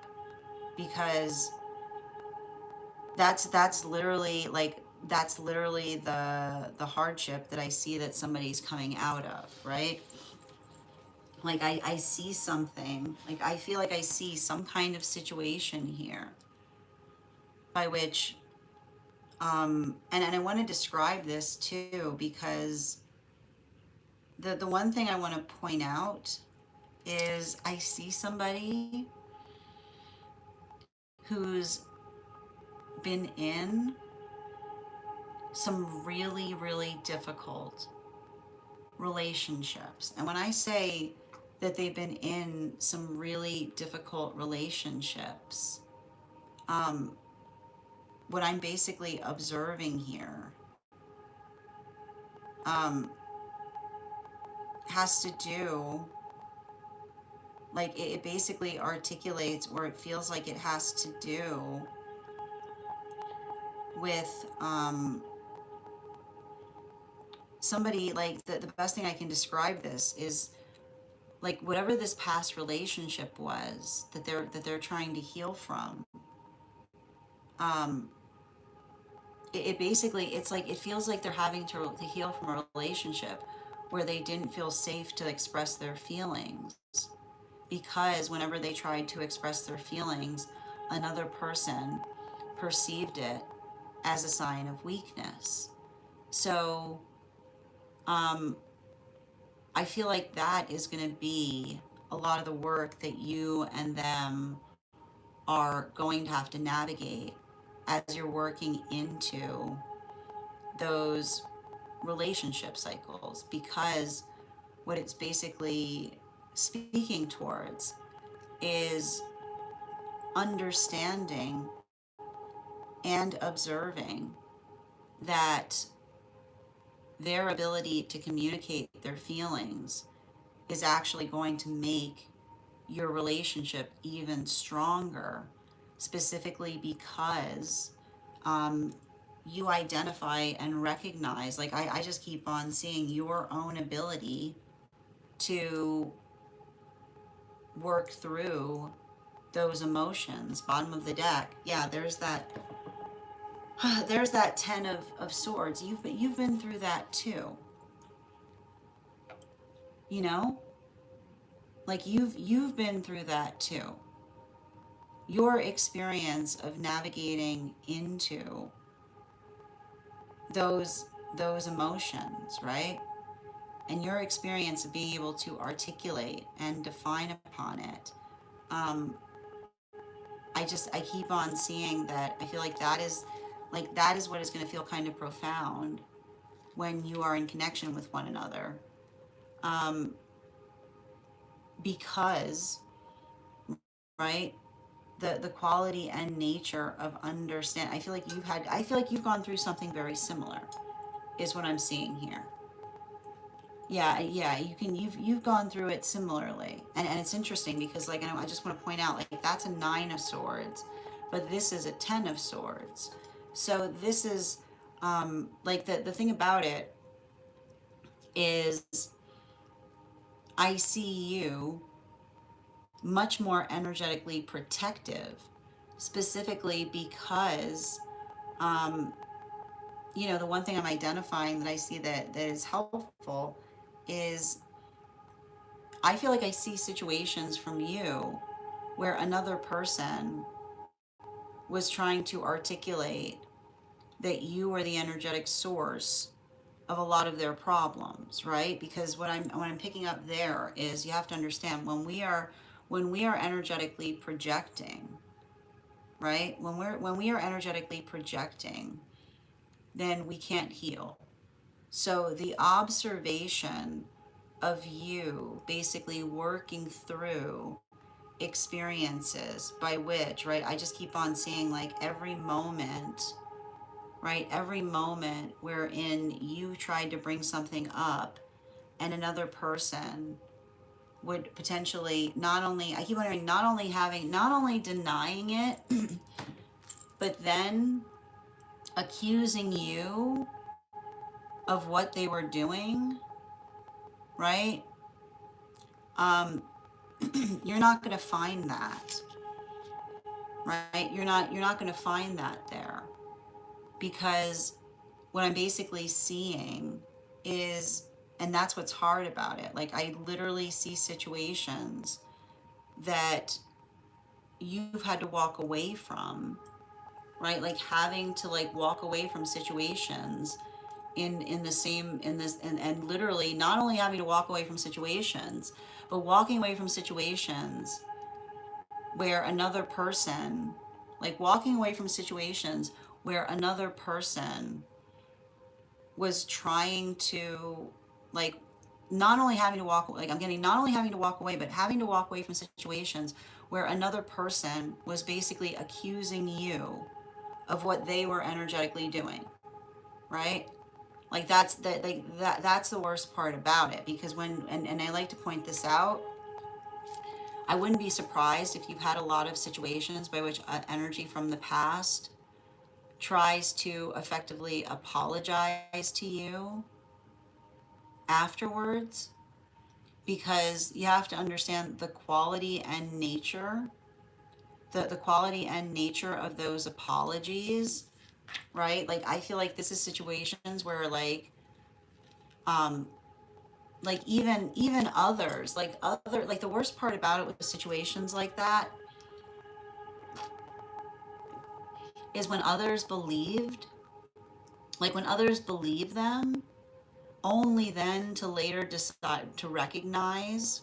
[SPEAKER 1] because that's literally like that's literally the hardship that I see that somebody's coming out of, right? Like I see something, like I feel like I see some kind of situation here by which And I want to describe this too, because the one thing I want to point out is I see somebody who's been in some really, really difficult relationships. And when I say that they've been in some really difficult relationships, um, what I'm basically observing here um, has to do, like, it basically articulates, or it feels like it has to do with somebody, like, the best thing I can describe this is like whatever this past relationship was that they're trying to heal from. um it basically, it's like it feels like they're having to heal from a relationship where they didn't feel safe to express their feelings, because whenever they tried to express their feelings, another person perceived it as a sign of weakness. So um I feel like that is going to be a lot of the work that you and them are going to have to navigate as you're working into those relationship cycles, because what it's basically speaking towards is understanding and observing that their ability to communicate their feelings is actually going to make your relationship even stronger, specifically because um, you identify and recognize, like I just keep on seeing your own ability to work through those emotions. Bottom of the deck, yeah, there's that there's that 10 of swords. You've been through that too, you know, like you've been through that too. Your experience of navigating into those those emotions, right? And your experience of being able to articulate and define upon it. um, I keep on seeing that. I feel like that is what is going to feel kind of profound when you are in connection with one another, um, because, right, the quality and nature of understand. I feel like you've gone through something very similar, is what I'm seeing here. Yeah, yeah, you've gone through it similarly. And it's interesting because, like, I just want to point out, like, that's a 9 of swords, but this is a 10 of swords. So this is like the thing about it is I see you much more energetically protective, specifically because um the one thing I'm identifying that I see that is helpful is I feel like I see situations from you where another person was trying to articulate that you are the energetic source of a lot of their problems, right? Because what I'm picking up there is you have to understand when we are energetically projecting, right? When we are energetically projecting, then we can't heal. So the observation of you basically working through experiences by which, right, I just keep on seeing, like, every moment, right, every moment wherein you tried to bring something up and another person would potentially not only, I keep wondering, not only denying it, but then accusing you of what they were doing, right? Um, you're not going to find that, right? You're not going to find that there, because what I'm basically seeing is, and that's what's hard about it. Like, I literally see situations that you've had to walk away from, right? Like having to like walk away from situations in the same in this and literally not only having to walk away from situations, but walking away from situations where another person, like walking away from situations where another person was trying to, like, not only having to walk, like I'm getting not only having to walk away, but having to walk away from situations where another person was basically accusing you of what they were energetically doing, right? Like that's the worst part about it, because when and I like to point this out, I wouldn't be surprised if you've had a lot of situations by which energy from the past tries to effectively apologize to you afterwards, because you have to understand the quality and nature, the quality and nature of those apologies, right? Like I feel like this is situations where um like even others, like other, like the worst part about it with situations like that is when others believed, like when others believe them, only then to later decide to recognize,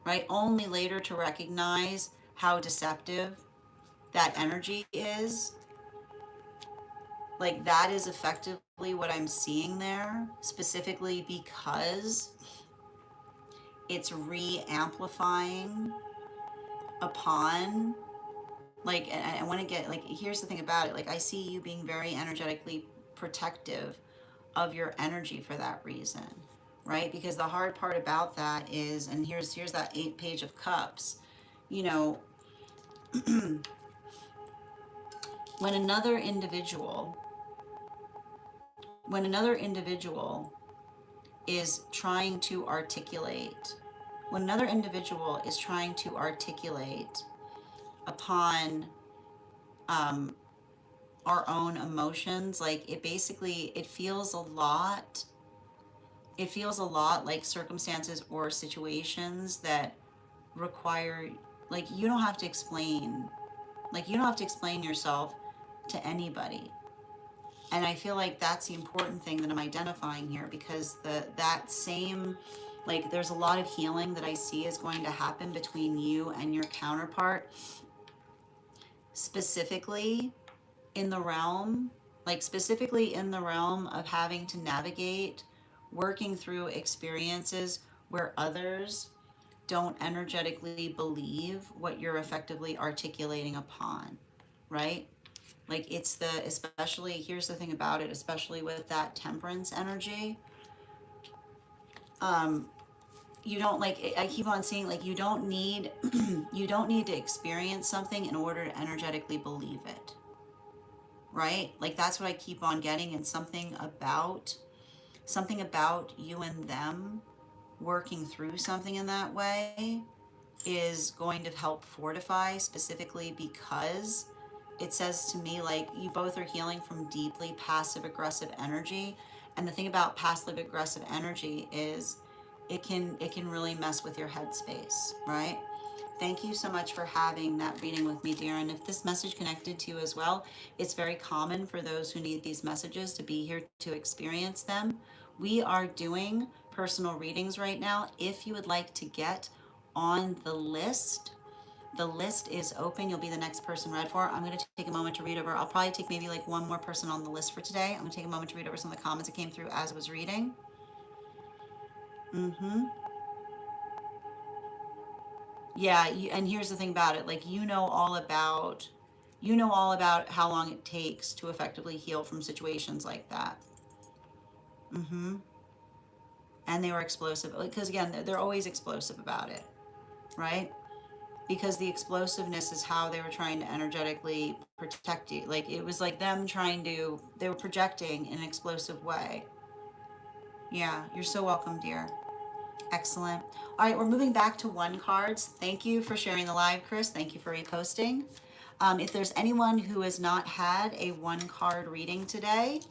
[SPEAKER 1] right? Only later to recognize how deceptive that energy is. Like that is effectively what I'm seeing there, specifically because it's re-amplifying upon, like, and I want to get, like, here's the thing about it, like I see you being very energetically protective of your energy for that reason, right? Because the hard part about that is, and here's that 8 page of cups, you know, when another individual, when another individual is trying to articulate, when another individual is trying to articulate upon um, our own emotions, like it basically, it feels a lot, it feels a lot like circumstances or situations that require, like you don't have to explain, like you don't have to explain yourself to anybody. And I feel like that's the important thing that I'm identifying here, because that same, like there's a lot of healing that I see is going to happen between you and your counterpart, specifically in the realm, like specifically in the realm of having to navigate working through experiences where others don't energetically believe what you're effectively articulating upon, right? Like it's the, especially, here's the thing about it, especially with that temperance energy, um, you don't, like I keep on saying, like you don't need you don't need to experience something in order to energetically believe it, right? Like that's what I keep on getting, and something about you and them working through something in that way is going to help fortify, specifically because it says to me like you both are healing from deeply passive aggressive energy. And the thing about passive aggressive energy is it can really mess with your headspace, right? Thank you so much for having that reading with me, dear. And if this message connected to you as well, it's very common for those who need these messages to be here to experience them. We are doing personal readings right now. If you would like to get on the list is open. You'll be the next person read for. I'm going to take a moment to read over. I'll probably take maybe like one more person on the list for today. I'm going to take a moment to read over some of the comments that came through as I was reading. Mm-hmm. Yeah, and here's the thing about it. Like you know all about how long it takes to effectively heal from situations like that. Mm-hmm. And they were explosive because again, they're always explosive about it, right? Because the explosiveness is how they were trying to energetically protect you. Like it was like them trying to, they were projecting in an explosive way. Yeah, you're so welcome, dear. Excellent. All right, we're moving back to one cards. Thank you for sharing the live, Chris. Thank you for reposting. If there's anyone who has not had a one card reading today,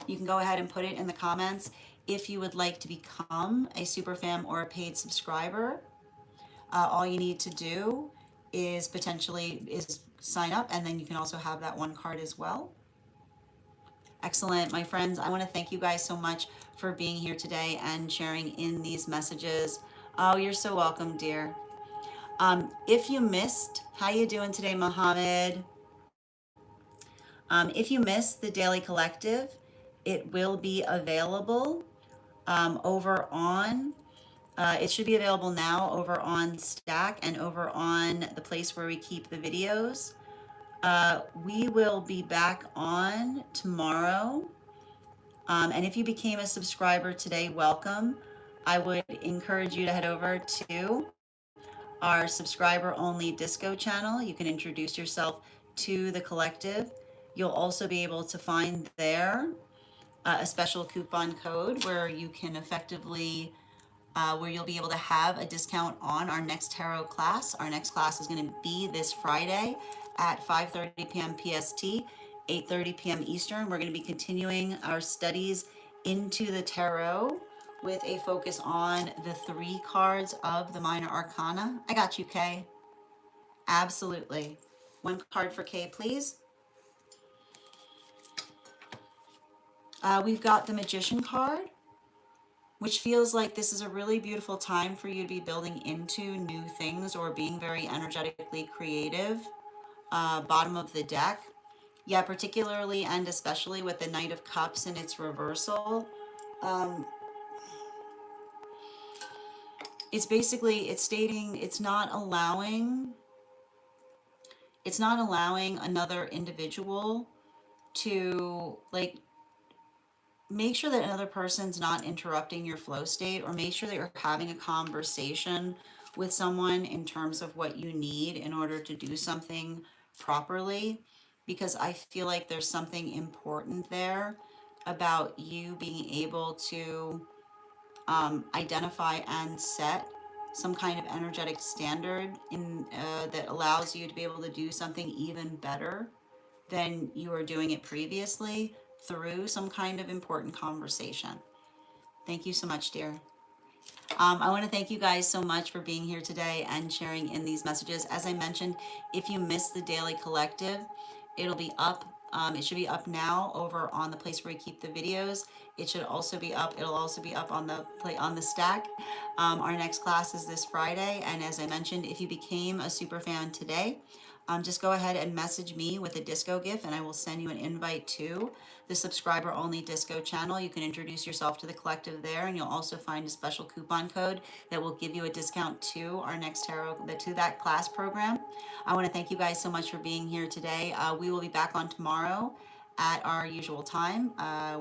[SPEAKER 1] you can go ahead and put it in the comments. If you would like to become a super fan or a paid subscriber, all you need to do is potentially is sign up, and then you can also have that one card as well. Excellent, my friends. I want to thank you guys so much for being here today and sharing in these messages. Oh, you're so welcome, dear. If you missed, how you doing today, Mohammed? If you missed the Daily Collective, it will be available over on. It should be available now over on Stack and over on the place where we keep the videos. We will be back on tomorrow. And if you became a subscriber today, welcome. I would encourage you to head over to our subscriber only disco channel. You can introduce yourself to the collective. You'll also be able to find there a special coupon code where you can effectively where you'll be able to have a discount on our next tarot class. Our next class is going to be this Friday at 5:30 p.m. PST, 8:30 p.m. Eastern. We're going to be continuing our studies into the tarot with a focus on the 3 cards of the minor arcana. I got you, Kay. Absolutely. 1 card for Kay, please. We've got the Magician card, which feels like this is a really beautiful time for you to be building into new things or being very energetically creative. Bottom of the deck. Yeah, particularly and especially with the Knight of Cups in its reversal. It's basically, it's stating it's not allowing another individual to like make sure that another person's not interrupting your flow state, or make sure that you're having a conversation with someone in terms of what you need in order to do something properly, because I feel like there's something important there about you being able to identify and set some kind of energetic standard in that allows you to be able to do something even better than you were doing it previously through some kind of important conversation. Thank you so much, dear. I want to thank you guys so much for being here today and sharing in these messages. As I mentioned, if you missed the Daily Collective, it'll be up. It should be up now over on the place where we keep the videos. It should also be up. It'll also be up on the Stack. Our next class is this Friday, and as I mentioned, if you became a super fan today, just go ahead and message me with a disco gift, and I will send you an invite to the subscriber only disco channel. You can introduce yourself to the collective there, and you'll also find a special coupon code that will give you a discount to our next tarot, to that class program. I want to thank you guys so much for being here today. We will be back on tomorrow at our usual time.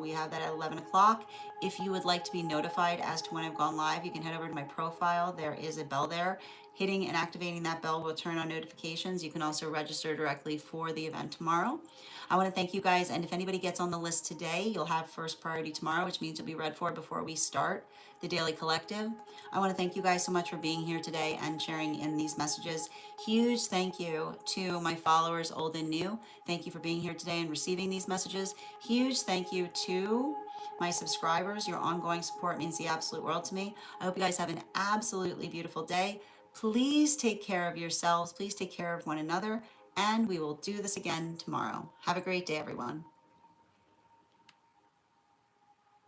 [SPEAKER 1] We have that at 11 o'clock. If you would like to be notified as to when I've gone live, you can head over to my profile. There is a bell there. Hitting and activating that bell will turn on notifications. You can also register directly for the event tomorrow. I want to thank you guys, and if anybody gets on the list today, you'll have first priority tomorrow, which means you'll be read for before we start the Daily Collective. I want to thank you guys so much for being here today and sharing in these messages. Huge thank you to my followers, old and new. Thank you for being here today and receiving these messages. Huge thank you to my subscribers. Your ongoing support means the absolute world to me. I hope you guys have an absolutely beautiful day. Please take care of yourselves. Please take care of one another. And we will do this again tomorrow. Have a great day, everyone.